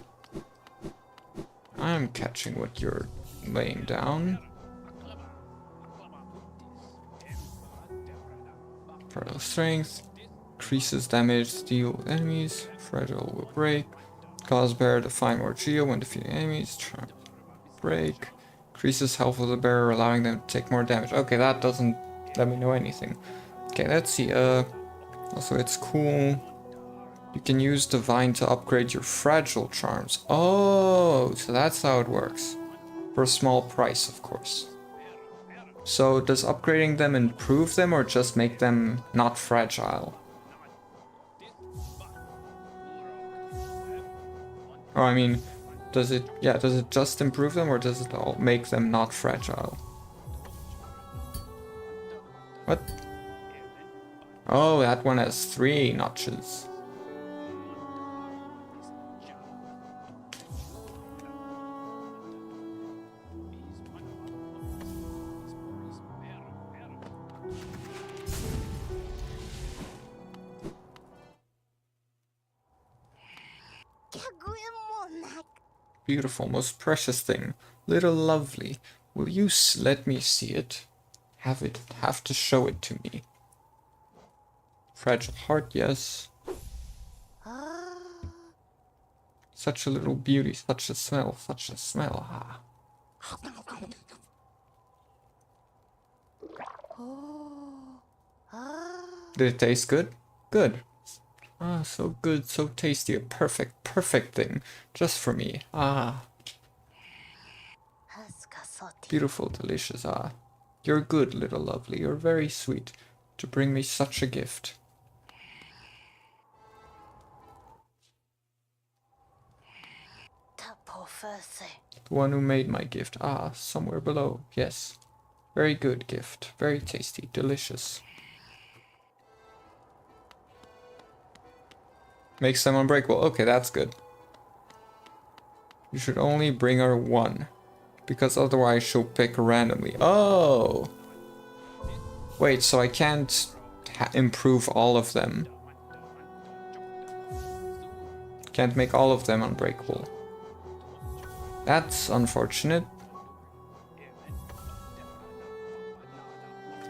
I'm catching what you're laying down. Fragile strength. Increases damage, deal with enemies. Fragile will break. Cause bearer to find more geo when defeating enemies. Charm break. Increases health of the bearer, allowing them to take more damage. Okay, that doesn't let me know anything. Okay, let's see. Also it's cool. You can use Divine to upgrade your fragile charms. Oh, so that's how it works. For a small price, of course. So does upgrading them improve them or just make them not fragile? Or I mean, does it just improve them or does it all make them not fragile? What? Oh, that one has 3 notches. Beautiful, most precious thing. Little lovely. Will you let me see it? Have to show it to me. Fragile heart, yes. Such a little beauty, such a smell, ah. Did it taste good? Good. Ah, so good, so tasty, a perfect thing. Just for me. Ah. Beautiful, delicious, ah. You're good, little lovely, you're very sweet to bring me such a gift. The one who made my gift. Ah, somewhere below, yes. Very good gift, very tasty, delicious. Makes them unbreakable. Okay, that's good. You should only bring her 1. Because otherwise she'll pick randomly. Oh! Wait, so I can't improve all of them. Can't make all of them unbreakable. That's unfortunate.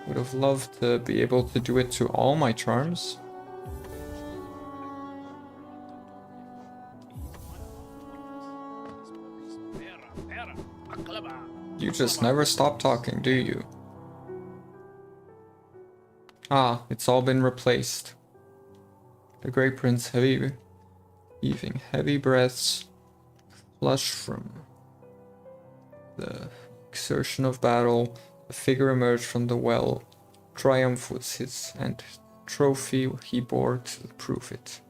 Would have loved to be able to do it to all my charms. You just never stop talking, do you? Ah, it's all been replaced. The Grey Prince heaving heavy breaths, flush from the exertion of battle. A figure emerged from the well. Triumph was his, and trophy he bore to prove it.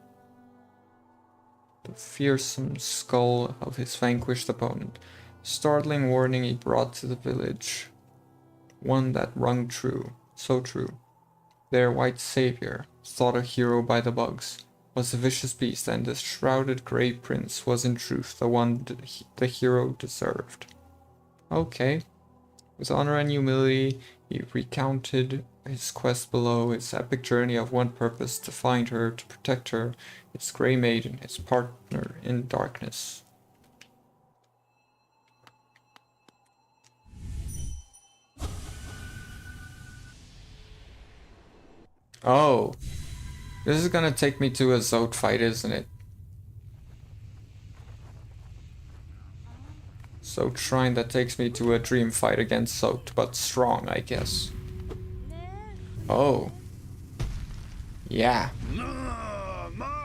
The fearsome skull of his vanquished opponent. Startling warning he brought to the village. One that rung true, so true. Their white savior, thought a hero by the bugs, was a vicious beast, and the shrouded Grey Prince was in truth the one the hero deserved. Okay. With honor and humility, he recounted his quest below, his epic journey of one purpose, to find her, to protect her, his Grey Maiden, his partner in darkness. Oh, this is gonna take me to a Zote fight, isn't it? Zote Shrine that takes me to a dream fight against Zote, but strong, I guess. Oh. Yeah.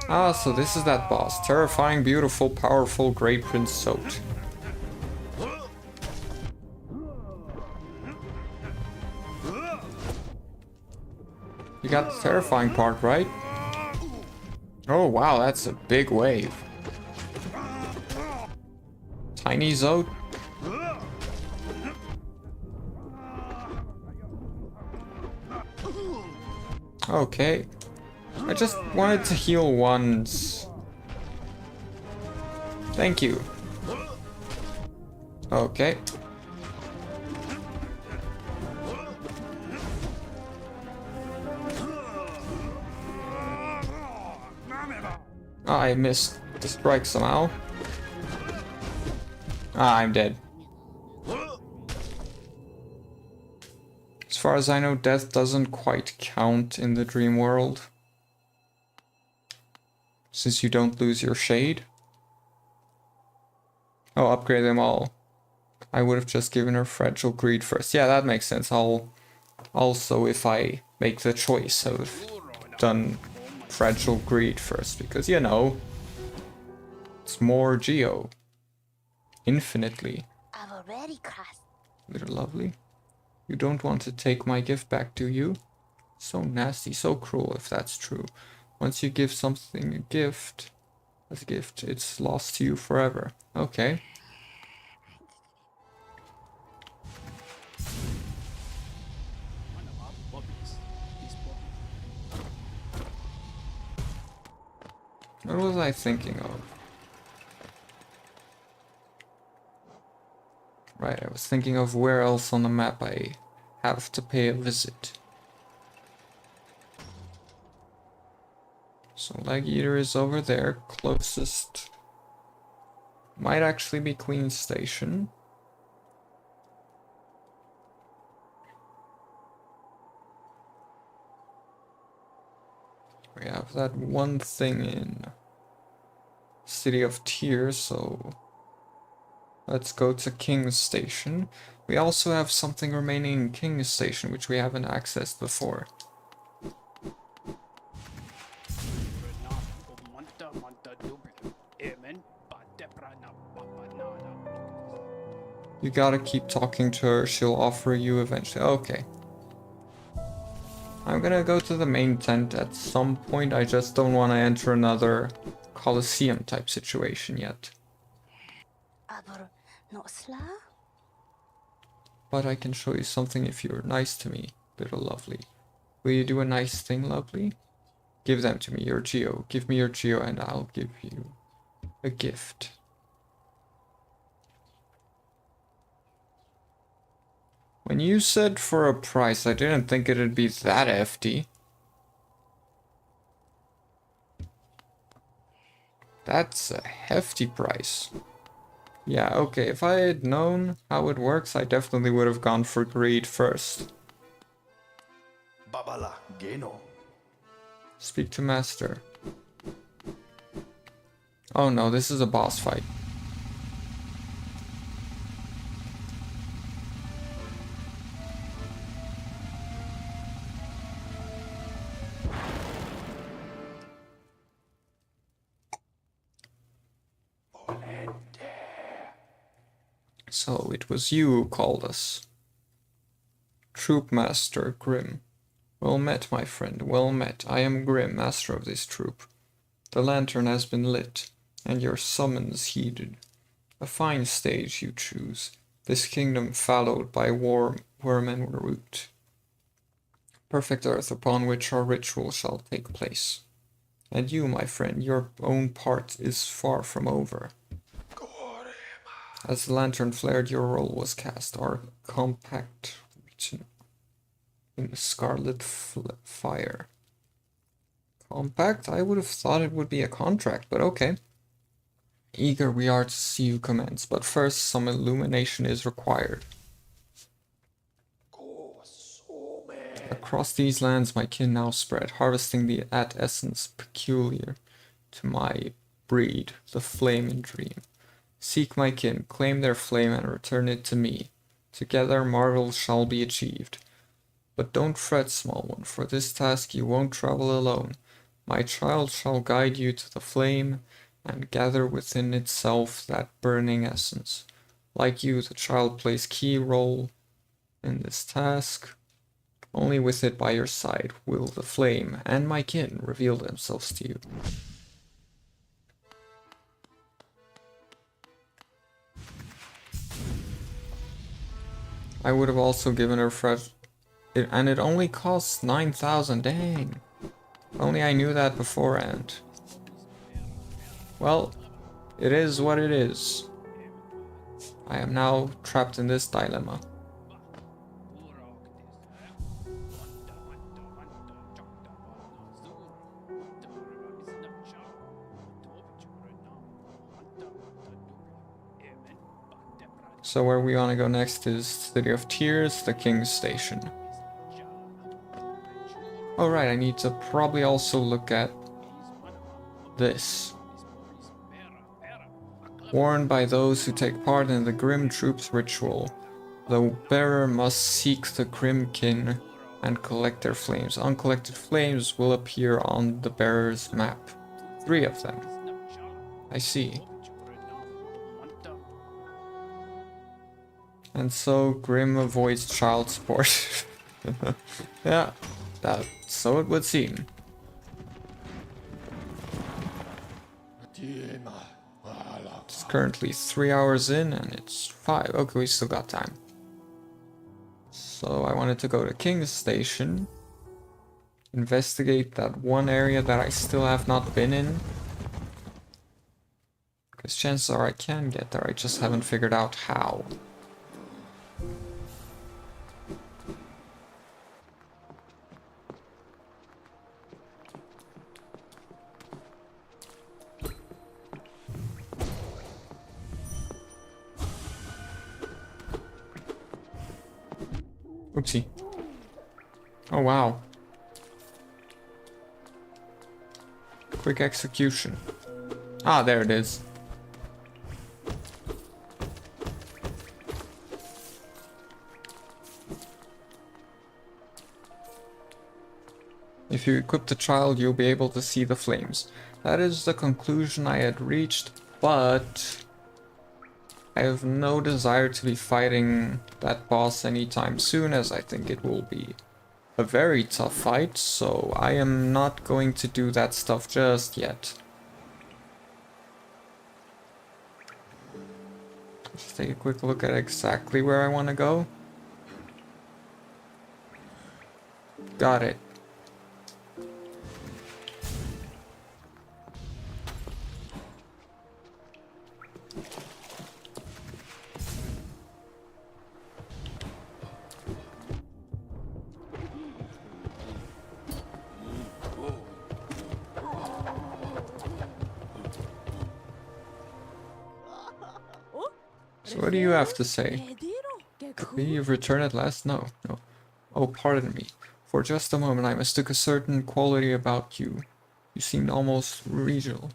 Ah, so this is that boss. Terrifying, beautiful, powerful, Grey Prince Zote. You got the terrifying part, right? Oh wow, that's a big wave. Tiny Zote. Okay. I just wanted to heal once. Thank you. Okay. I missed the strike somehow. Ah, I'm dead. As far as I know, death doesn't quite count in the dream world. Since you don't lose your shade. Oh, upgrade them all. I would have just given her Fragile Greed first. Yeah, that makes sense. I'll also, if I make the choice, have done Fragile Greed first. Because, you know, it's more Geo. Infinitely. I've already crossed. Little lovely. You don't want to take my gift back, do you? So nasty, so cruel, if that's true. Once you give something a gift, as a gift, it's lost to you forever. Okay. What was I thinking of? Right, I was thinking of where else on the map I have to pay a visit. So Leg Eater is over there, closest. Might actually be Queen Station. We have that one thing in City of Tears, so let's go to King's Station. We also have something remaining in King's Station, which we haven't accessed before. You gotta keep talking to her, she'll offer you eventually. Okay. I'm gonna go to the main tent at some point, I just don't want to enter another Colosseum type situation yet. Aber not slow? But I can show you something if you're nice to me, little lovely. Will you do a nice thing, lovely? Give them to me, your Geo. Give me your Geo and I'll give you a gift. When you said for a price, I didn't think it'd be that hefty. That's a hefty price. Yeah, okay, if I had known how it works, I definitely would have gone for greed first. Babala Geno. Speak to Master. Oh no, this is a boss fight. So it was you who called us. Troop Master Grim. Well met, my friend, well met. I am Grim, master of this troop. The lantern has been lit, and your summons heeded. A fine stage you choose, this kingdom fallowed by worm and root. Perfect earth upon which our ritual shall take place. And you, my friend, your own part is far from over. As the lantern flared, your roll was cast, our compact written in scarlet fire. Compact? I would have thought it would be a contract, but okay. Eager we are to see you commence, but first some illumination is required. Across these lands my kin now spread, harvesting the essence peculiar to my breed, the flame and dream. Seek my kin, claim their flame and return it to me. Together marvels shall be achieved. But don't fret, small one, for this task you won't travel alone. My child shall guide you to the flame and gather within itself that burning essence. Like you, the child plays key role in this task. Only with it by your side will the flame and my kin reveal themselves to you. I would have also given her fresh... and it only costs 9,000, dang. Only I knew that beforehand. Well, it is what it is. I am now trapped in this dilemma. So where we want to go next is City of Tears, the King's Station. Oh right, I need to probably also look at this. Warned by those who take part in the Grim Troops ritual, the bearer must seek the Grim Kin and collect their flames. Uncollected flames will appear on the bearer's map. 3 of them. I see. And so Grim avoids child support. Yeah, so it would seem. It's currently 3 hours in and it's 5. Okay, we still got time. So I wanted to go to King's Station. Investigate that one area that I still have not been in. Because chances are I can get there, I just haven't figured out how. Oopsie. Oh wow. Quick execution. Ah, there it is. If you equip the child, you'll be able to see the flames. That is the conclusion I had reached, but I have no desire to be fighting that boss anytime soon, as I think it will be a very tough fight, so I am not going to do that stuff just yet. Let's take a quick look at exactly where I want to go. Got it. So what do you have to say? You've returned at last? No. Oh, pardon me. For just a moment I mistook a certain quality about you. You seemed almost regal.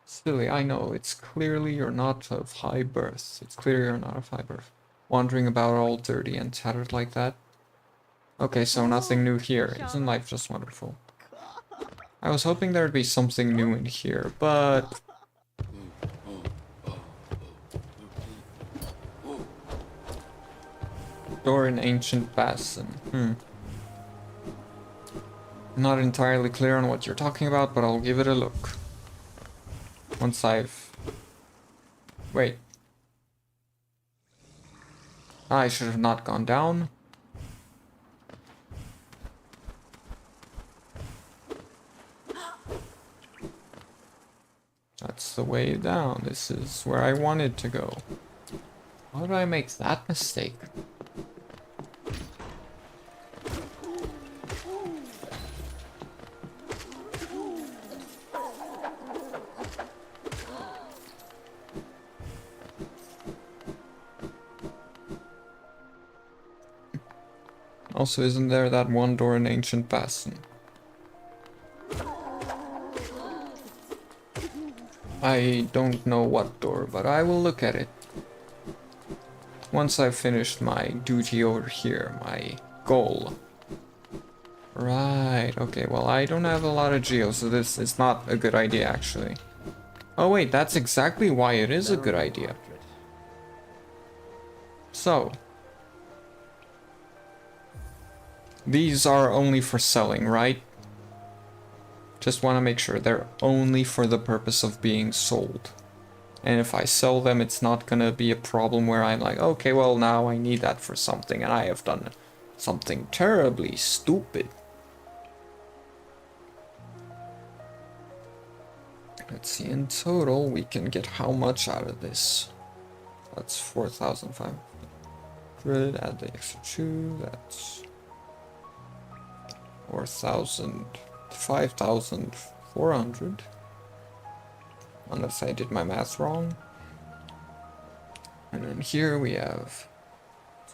Silly, I know. It's clearly you're not of high birth. It's clear you're not of high birth. Wandering about all dirty and tattered like that. Okay, so nothing new here. Isn't life just wonderful? I was hoping there'd be something new in here, but... Door in ancient basin. Not entirely clear on what you're talking about, but I'll give it a look. Once I've... Wait. I should have not gone down. That's the way down. This is where I wanted to go. How did I make that mistake? Also, isn't there that one door in ancient basin? I don't know what door, but I will look at it. Once I've finished my duty over here, my goal. Right, okay, well I don't have a lot of geo, so this is not a good idea actually. Oh wait, that's exactly why it is a good idea. So. These are only for selling, right? Just want to make sure they're only for the purpose of being sold. And if I sell them, it's not gonna be a problem where I'm like, okay, well, now I need that for something, and I have done something terribly stupid. Let's see, in total, we can get how much out of this? That's 4,500, add the extra 2, that's 4,000, 5,400. Unless I did my math wrong. And then here we have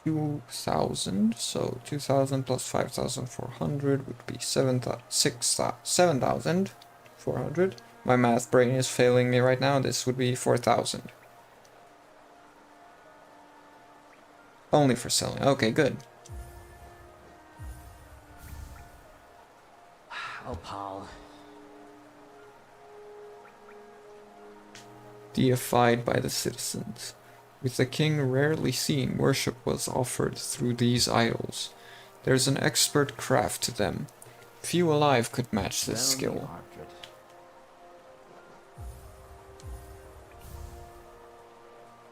2,000, so 2,000 plus 5,400 would be 7,400. My math brain is failing me right now. This would be 4,000. Only for selling. Okay, good. Oh, Paul. Deified by the citizens. With the king rarely seen, worship was offered through these idols. There's an expert craft to them. Few alive could match this skill.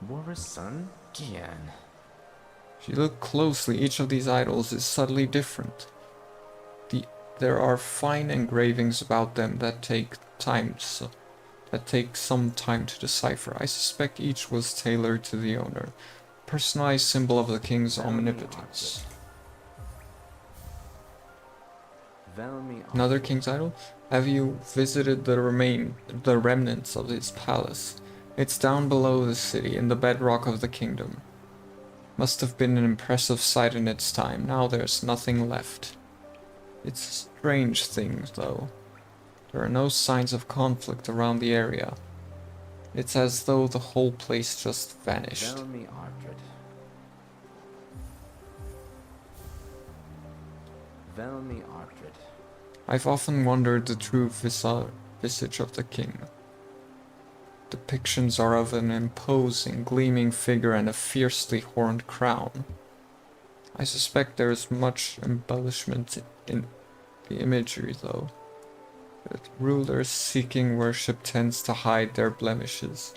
War's son? Gian. If you look closely, each of these idols is subtly different. There are fine engravings about them that take some time to decipher. I suspect each was tailored to the owner. Personalized symbol of the king's omnipotence. Another king's idol? Have you visited the remnants of his palace? It's down below the city, in the bedrock of the kingdom. Must have been an impressive sight in its time. Now there's nothing left. It's a strange thing, though. There are no signs of conflict around the area. It's as though the whole place just vanished. I've often wondered the true visage of the king. Depictions are of an imposing, gleaming figure and a fiercely horned crown. I suspect there is much embellishment in the imagery, though. That rulers seeking worship tends to hide their blemishes.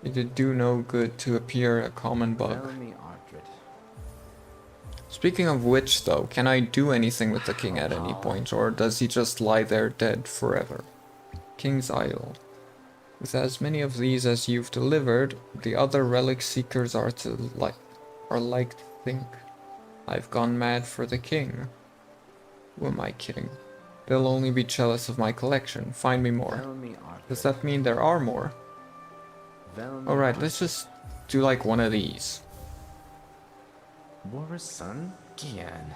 It'd do no good to appear a common bug. Speaking of which, though, can I do anything with the king at any point, or does he just lie there dead forever? King's Idol. With as many of these as you've delivered, the other relic seekers are like to think I've gone mad for the king. Who am I kidding? They'll only be jealous of my collection. Find me more. Does that mean there are more? Alright, let's just do like one of these. War's son? Gian.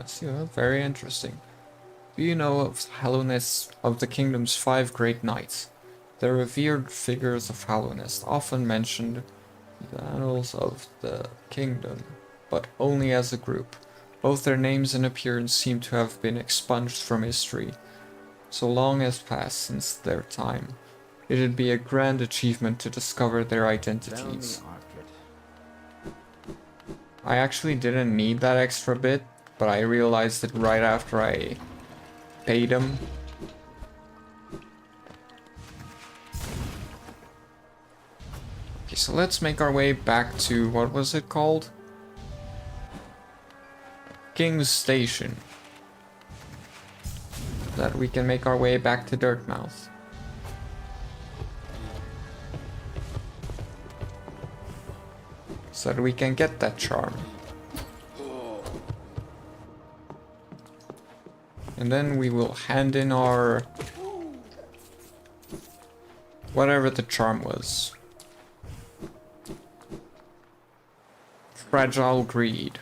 See, very interesting. Do you know of Hallownest of the kingdom's 5 great knights? They're revered figures of Hallownest, often mentioned in the annals of the kingdom, but only as a group. Both their names and appearance seem to have been expunged from history. So long has passed since their time. It'd be a grand achievement to discover their identities. I actually didn't need that extra bit, but I realized it right after I paid him. Okay, so let's make our way back to, what was it called? King's Station. So that we can make our way back to Dirtmouth. So that we can get that charm. And then we will hand in our... whatever the charm was. Fragile Greed.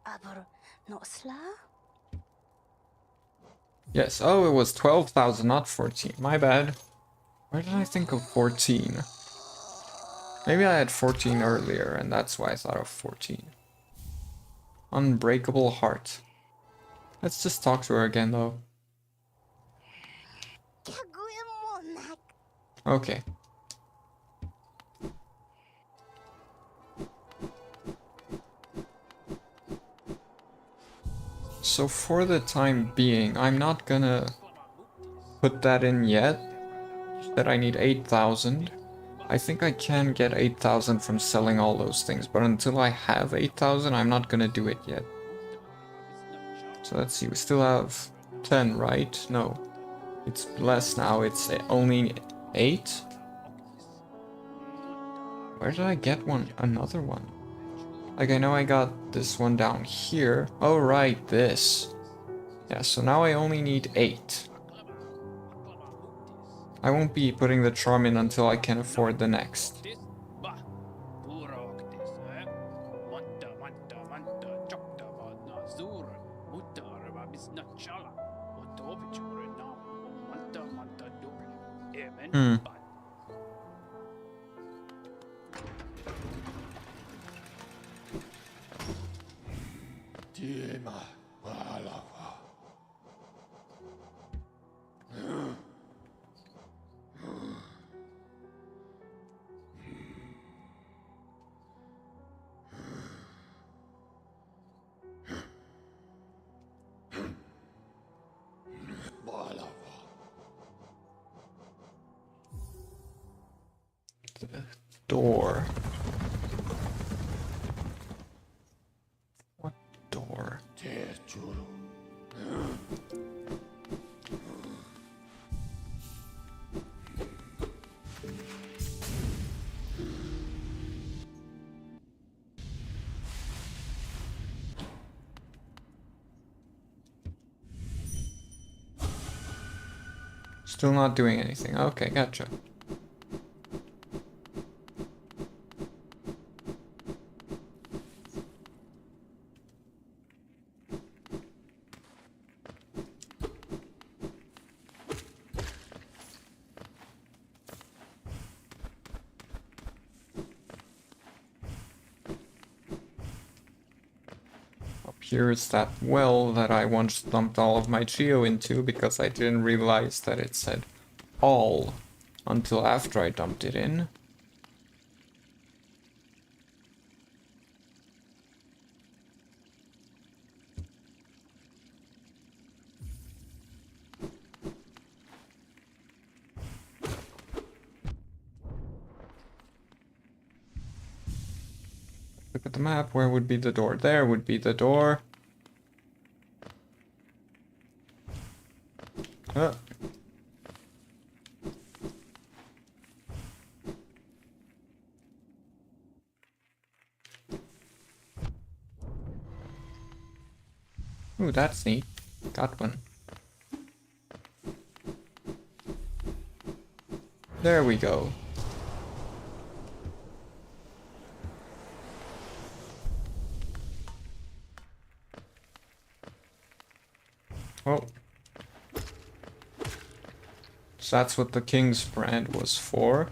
Aber not sla? Yes, oh, it was 12,000, not 14. My bad. Where did I think of 14? Maybe I had 14 earlier, and that's why I thought of 14. Unbreakable heart. Let's just talk to her again, though. Okay. So for the time being, I'm not gonna put that in yet. That I need 8,000. I think I can get 8,000 from selling all those things, but until I have 8,000, I'm not gonna do it yet. So let's see, we still have 10, right? No. It's less now, it's only 8? Where did I get one? Another one? Like, I know I got this one down here. Oh, right, this. Yeah, so now I only need 8. I won't be putting the charm in until I can afford the next. Hmm. The door. What door? Still not doing anything. Okay, gotcha. Here's that well that I once dumped all of my geo into because I didn't realize that it said all until after I dumped it in. Look at the map, where would be the door? There would be the door. Ooh, that's neat. Got one. There we go. Oh. So that's what the King's brand was for.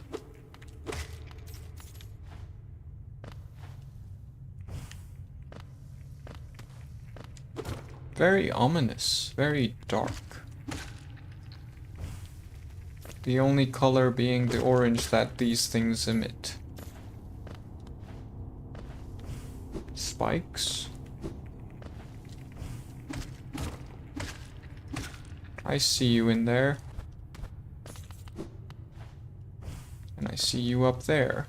Very ominous, very dark. The only color being the orange that these things emit. Spikes? I see you in there. And I see you up there.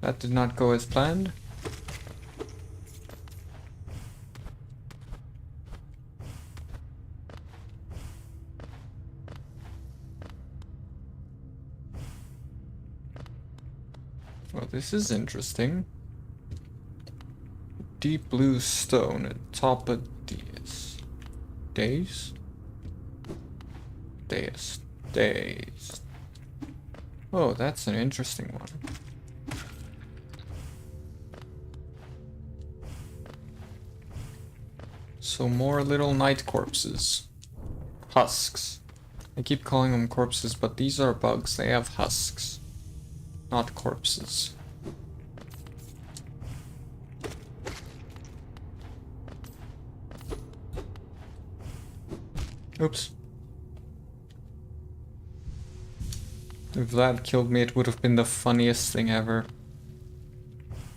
That did not go as planned. Well, this is interesting. Deep blue stone at top of Days. Days? Days. Days. Oh, that's an interesting one. So more little night corpses. Husks. I keep calling them corpses, but these are bugs. They have husks. Not corpses. Oops. If Vlad killed me, it would have been the funniest thing ever.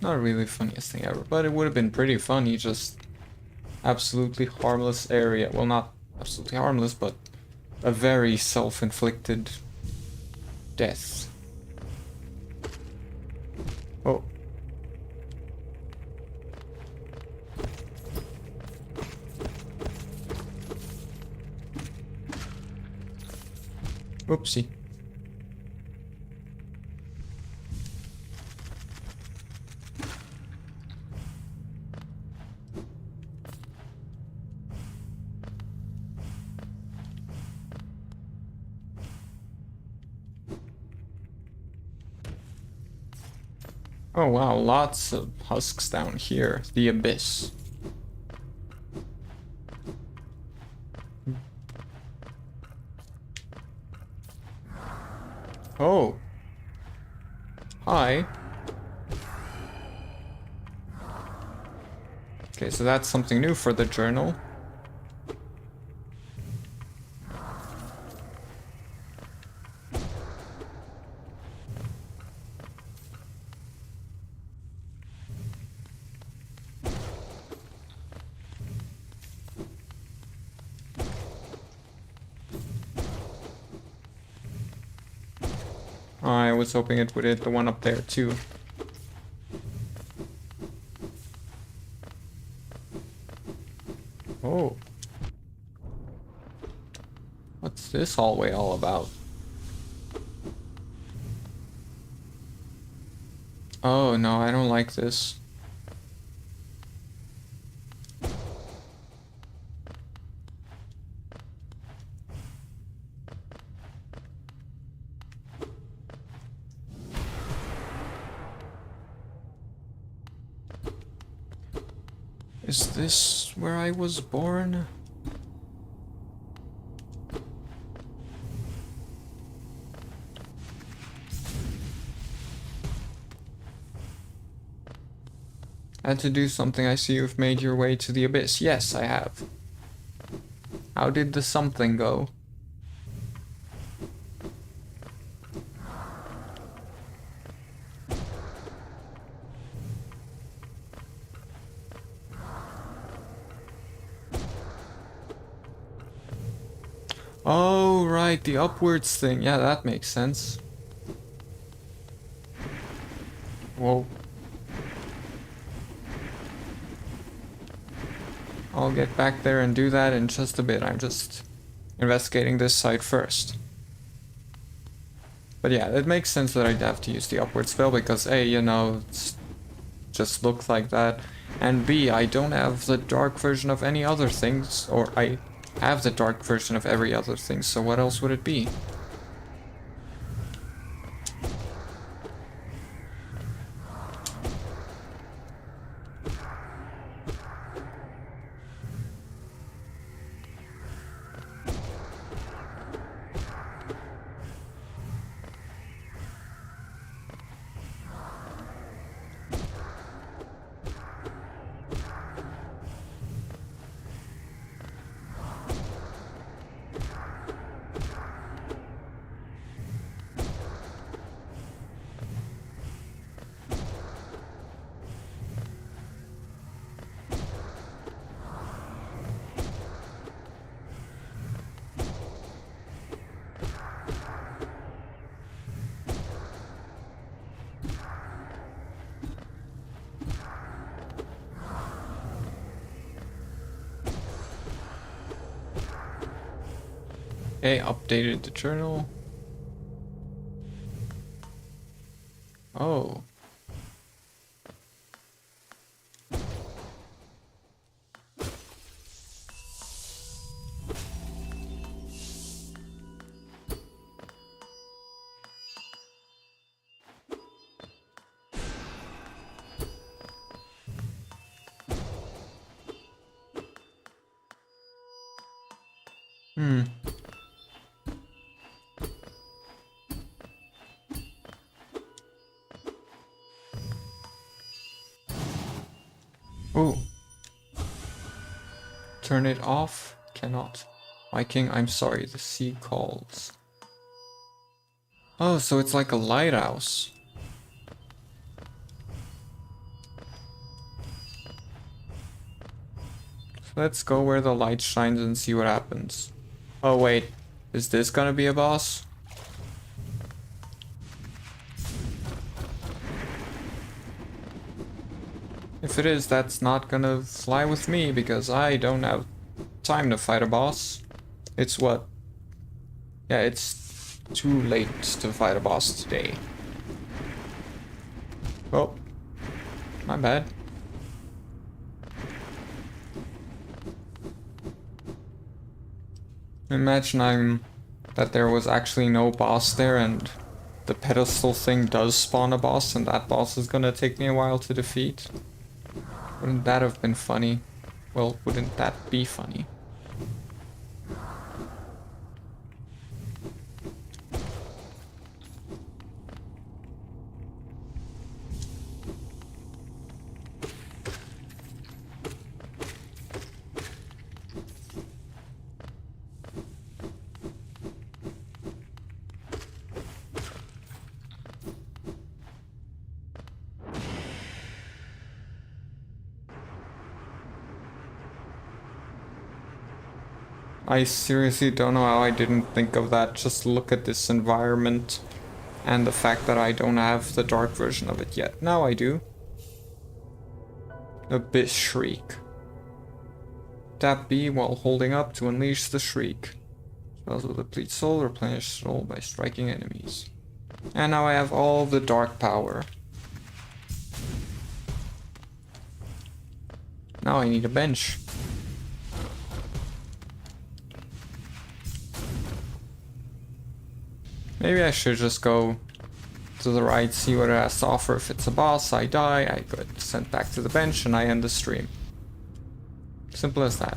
Not really the funniest thing ever, but it would have been pretty funny, just absolutely harmless area. Well, not absolutely harmless, but a very self-inflicted death. Oh. Oopsie. Oh wow, lots of husks down here. The abyss. Oh. Hi. Okay, so that's something new for the journal. I was hoping it would hit the one up there too. Oh. What's this hallway all about? Oh no, I don't like this. Is this where I was born? Had to do something. I see you've made your way to the abyss. Yes, I have. How did the something go? Oh, right, the upwards thing. Yeah, that makes sense. Whoa. I'll get back there and do that in just a bit. I'm just investigating this site first. But yeah, it makes sense that I'd have to use the upward spell because A, you know, it's just looks like that. And B, I don't have the dark version of any other things, or I have the dark version of every other thing, so what else would it be? Okay, updated the journal. Oh, Hmm. Oh. Turn it off? Cannot. My king, I'm sorry, the sea calls. Oh, so it's like a lighthouse. So let's go where the light shines and see what happens. Oh wait, is this gonna be a boss? If it is, that's not gonna fly with me because I don't have time to fight a boss. It's what? Yeah, it's too late to fight a boss today. Oh, my bad. Imagine that there was actually no boss there and the pedestal thing does spawn a boss and that boss is gonna take me a while to defeat. Wouldn't that have been funny? Well, wouldn't that be funny? I seriously don't know how I didn't think of that. Just look at this environment and the fact that I don't have the dark version of it yet. Now I do. Abyss Shriek. Tap B while holding up to unleash the shriek. Spells will deplete soul, replenish soul by striking enemies. And now I have all the dark power. Now I need a bench. Maybe I should just go to the right, see what it has to offer. If it's a boss, I die, I get sent back to the bench, and I end the stream. Simple as that.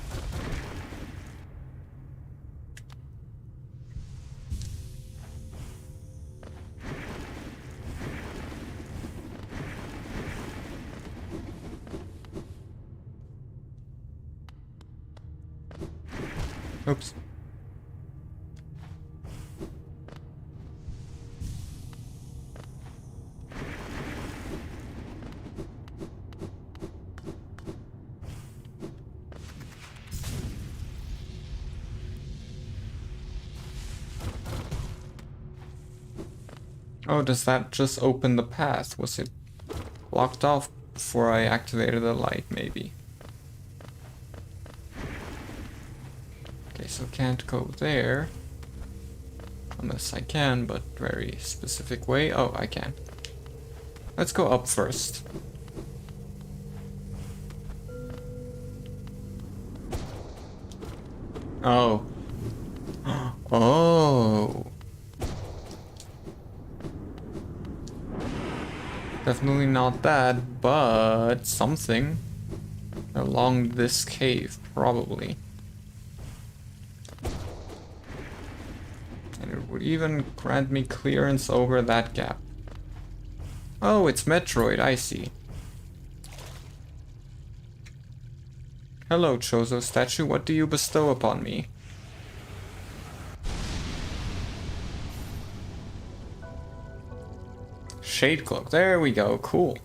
Oops. Oh, does that just open the path? Was it blocked off before I activated the light, maybe? Okay, so can't go there. Unless I can, but very specific way. Oh, I can. Let's go up first. Oh. Oh. Definitely not that, but something along this cave, probably. And it would even grant me clearance over that gap. Oh, it's Metroid, I see. Hello, Chozo statue, what do you bestow upon me? Shade cloak, there we go, cool.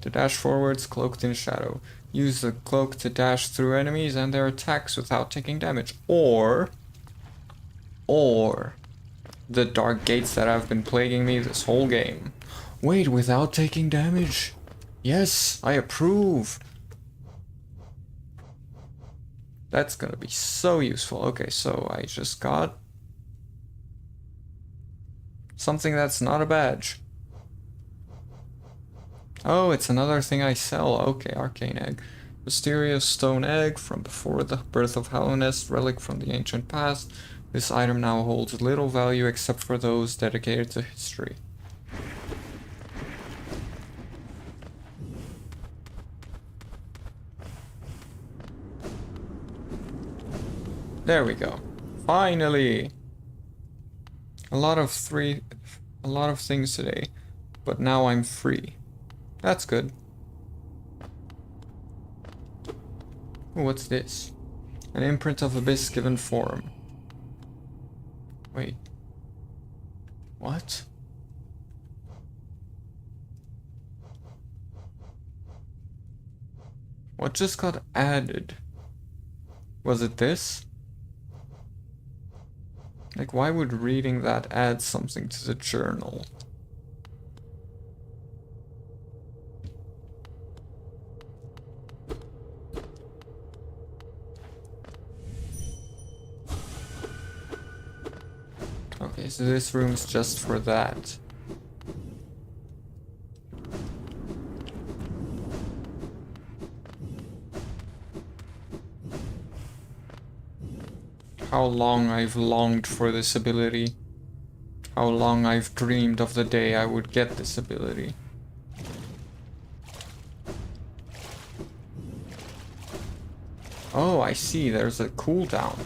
To dash forwards, cloaked in shadow. Use the cloak to dash through enemies and their attacks without taking damage. Or the dark gates that have been plaguing me this whole game. Wait, without taking damage? Yes, I approve. That's gonna be so useful. Okay, so I just got something that's not a badge. Oh, it's another thing I sell. Okay, arcane egg. Mysterious stone egg from before the birth of Hallownest, relic from the ancient past. This item now holds little value except for those dedicated to history. There we go. Finally! A lot of things today, but now I'm free. That's good. Ooh, what's this? An imprint of Abyss given form. Wait. What? What just got added? Was it this? Like, why would reading that add something to the journal? Okay, so this room's just for that. How long I've longed for this ability. How long I've dreamed of the day I would get this ability. Oh, I see, there's a cooldown.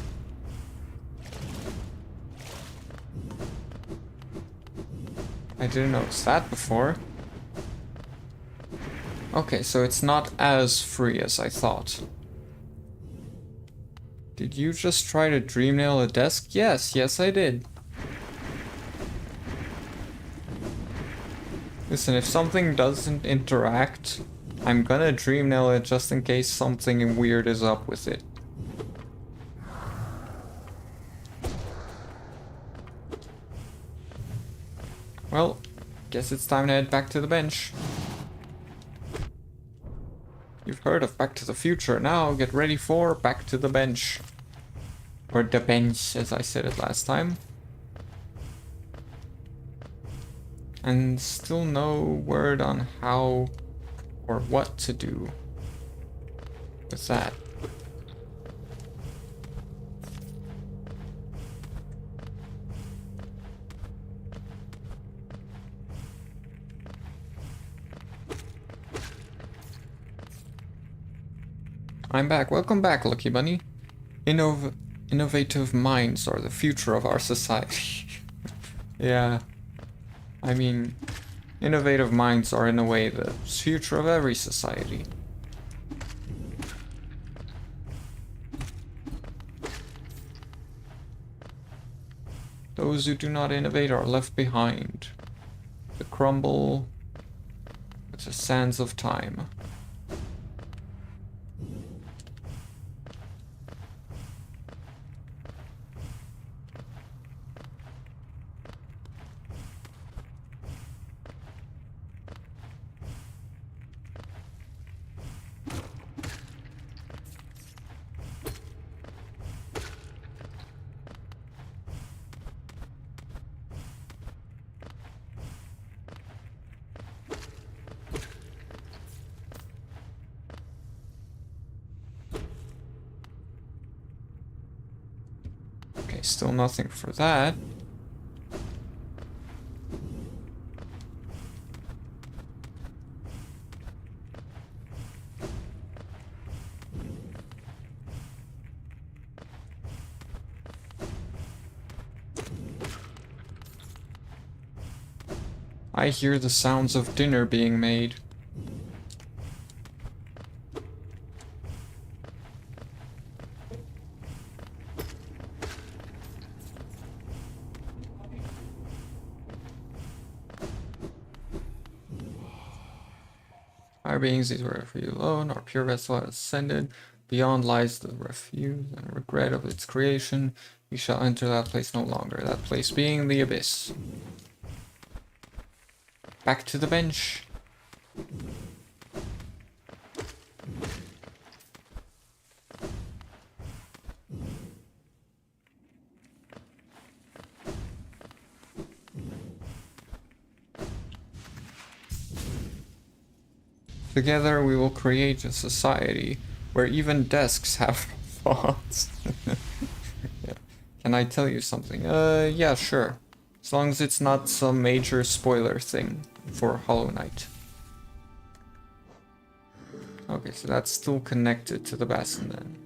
I didn't notice that before. Okay, so it's not as free as I thought. Did you just try to dream nail a desk? Yes, I did. Listen, if something doesn't interact, I'm gonna dream nail it just in case something weird is up with it. Well, guess it's time to head back to the bench. You've heard of Back to the Future, now get ready for Back to the Bench. Or the bench, as I said it last time. And still no word on how or what to do with that. I'm back. Welcome back, Lucky Bunny. Innovative minds are the future of our society. Yeah. I mean, innovative minds are in a way the future of every society. Those who do not innovate are left behind. They crumble with the sands of time. Okay, still nothing for that. I hear the sounds of dinner being made. Our beings, these were for you alone. Our pure vessel has ascended. Beyond lies the refuse and regret of its creation. We shall enter that place no longer. That place being the abyss. Back to the bench. Together we will create a society where even desks have thoughts. Yeah. Can I tell you something? Yeah, sure. As long as it's not some major spoiler thing for Hollow Knight. Okay, so that's still connected to the basin then.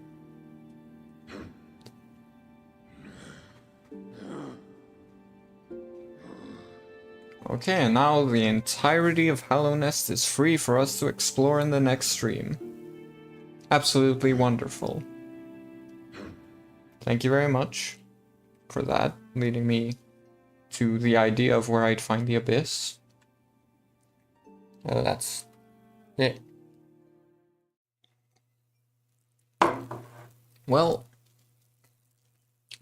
Okay, and now the entirety of Hallownest is free for us to explore in the next stream. Absolutely wonderful. Thank you very much for that, leading me to the idea of where I'd find the abyss. Well, that's it. Well,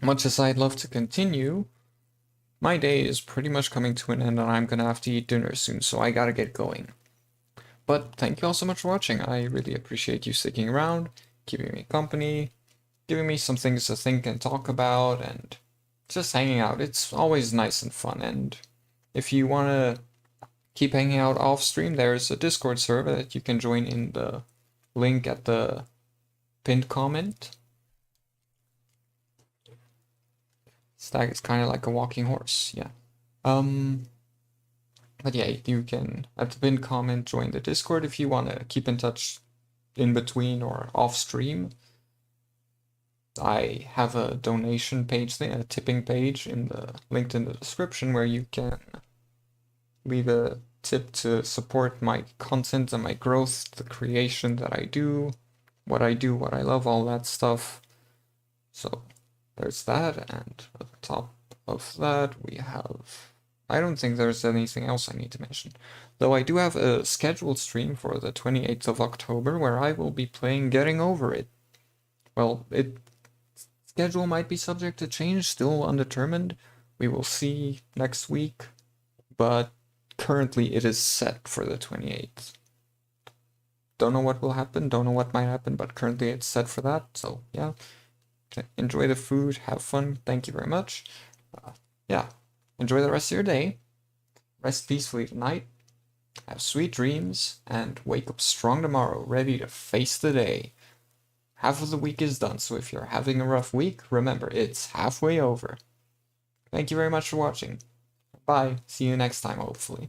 much as I'd love to continue, my day is pretty much coming to an end and I'm gonna have to eat dinner soon, so I gotta get going. But thank you all so much for watching. I really appreciate you sticking around, keeping me company, giving me some things to think and talk about, and just hanging out. It's always nice and fun, and if you want to keep hanging out off stream, there's a Discord server that you can join in the link at the pinned comment. Stag is kind of like a walking horse, yeah. But yeah, you can, at the pinned comment, join the Discord if you want to keep in touch in between or off stream. I have a donation page thing, a tipping page linked in the description where you can leave a tip to support my content and my growth, the creation that I do, what I love, all that stuff. So there's that, and at the top of that we have, I don't think there's anything else I need to mention. Though I do have a scheduled stream for the 28th of October where I will be playing Getting Over It. Well, schedule might be subject to change, still undetermined. We will see next week, but currently it is set for the 28th. Don't know what will happen, don't know what might happen, but currently it's set for that, so yeah. Enjoy the food, have fun, thank you very much. Yeah, enjoy the rest of your day, rest peacefully tonight, have sweet dreams, and wake up strong tomorrow, ready to face the day. Half of the week is done, so if you're having a rough week, remember, it's halfway over. Thank you very much for watching. Bye, see you next time, hopefully.